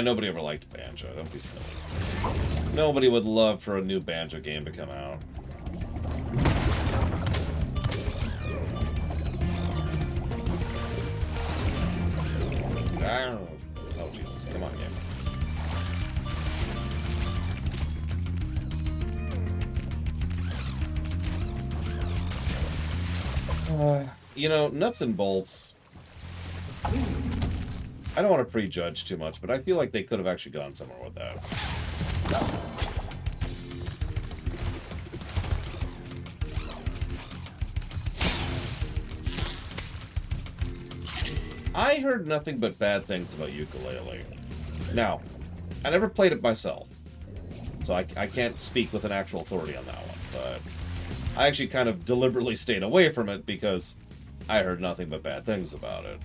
[SPEAKER 1] Nobody ever liked Banjo. Don't be silly. Nobody would love for a new Banjo game to come out. Oh, Jesus. Come on, game. You know, nuts and bolts. I don't want to prejudge too much, but I feel like they could have actually gone somewhere with that. I heard nothing but bad things about Ukulele. Now, I never played it myself, so I can't speak with an actual authority on that one, but I actually kind of deliberately stayed away from it because I heard nothing but bad things about it.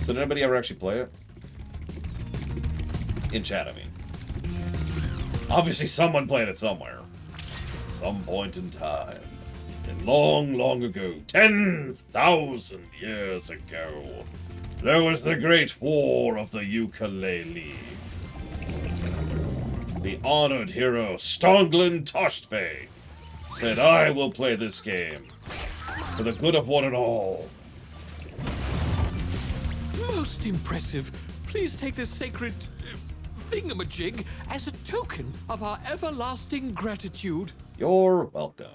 [SPEAKER 1] So did anybody ever actually play it? In chat, I mean. Obviously someone played it somewhere. At some point in time. And long, long ago, 10,000 years ago, there was the Great War of the Ukulele. The honored hero, Stonglin Toshtve, said, "I will play this game for the good of one and all."
[SPEAKER 8] Most impressive. Please take this sacred thingamajig as a token of our everlasting gratitude.
[SPEAKER 1] You're welcome.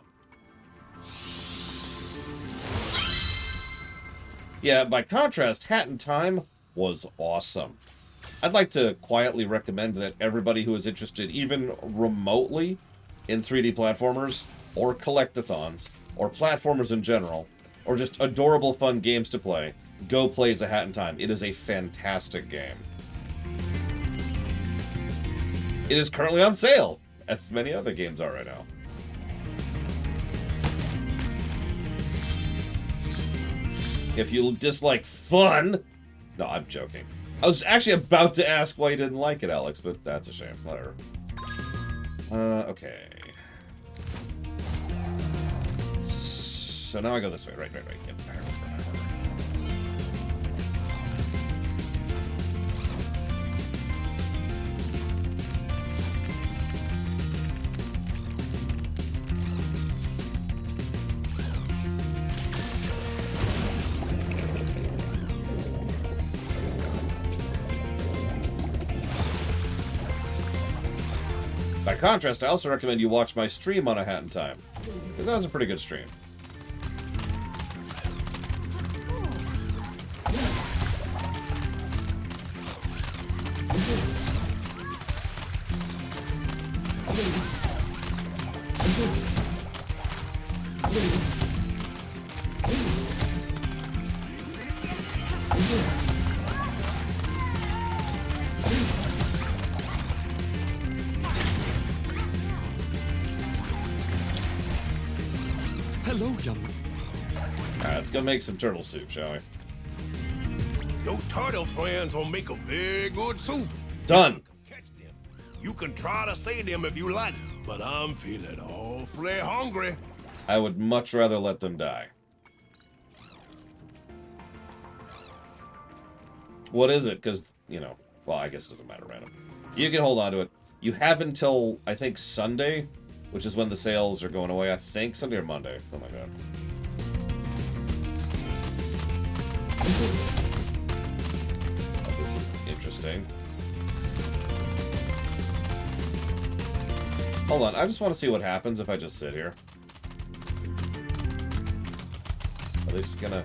[SPEAKER 1] Yeah, by contrast, Hat in Time was awesome. I'd like to quietly recommend that everybody who is interested, even remotely, in 3D platformers, or collectathons, or platformers in general, or just adorable fun games to play, go play A Hat in Time. It is a fantastic game. It is currently on sale, as many other games are right now. If you dislike fun... No, I'm joking. I was actually about to ask why you didn't like it, Alex, but that's a shame. Whatever. Okay. So now I go this way. Right. Yep. By contrast, I also recommend you watch my stream on A Hat in Time, because that was a pretty good stream.
[SPEAKER 8] Hello, young.
[SPEAKER 1] Alright, let's go make some turtle soup, shall we?
[SPEAKER 14] Your turtle friends will make a very good soup.
[SPEAKER 1] Done.
[SPEAKER 14] You can try to save them if you like, but I'm feeling awfully hungry.
[SPEAKER 1] I would much rather let them die. What is it? Because, you know, well, I guess it doesn't matter, random. You can hold on to it. You have until, I think, Sunday, which is when the sales are going away. I think Sunday or Monday. Oh my god. Oh, this is interesting. Hold on, I just want to see what happens if I just sit here. Are they just gonna...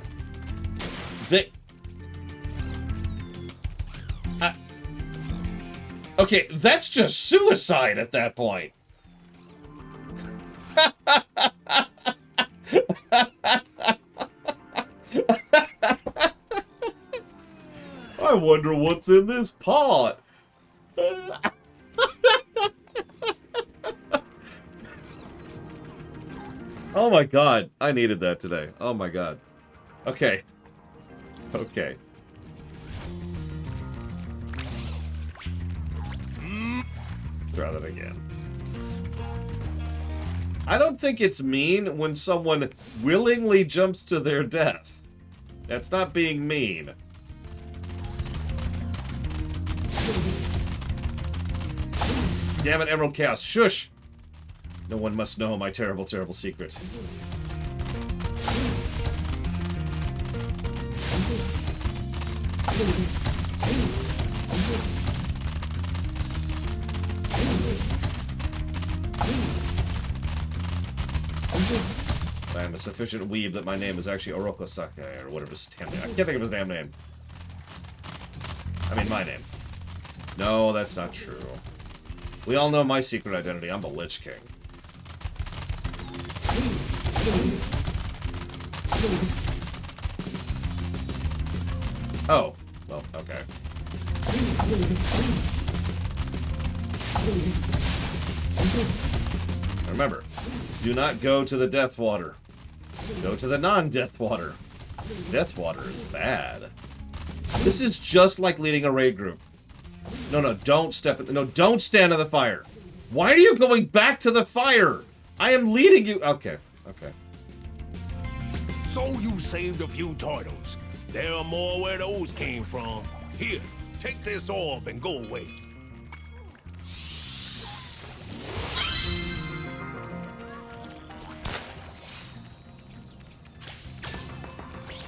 [SPEAKER 1] Okay, that's just suicide at that point. I wonder what's in this pot. Oh my god, I needed that today. Oh my god. Okay. Okay. Try that again. I don't think it's mean when someone willingly jumps to their death. That's not being mean. Damn it, Emerald Chaos. Shush! No one must know my terrible, terrible secret. I am a sufficient weeb that my name is actually Oroko Sakai, or whatever his damn name. I can't think of his damn name. I mean, my name. No, that's not true. We all know my secret identity. I'm the Lich King. Oh. Well, okay. Remember, do not go to the Death Water. Go to the non-Death Water. Death Water is bad. This is just like leading a raid group. No, don't step in. No, don't stand in the fire. Why are you going back to the fire? I am leading you. Okay.
[SPEAKER 14] So you saved a few turtles. There are more where those came from. Here, take this orb and go away.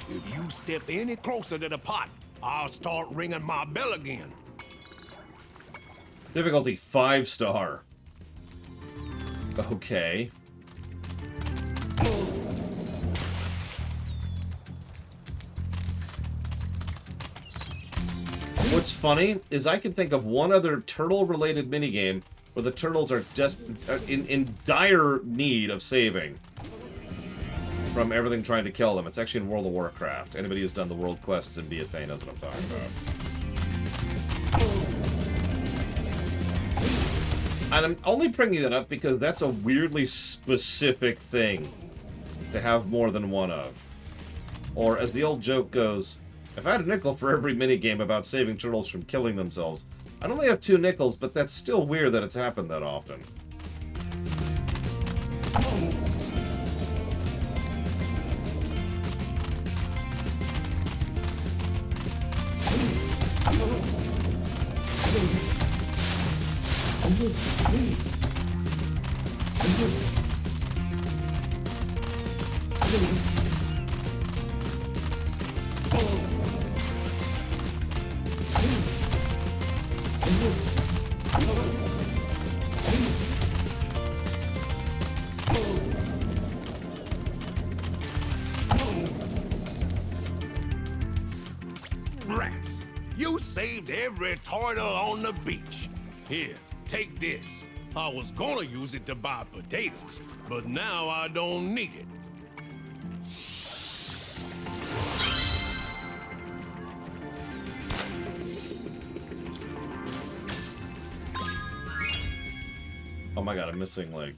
[SPEAKER 14] If you step any closer to the pot, I'll start ringing my bell again.
[SPEAKER 1] Difficulty 5-star. Okay. what's funny is I can think of one other turtle-related minigame where the turtles are just in dire need of saving from everything trying to kill them. It's actually in World of Warcraft. Anybody who's done the world quests in BFA knows what I'm talking about. And I'm only bringing that up because that's a weirdly specific thing to have more than one of. Or, as the old joke goes, if I had a nickel for every minigame about saving turtles from killing themselves, I'd only have 2 nickels, but that's still weird that it's happened that often.
[SPEAKER 14] Rats, you saved every turtle on the beach. Here, take this. I was gonna use it to buy potatoes, but now I don't need it.
[SPEAKER 1] Oh my god, I'm missing, like...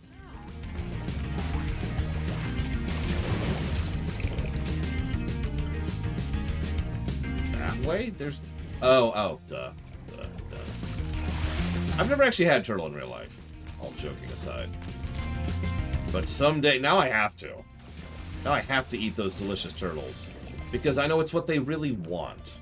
[SPEAKER 1] that way? There's... Oh, duh. I've never actually had turtle in real life, all joking aside. But someday... Now I have to. Now I have to eat those delicious turtles. Because I know it's what they really want.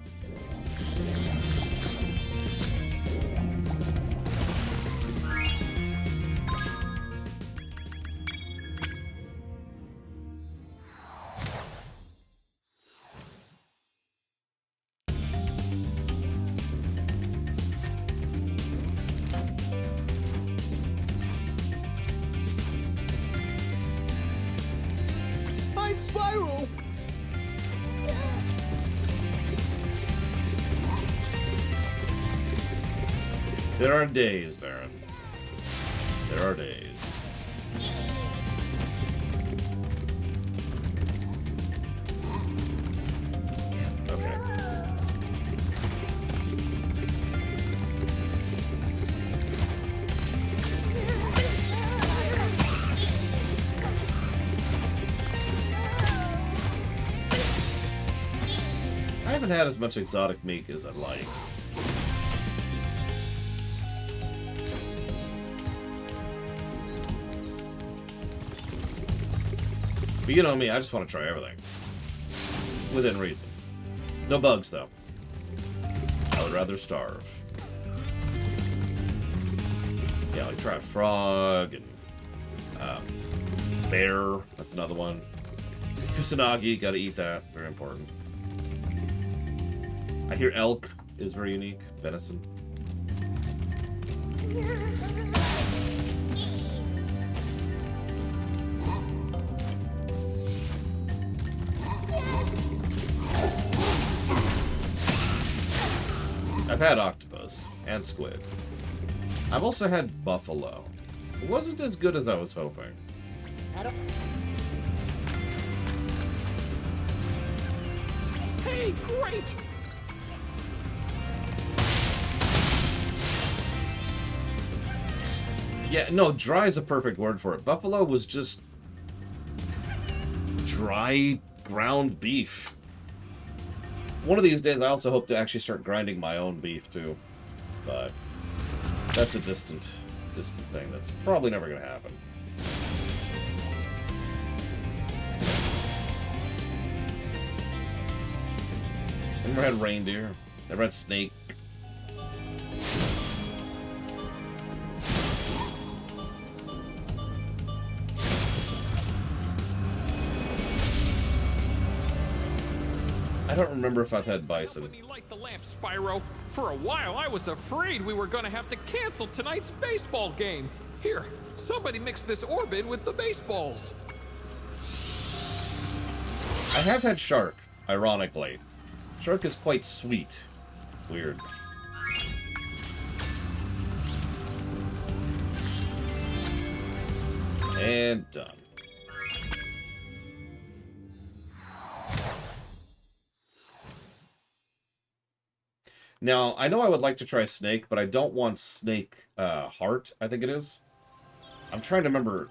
[SPEAKER 7] Hi, Spyro!
[SPEAKER 1] There are days, Baron. There are days. Okay. I haven't had as much exotic meat as I'd like. But you know me, I just want to try everything. Within reason. No bugs, though. I would rather starve. Yeah, like try a frog, and bear, that's another one. Kusanagi, gotta eat that, very important. I hear elk is very unique, venison. I've had octopus and squid. I've also had buffalo. It wasn't as good as I was hoping.
[SPEAKER 8] Hey, great!
[SPEAKER 1] Yeah, no, dry is a perfect word for it. Buffalo was just dry ground beef. One of these days, I also hope to actually start grinding my own beef, too. But that's a distant thing. That's probably never going to happen. I never had reindeer. Never had snake. I don't remember if I've had bison.
[SPEAKER 8] When you light the lamp, Spyro. For a while, I was afraid we were gonna have to cancel tonight's baseball game. Here, somebody mix this orb in with the baseballs.
[SPEAKER 1] I have had shark, ironically. Shark is quite sweet. Weird. And done. Now, I know I would like to try snake, but I don't want snake heart, I think it is. I'm trying to remember,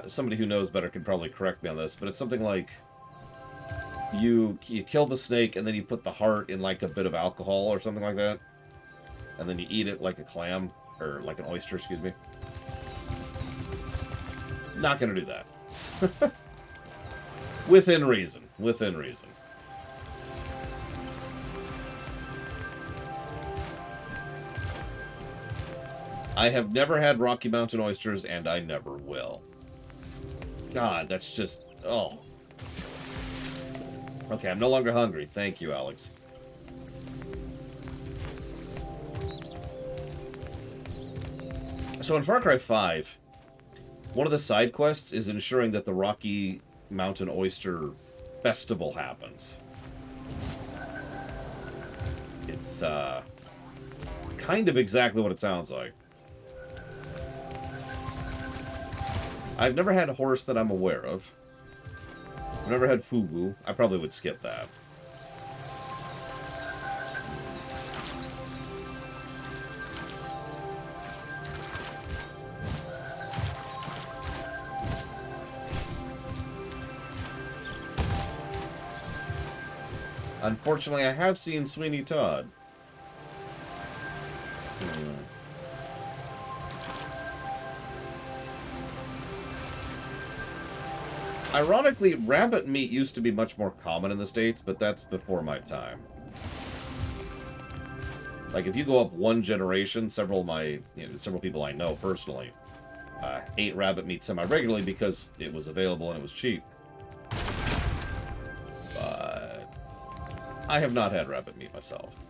[SPEAKER 1] somebody who knows better could probably correct me on this, but it's something like you kill the snake and then you put the heart in like a bit of alcohol or something like that. And then you eat it like a clam, or like an oyster, excuse me. Not gonna do that. Within reason. Within reason. I have never had Rocky Mountain oysters, and I never will. God, that's just... Oh. Okay, I'm no longer hungry. Thank you, Alex. So in Far Cry 5, one of the side quests is ensuring that the Rocky Mountain Oyster Festival happens. It's, kind of exactly what it sounds like. I've never had a horse that I'm aware of. I've never had fugu. I probably would skip that. Unfortunately, I have seen Sweeney Todd. Ironically, rabbit meat used to be much more common in the States, but that's before my time. Like, if you go up one generation, several people I know personally ate rabbit meat semi-regularly because it was available and it was cheap. But I have not had rabbit meat myself.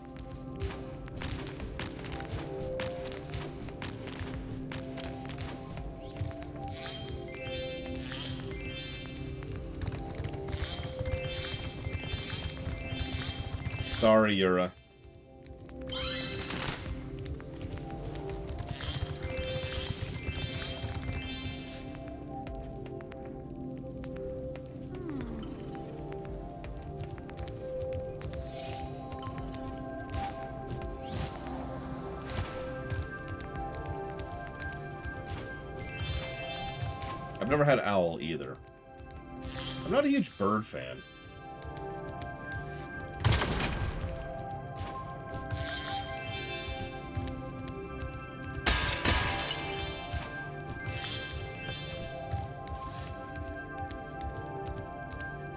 [SPEAKER 1] Sorry, Yura. I've never had owl either. I'm not a huge bird fan.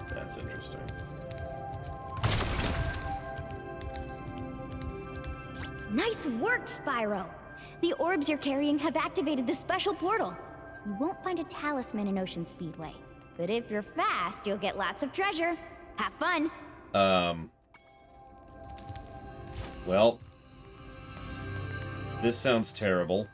[SPEAKER 1] That's interesting.
[SPEAKER 5] Nice work, Spyro! The orbs you're carrying have activated the special portal. You won't find a talisman in Ocean Speedway, but if you're fast, you'll get lots of treasure. Have fun!
[SPEAKER 1] Well, this sounds terrible.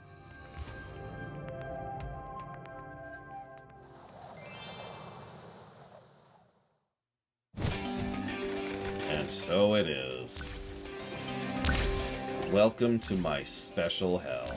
[SPEAKER 1] And so it is. Welcome to my special hell.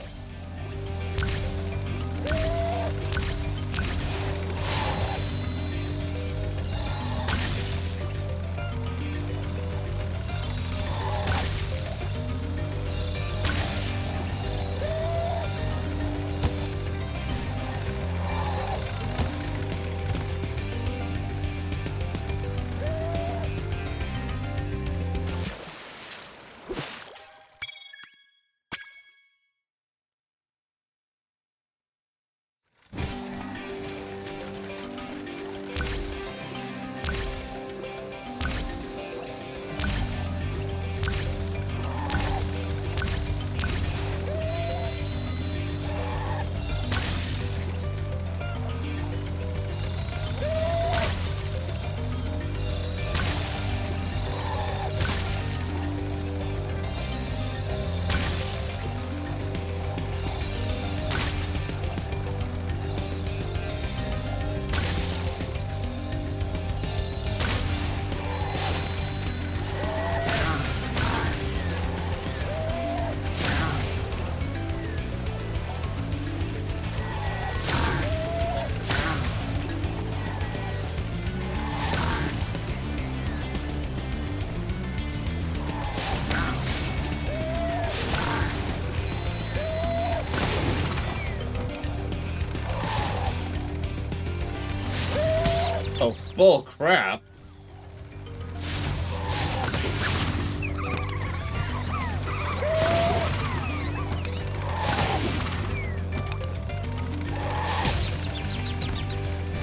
[SPEAKER 1] Oh, bull crap.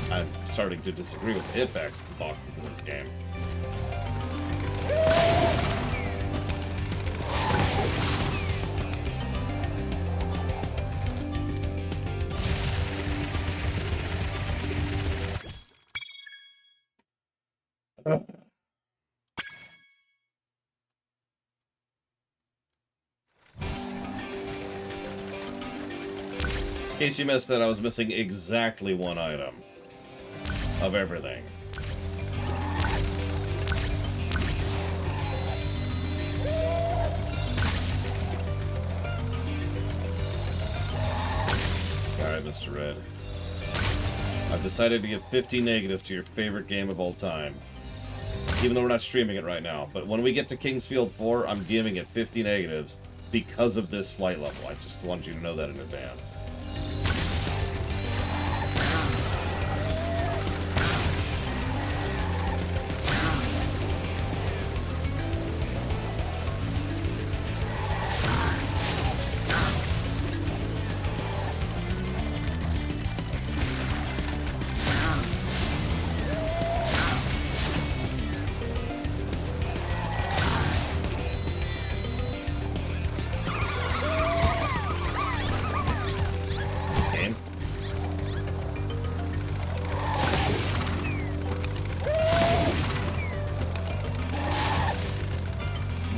[SPEAKER 1] I'm starting to disagree with the hitbacks locked into this game. In case you missed that, I was missing exactly one item of everything. Alright, Mr. Red. I've decided to give 50 negatives to your favorite game of all time. Even though we're not streaming it right now. But when we get to Kingsfield 4, I'm giving it 50 negatives because of this flight level. I just wanted you to know that in advance.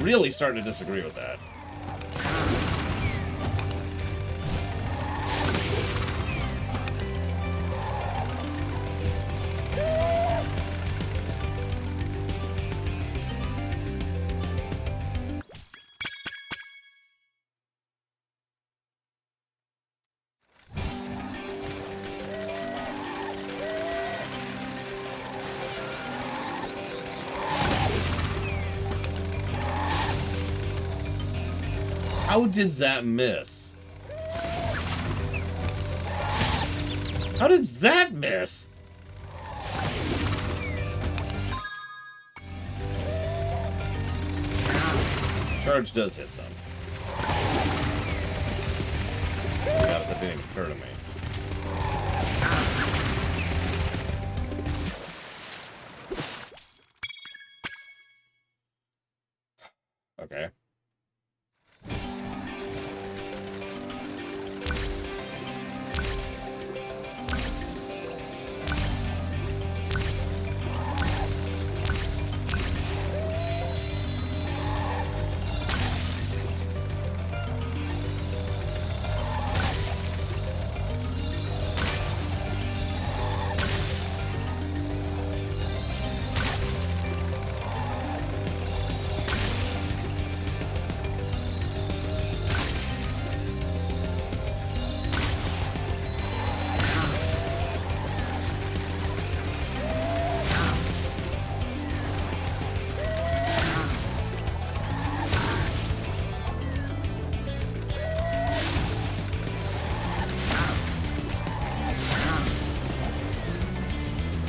[SPEAKER 1] Really starting to disagree with that. How did that miss? How did that miss? Charge does hit them. To be honest, that didn't even occur to me. Okay.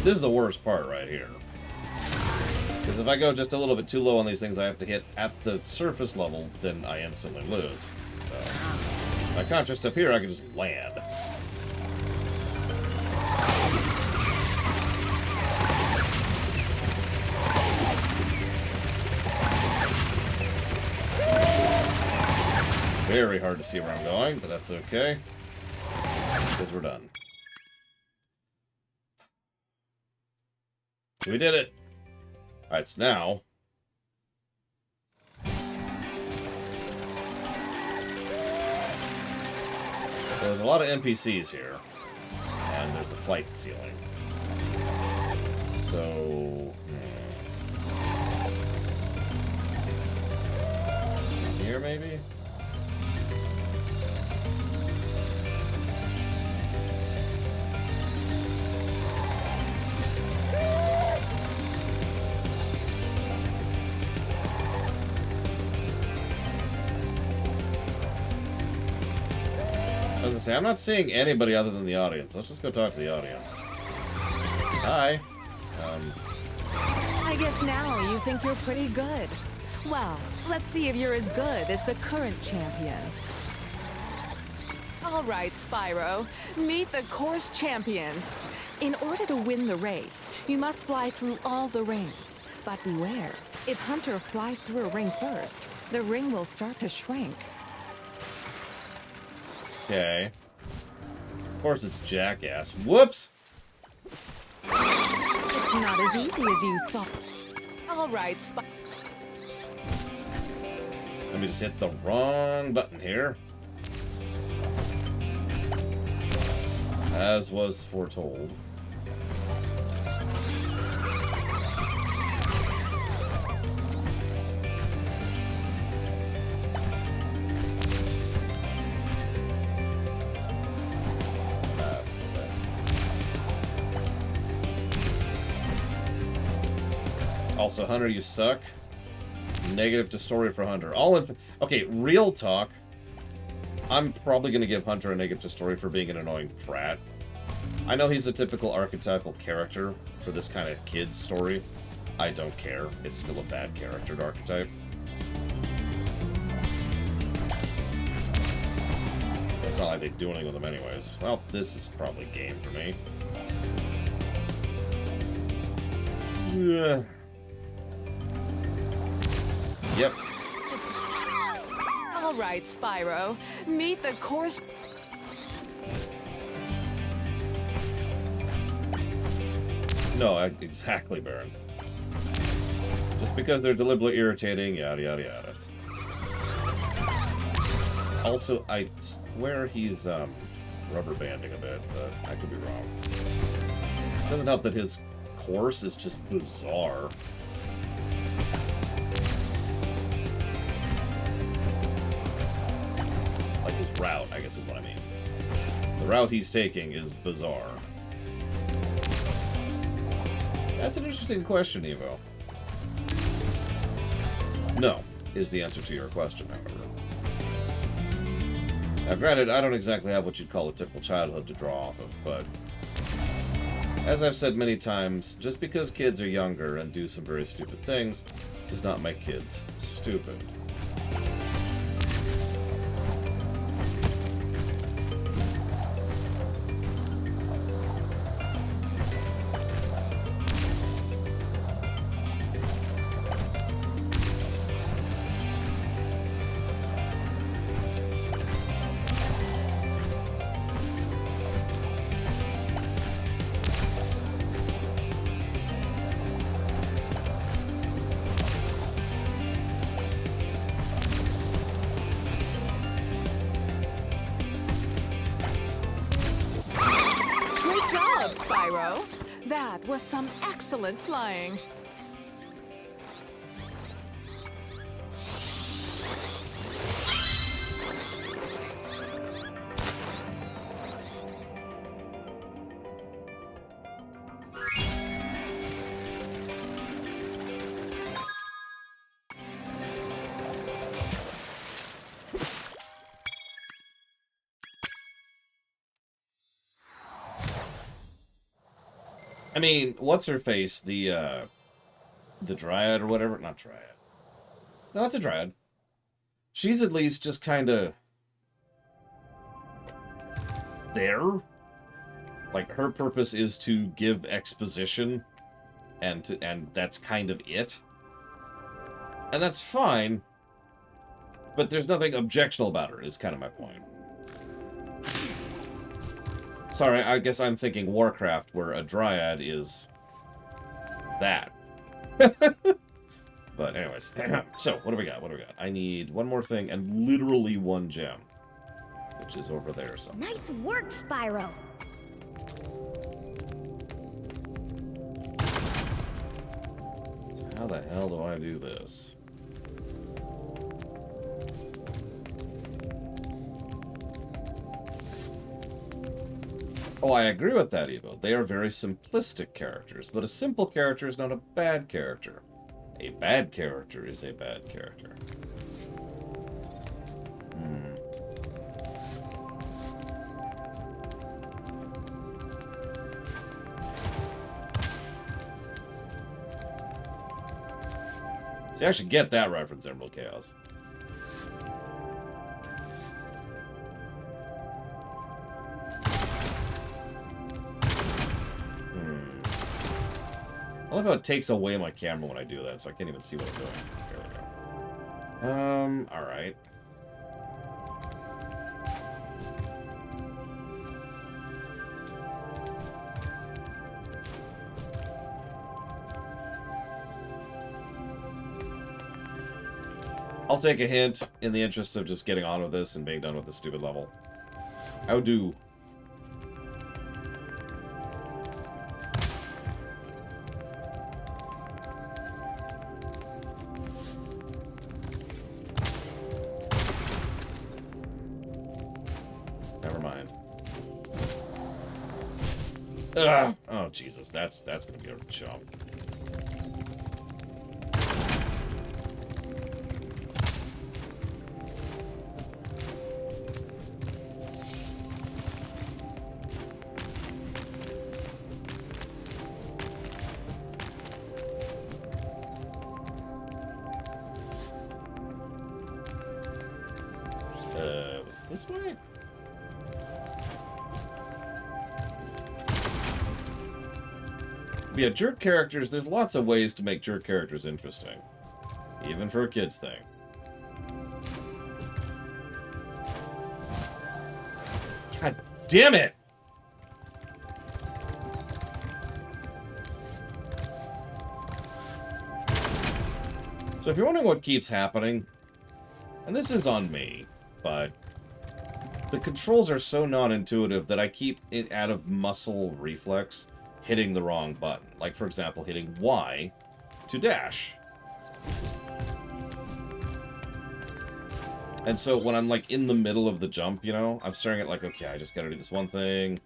[SPEAKER 1] This is the worst part right here. Because if I go just a little bit too low on these things I have to hit at the surface level, then I instantly lose. So, if I contrast up here, I can just land. Very hard to see where I'm going, but that's okay. Because we're done. We did it! Alright, so now... there's a lot of NPCs here. And there's a flight ceiling. So... here, maybe? I was gonna say, I'm not seeing anybody other than the audience. Let's just go talk to the audience. Hi.
[SPEAKER 15] I guess now you think you're pretty good. Well, let's see if you're as good as the current champion. All right, Spyro, meet the course champion. In order to win the race, you must fly through all the rings. But beware, if Hunter flies through a ring first, the ring will start to shrink.
[SPEAKER 1] Okay. Of course it's Jackass. Whoops!
[SPEAKER 15] It's not as easy as you thought. All right,
[SPEAKER 1] Let me just hit the wrong button here. As was foretold. Also, Hunter, you suck. Negative to story for Hunter. Okay, real talk. I'm probably going to give Hunter a negative to story for being an annoying prat. I know he's a typical archetypal character for this kind of kid's story. I don't care. It's still a bad character archetype. It's not like they do anything with him anyways. Well, this is probably game for me. Yeah. Yep.
[SPEAKER 15] All right, Spyro, meet the course.
[SPEAKER 1] No, exactly, Baron. Just because they're deliberately irritating, yada yada yada. Also, I swear he's rubber banding a bit, but I could be wrong. Doesn't help that his course is just bizarre. Like his route, I guess is what I mean. The route he's taking is bizarre. That's an interesting question, Evo. No, is the answer to your question, however. Now, granted, I don't exactly have what you'd call a typical childhood to draw off of, but as I've said many times, just because kids are younger and do some very stupid things does not make kids stupid.
[SPEAKER 15] Spyro. That was some excellent flying.
[SPEAKER 1] I mean, what's her face? The Dryad or whatever? Not Dryad. No, it's a Dryad. She's at least just kind of there. Like, her purpose is to give exposition, and that's kind of it. And that's fine, but there's nothing objectionable about her, is kind of my point. Sorry, I guess I'm thinking Warcraft, where a Dryad is that. But anyways, so what do we got? What do we got? I need one more thing and literally one gem, which is over there somewhere.
[SPEAKER 5] Nice work, Spyro.
[SPEAKER 1] So how the hell do I do this? Oh, I agree with that, Evo. They are very simplistic characters, but a simple character is not a bad character. A bad character is a bad character. See, I actually get that reference, Emerald Chaos. I love how it takes away my camera when I do that, so I can't even see what I'm doing. There we go. Alright. I'll take a hint in the interest of just getting on with this and being done with this stupid level. How do? Never mind. Ugh. Oh Jesus, that's gonna be a jump. Was it this way? Yeah, jerk characters, there's lots of ways to make jerk characters interesting. Even for a kid's thing. God damn it! So if you're wondering what keeps happening, and this is on me, but the controls are so non-intuitive that I keep it out of muscle reflex hitting the wrong button. Like, for example, hitting Y to dash. And so when I'm, like, in the middle of the jump, you know, I'm staring at, like, okay, I just gotta do this one thing.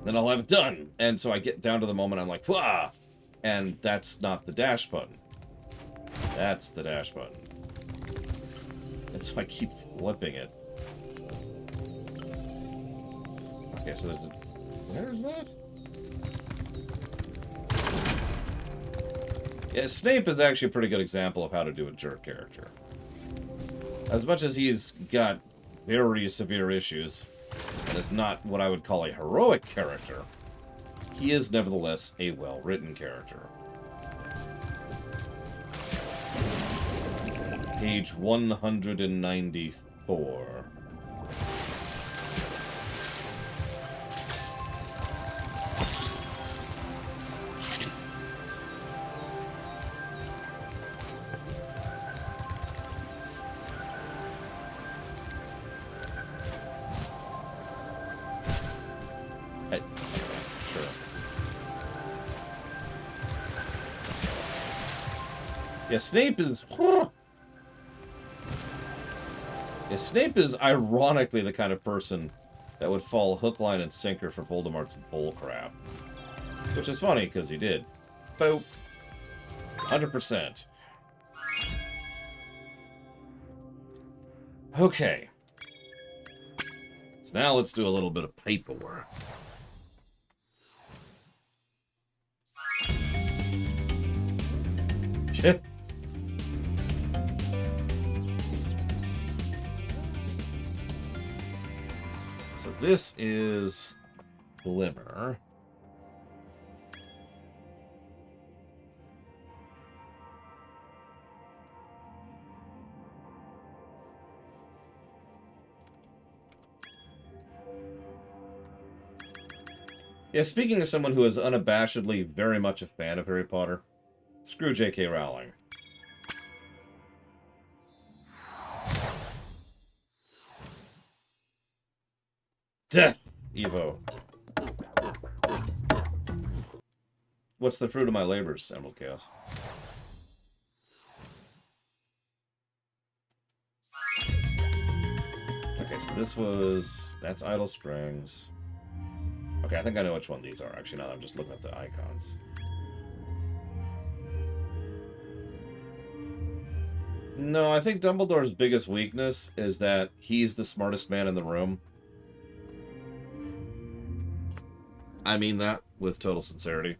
[SPEAKER 1] Then I'll have it done. And so I get down to the moment I'm like, wah! And that's not the dash button. That's the dash button. And so I keep flipping it. Okay, so there's a... Where is that? Yeah, Snape is actually a pretty good example of how to do a jerk character. As much as he's got very severe issues, and is not what I would call a heroic character, he is nevertheless a well-written character. Page 194. Yeah, Snape is... Yeah, Snape is ironically the kind of person that would fall hook, line, and sinker for Voldemort's bullcrap. Which is funny, because he did. Boop. 100%. Okay. So now let's do a little bit of paperwork. So this is Glimmer. Yeah, speaking as someone who is unabashedly very much a fan of Harry Potter, screw J.K. Rowling. Death, Evo. What's the fruit of my labors, Emerald Chaos? Okay, so this was... That's Idle Springs. Okay, I think I know which one these are, actually, now that I'm just looking at the icons. No, I think Dumbledore's biggest weakness is that he's the smartest man in the room. I mean that with total sincerity.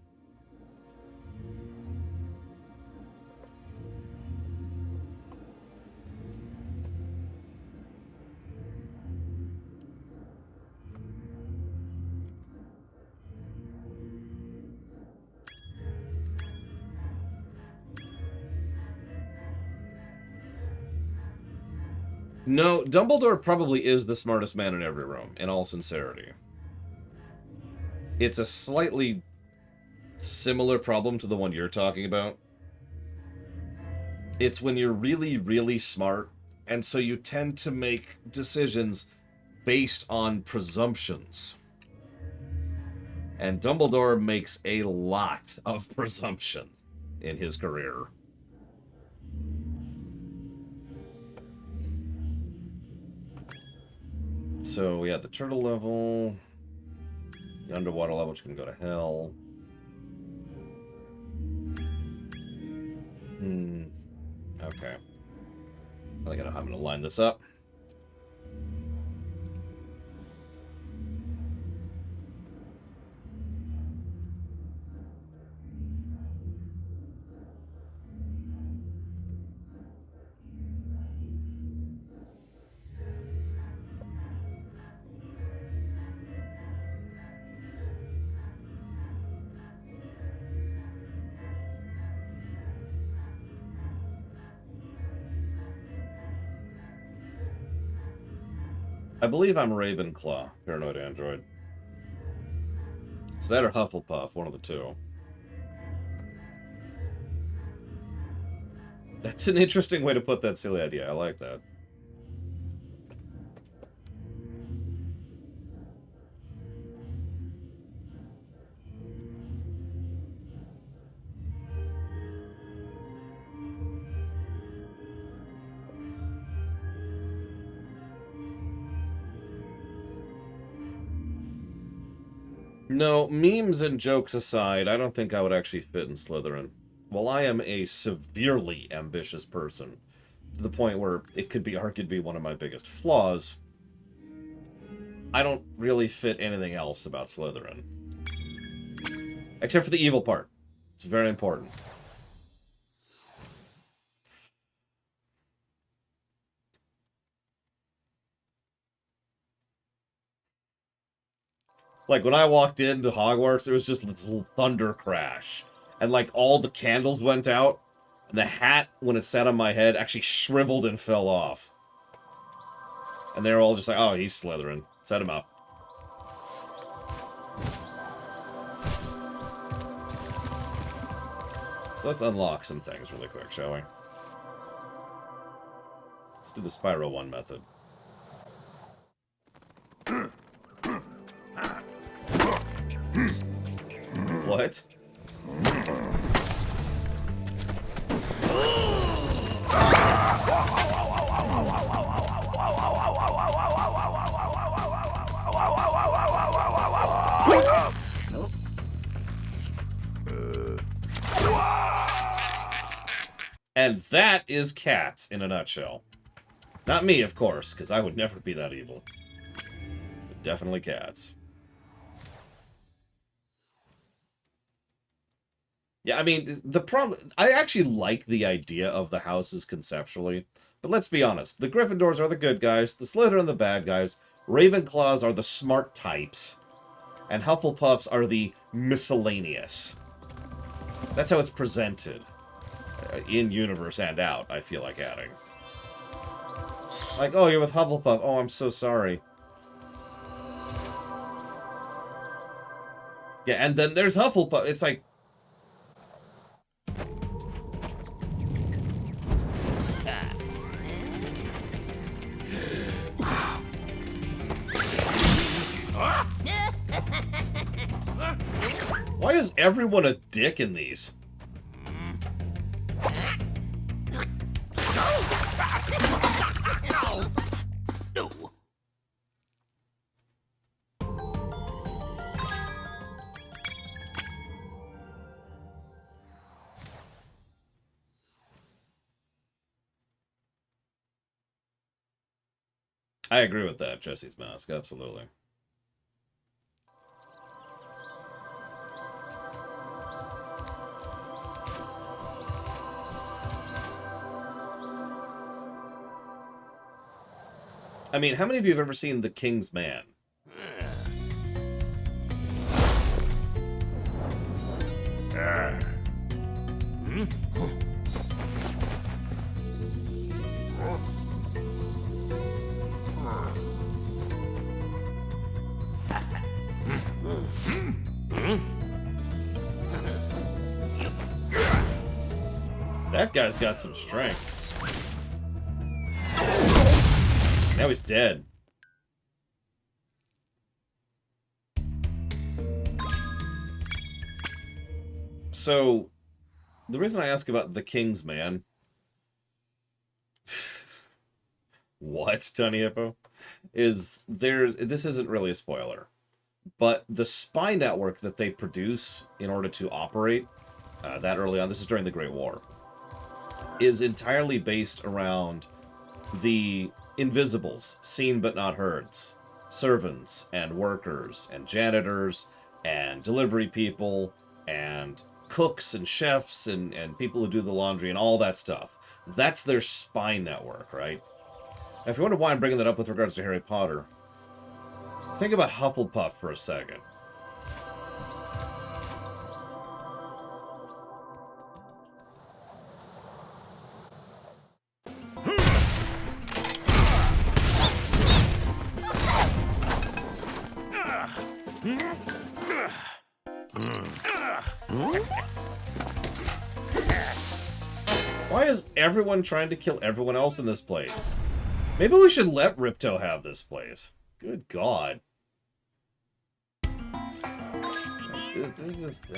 [SPEAKER 1] No, Dumbledore probably is the smartest man in every room, in all sincerity. It's a slightly similar problem to the one you're talking about. It's when you're really, really smart, and so you tend to make decisions based on presumptions. And Dumbledore makes a lot of presumptions in his career. So, yeah, the turtle level, the underwater level, which can go to hell. Okay. I think I'm going to line this up. I believe I'm Ravenclaw, Paranoid Android. It's that or Hufflepuff, one of the two. That's an interesting way to put that silly idea. I like that. No, memes and jokes aside, I don't think I would actually fit in Slytherin. While I am a severely ambitious person, to the point where it could be argued to be one of my biggest flaws, I don't really fit anything else about Slytherin. Except for the evil part. It's very important. Like, when I walked into Hogwarts, there was just this little thunder crash. And, like, all the candles went out. And the hat, when it sat on my head, actually shriveled and fell off. And they were all just like, oh, he's Slytherin. Set him up. So let's unlock some things really quick, shall we? Let's do the Spyro 1 method. What? And that is cats in a nutshell. Not me, of course, because I would never be that evil. But definitely cats. Yeah, I mean, the problem... I actually like the idea of the houses conceptually. But let's be honest. The Gryffindors are the good guys. The Slytherin are the bad guys. Ravenclaws are the smart types. And Hufflepuffs are the miscellaneous. That's how it's presented. In universe and out, I feel like adding. Like, oh, you're with Hufflepuff. Oh, I'm so sorry. Yeah, and then there's Hufflepuff. It's like... Why is everyone a dick in these? I agree with that, Jesse's Mask, absolutely. I mean, how many of you have ever seen The King's Man? That guy's got some strength. Now he's dead. So, the reason I ask about the King's Man... what, Tony Hippo? This isn't really a spoiler. But the spy network that they produce in order to operate that early on, this is during the Great War, is entirely based around the invisibles, seen but not heards. Servants and workers and janitors and delivery people and cooks and chefs and people who do the laundry and all that stuff. That's their spy network, right? Now, if you wonder why I'm bringing that up with regards to Harry Potter, think about Hufflepuff for a second. Why is everyone trying to kill everyone else in this place? Maybe we should let Ripto have this place. Good God. This is just...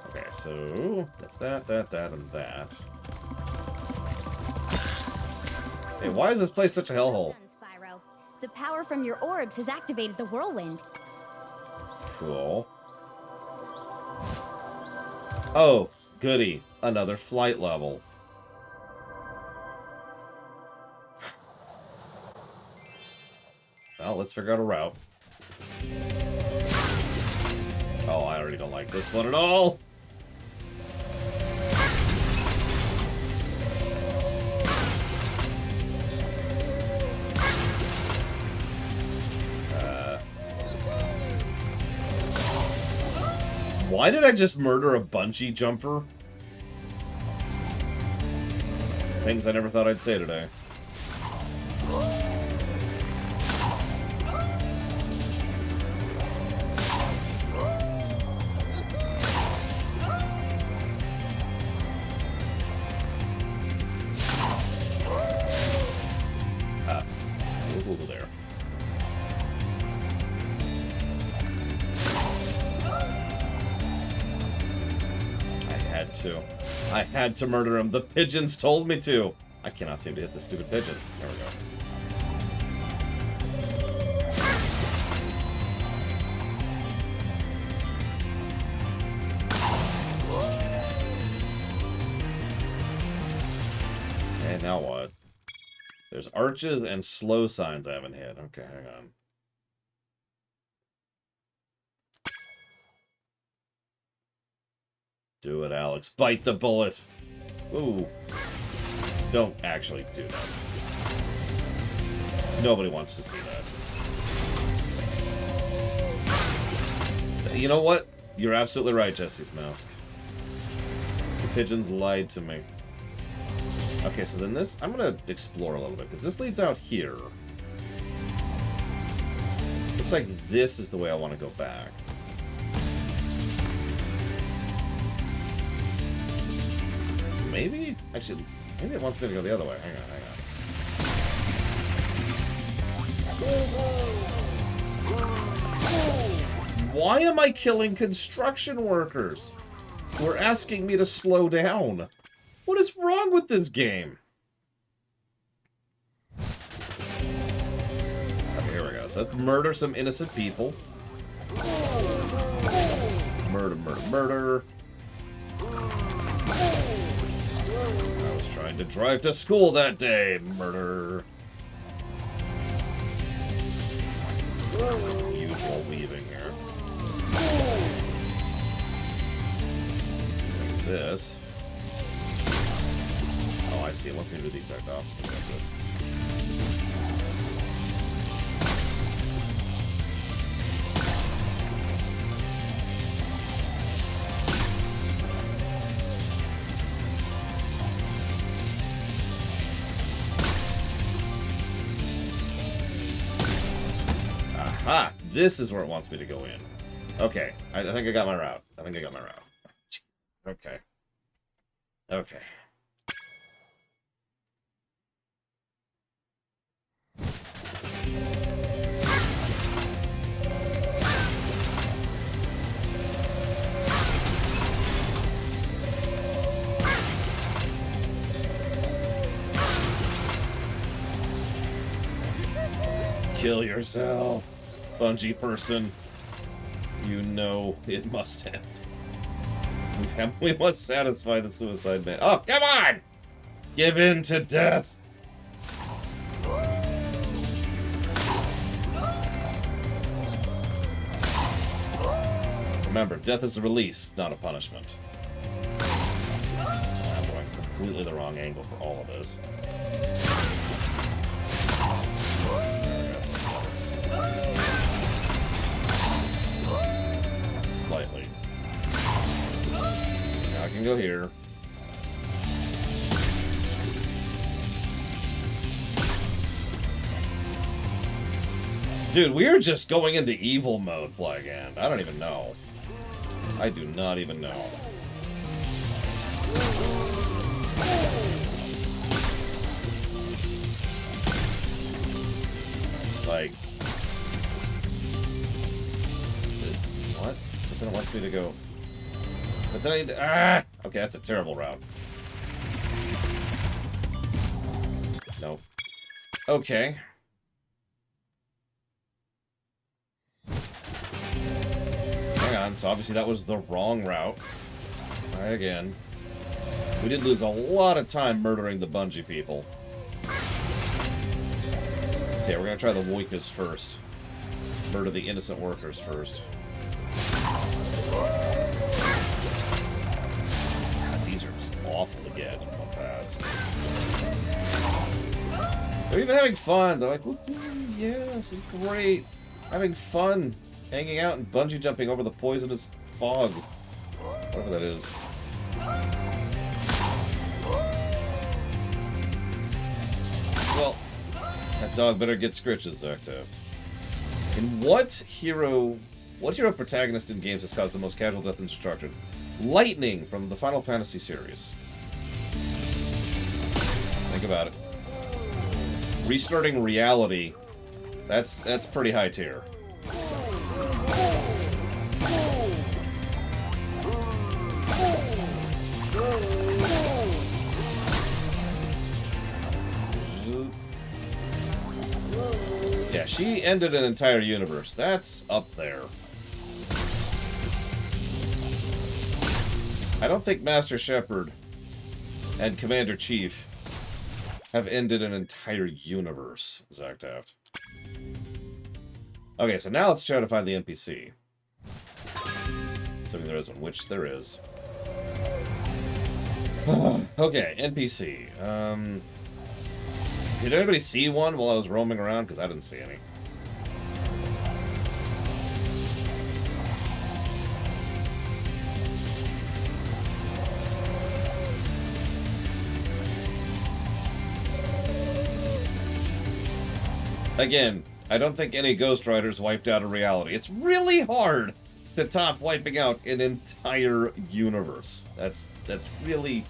[SPEAKER 1] Okay, so... that's that, and that. Hey, why is this place such a hellhole?
[SPEAKER 5] Spyro. The power from your orbs has activated the whirlwind.
[SPEAKER 1] Cool. Oh, goody. Another flight level. Well, let's figure out a route. Oh, I already don't like this one at all. Why did I just murder a bungee jumper? Things I never thought I'd say today. Over there. I had to murder him. The pigeons told me to. I cannot seem to hit this stupid pigeon. There we go. And now what? There's arches and slow signs I haven't hit. Okay, hang on. Do it, Alex. Bite the bullet. Ooh. Don't actually do that. Nobody wants to see that. You know what? You're absolutely right, Jesse's Mask. The pigeons lied to me. Okay, so then this... I'm gonna explore a little bit, because this leads out here. Looks like this is the way I want to go back. Maybe? Actually, maybe it wants me to go the other way. Hang on, hang on. Why am I killing construction workers? Who are asking me to slow down? What is wrong with this game? Okay, here we go. So let's murder some innocent people. Murder, murder, murder. I was trying to drive to school that day. Murder. Usual weaving here. Like this. Oh, I see. It wants me to do the exact opposite of this. Aha! This is where it wants me to go in. Okay, I think I got my route. Okay. Okay. Kill yourself, Bungie person. You know it must end. We must satisfy the suicide man. Oh, come on! Give in to death! Remember, death is a release, not a punishment. I'm going completely the wrong angle for all of this. Slightly. Now I can go here. Dude, we're just going into evil mode, Flag Hand. I don't even know. I do not even know. Like... this... what? But then it wants me to go... But then I need to... ah! Okay, that's a terrible route. Nope. Okay. Hang on, so obviously that was the wrong route. Try again. We did lose a lot of time murdering the Bungie people. So yeah, we're gonna try the Woikas first. Murder the innocent workers first. God, these are just awful to get in one pass. They're even having fun. They're like, look, yeah, this is great. Having fun. Hanging out and bungee jumping over the poisonous fog. Whatever that is. Well, that dog better get scritches, Zacto. In what hero protagonist in games has caused the most casual death and destruction? Lightning from the Final Fantasy series. Think about it. Restarting reality. That's pretty high tier. Yeah, she ended an entire universe. That's up there. I don't think Master Shepard and Commander Chief have ended an entire universe, Zactaft. Okay, so now let's try to find the NPC. Assuming there is one, which there is. Okay, NPC. Did anybody see one while I was roaming around? Because I didn't see any. Again, I don't think any Ghost Riders wiped out a reality. It's really hard to top wiping out an entire universe. That's really...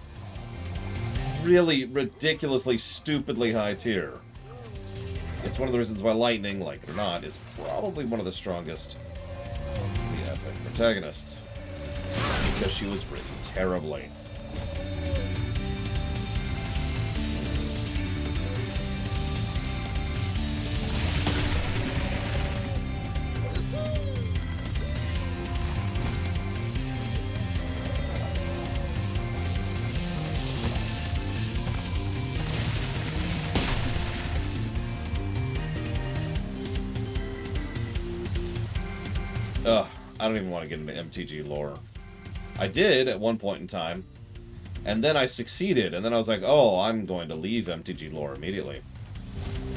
[SPEAKER 1] really ridiculously, stupidly high tier. It's one of the reasons why Lightning, like it or not, is probably one of the strongest protagonists. Because she was written terribly. Ugh, I don't even want to get into MTG lore. I did at one point in time, and then I succeeded, and then I was like, oh, I'm going to leave MTG lore immediately.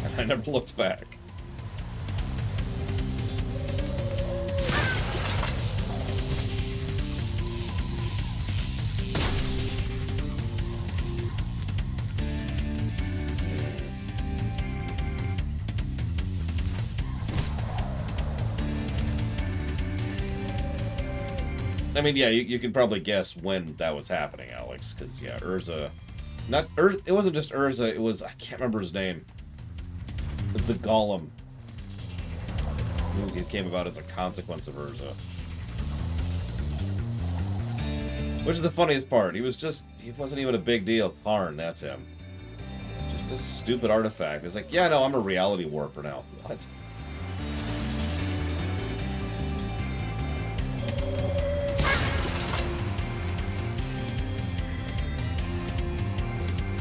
[SPEAKER 1] And I never looked back. I mean, yeah, you can probably guess when that was happening, Alex, because, yeah, Urza... It wasn't just Urza, it was... I can't remember his name. The Golem. It came about as a consequence of Urza. Which is the funniest part. He wasn't even a big deal. Karn, that's him. Just a stupid artifact. It's like, yeah, no, I'm a reality warper now. What?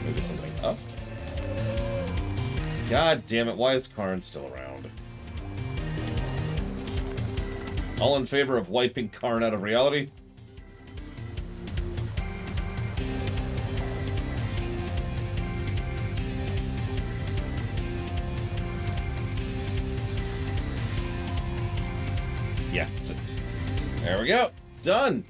[SPEAKER 1] Maybe something up? God damn it, why is Karn still around? All in favor of wiping Karn out of reality? Yeah, there we go. Done.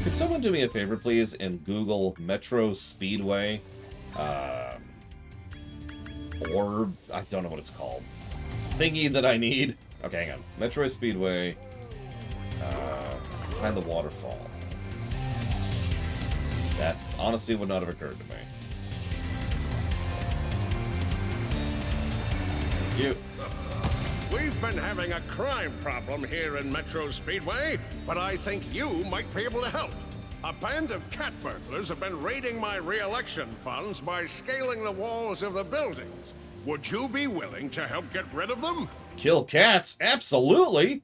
[SPEAKER 1] Could someone do me a favor, please, and Google Metro Speedway? Or I don't know what it's called. Thingy that I need. Okay, hang on. Metro Speedway. Behind the waterfall. That honestly would not have occurred to me. Thank you.
[SPEAKER 14] We've been having a crime problem here in Metro Speedway, but I think you might be able to help. A band of cat burglars have been raiding my re-election funds by scaling the walls of the buildings. Would you be willing to help get rid of them?
[SPEAKER 1] Kill cats? Absolutely!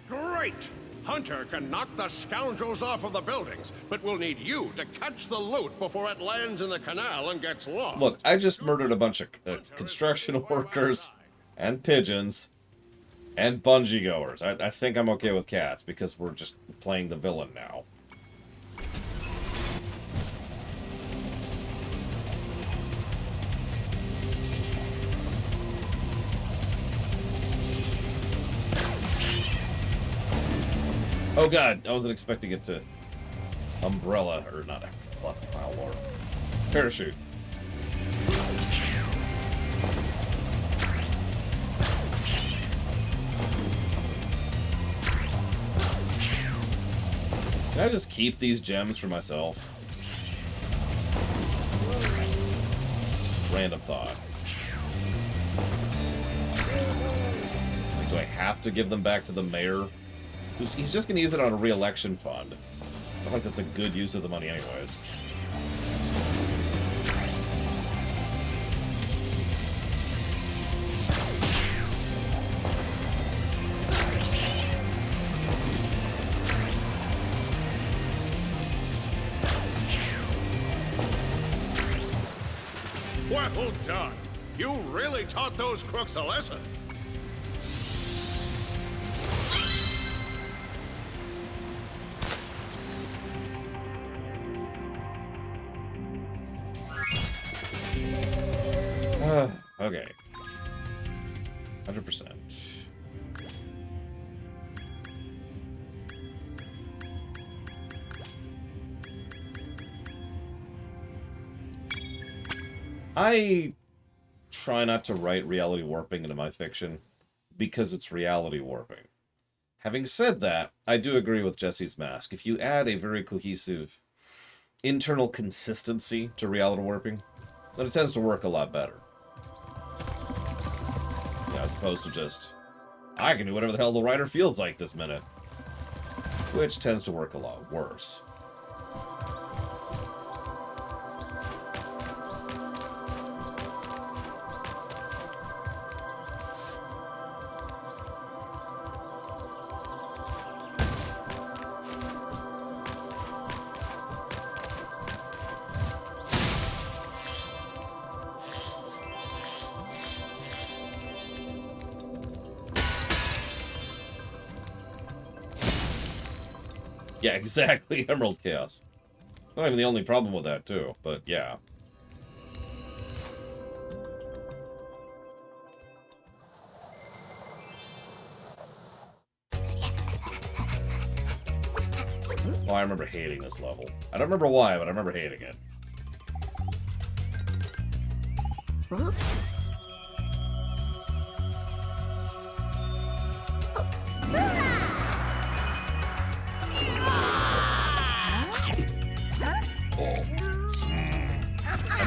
[SPEAKER 14] Great! Hunter can knock the scoundrels off of the buildings, but we'll need you to catch the loot before it lands in the canal and gets lost.
[SPEAKER 1] Look, I just murdered a bunch of construction workers and pigeons and bungee goers. I think I'm okay with cats because we're just playing the villain now. Oh god, I wasn't expecting it to umbrella, or not umbrella, or parachute. Can I just keep these gems for myself? Random thought. Like, do I have to give them back to the mayor? He's just going to use it on a re-election fund. It's not like that's a good use of the money anyways.
[SPEAKER 14] Well done. You really taught those crooks a lesson.
[SPEAKER 1] Okay. 100%. I try not to write reality warping into my fiction because it's reality warping. Having said that, I do agree with Jesse's Mask. If you add a very cohesive internal consistency to reality warping, then it tends to work a lot better. Yeah, as opposed to just, I can do whatever the hell the writer feels like this minute. Which tends to work a lot worse. Yeah, exactly. Emerald Chaos. Not even the only problem with that, too, but yeah. Oh, I remember hating this level. I don't remember why, but I remember hating it. I'm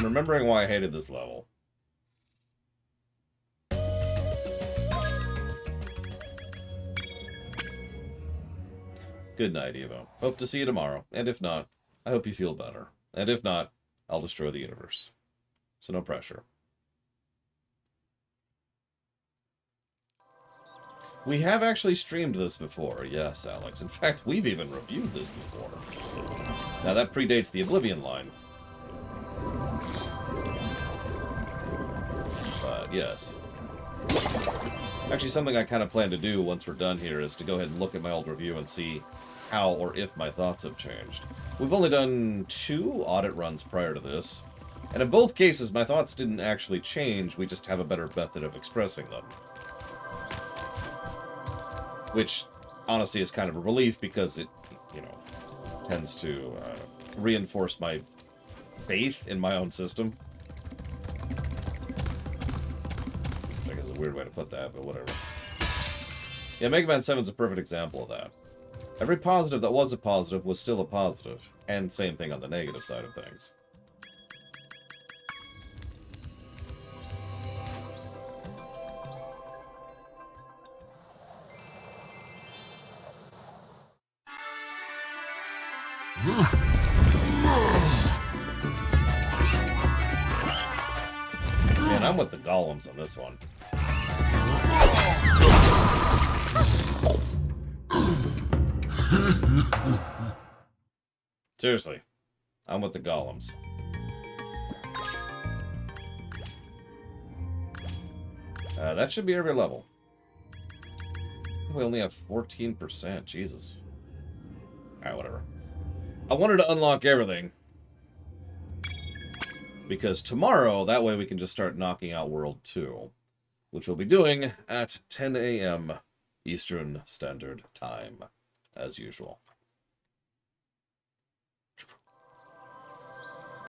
[SPEAKER 1] remembering why I hated this level. Good night, Evo. Hope to see you tomorrow. And if not, I hope you feel better. And if not, I'll destroy the universe. So no pressure. We have actually streamed this before. Yes, Alex. In fact, we've even reviewed this before. Now, that predates the Oblivion line. But, yes. Actually, something I kind of plan to do once we're done here is to go ahead and look at my old review and see how or if my thoughts have changed. We've only done 2 audit runs prior to this, and in both cases, my thoughts didn't actually change, we just have a better method of expressing them. Which, honestly, is kind of a relief because it, you know, tends to reinforce my faith in my own system. I guess it's a weird way to put that, but whatever. Yeah, Mega Man 7's a perfect example of that. Every positive that was a positive was still a positive, and same thing on the negative side of things. Man, I'm with the golems on this one. Seriously, I'm with the golems. That should be every level. We only have 14%. Jesus. Alright, whatever. I wanted to unlock everything. Because tomorrow, that way we can just start knocking out World 2. Which we'll be doing at 10 a.m. Eastern Standard Time, as usual.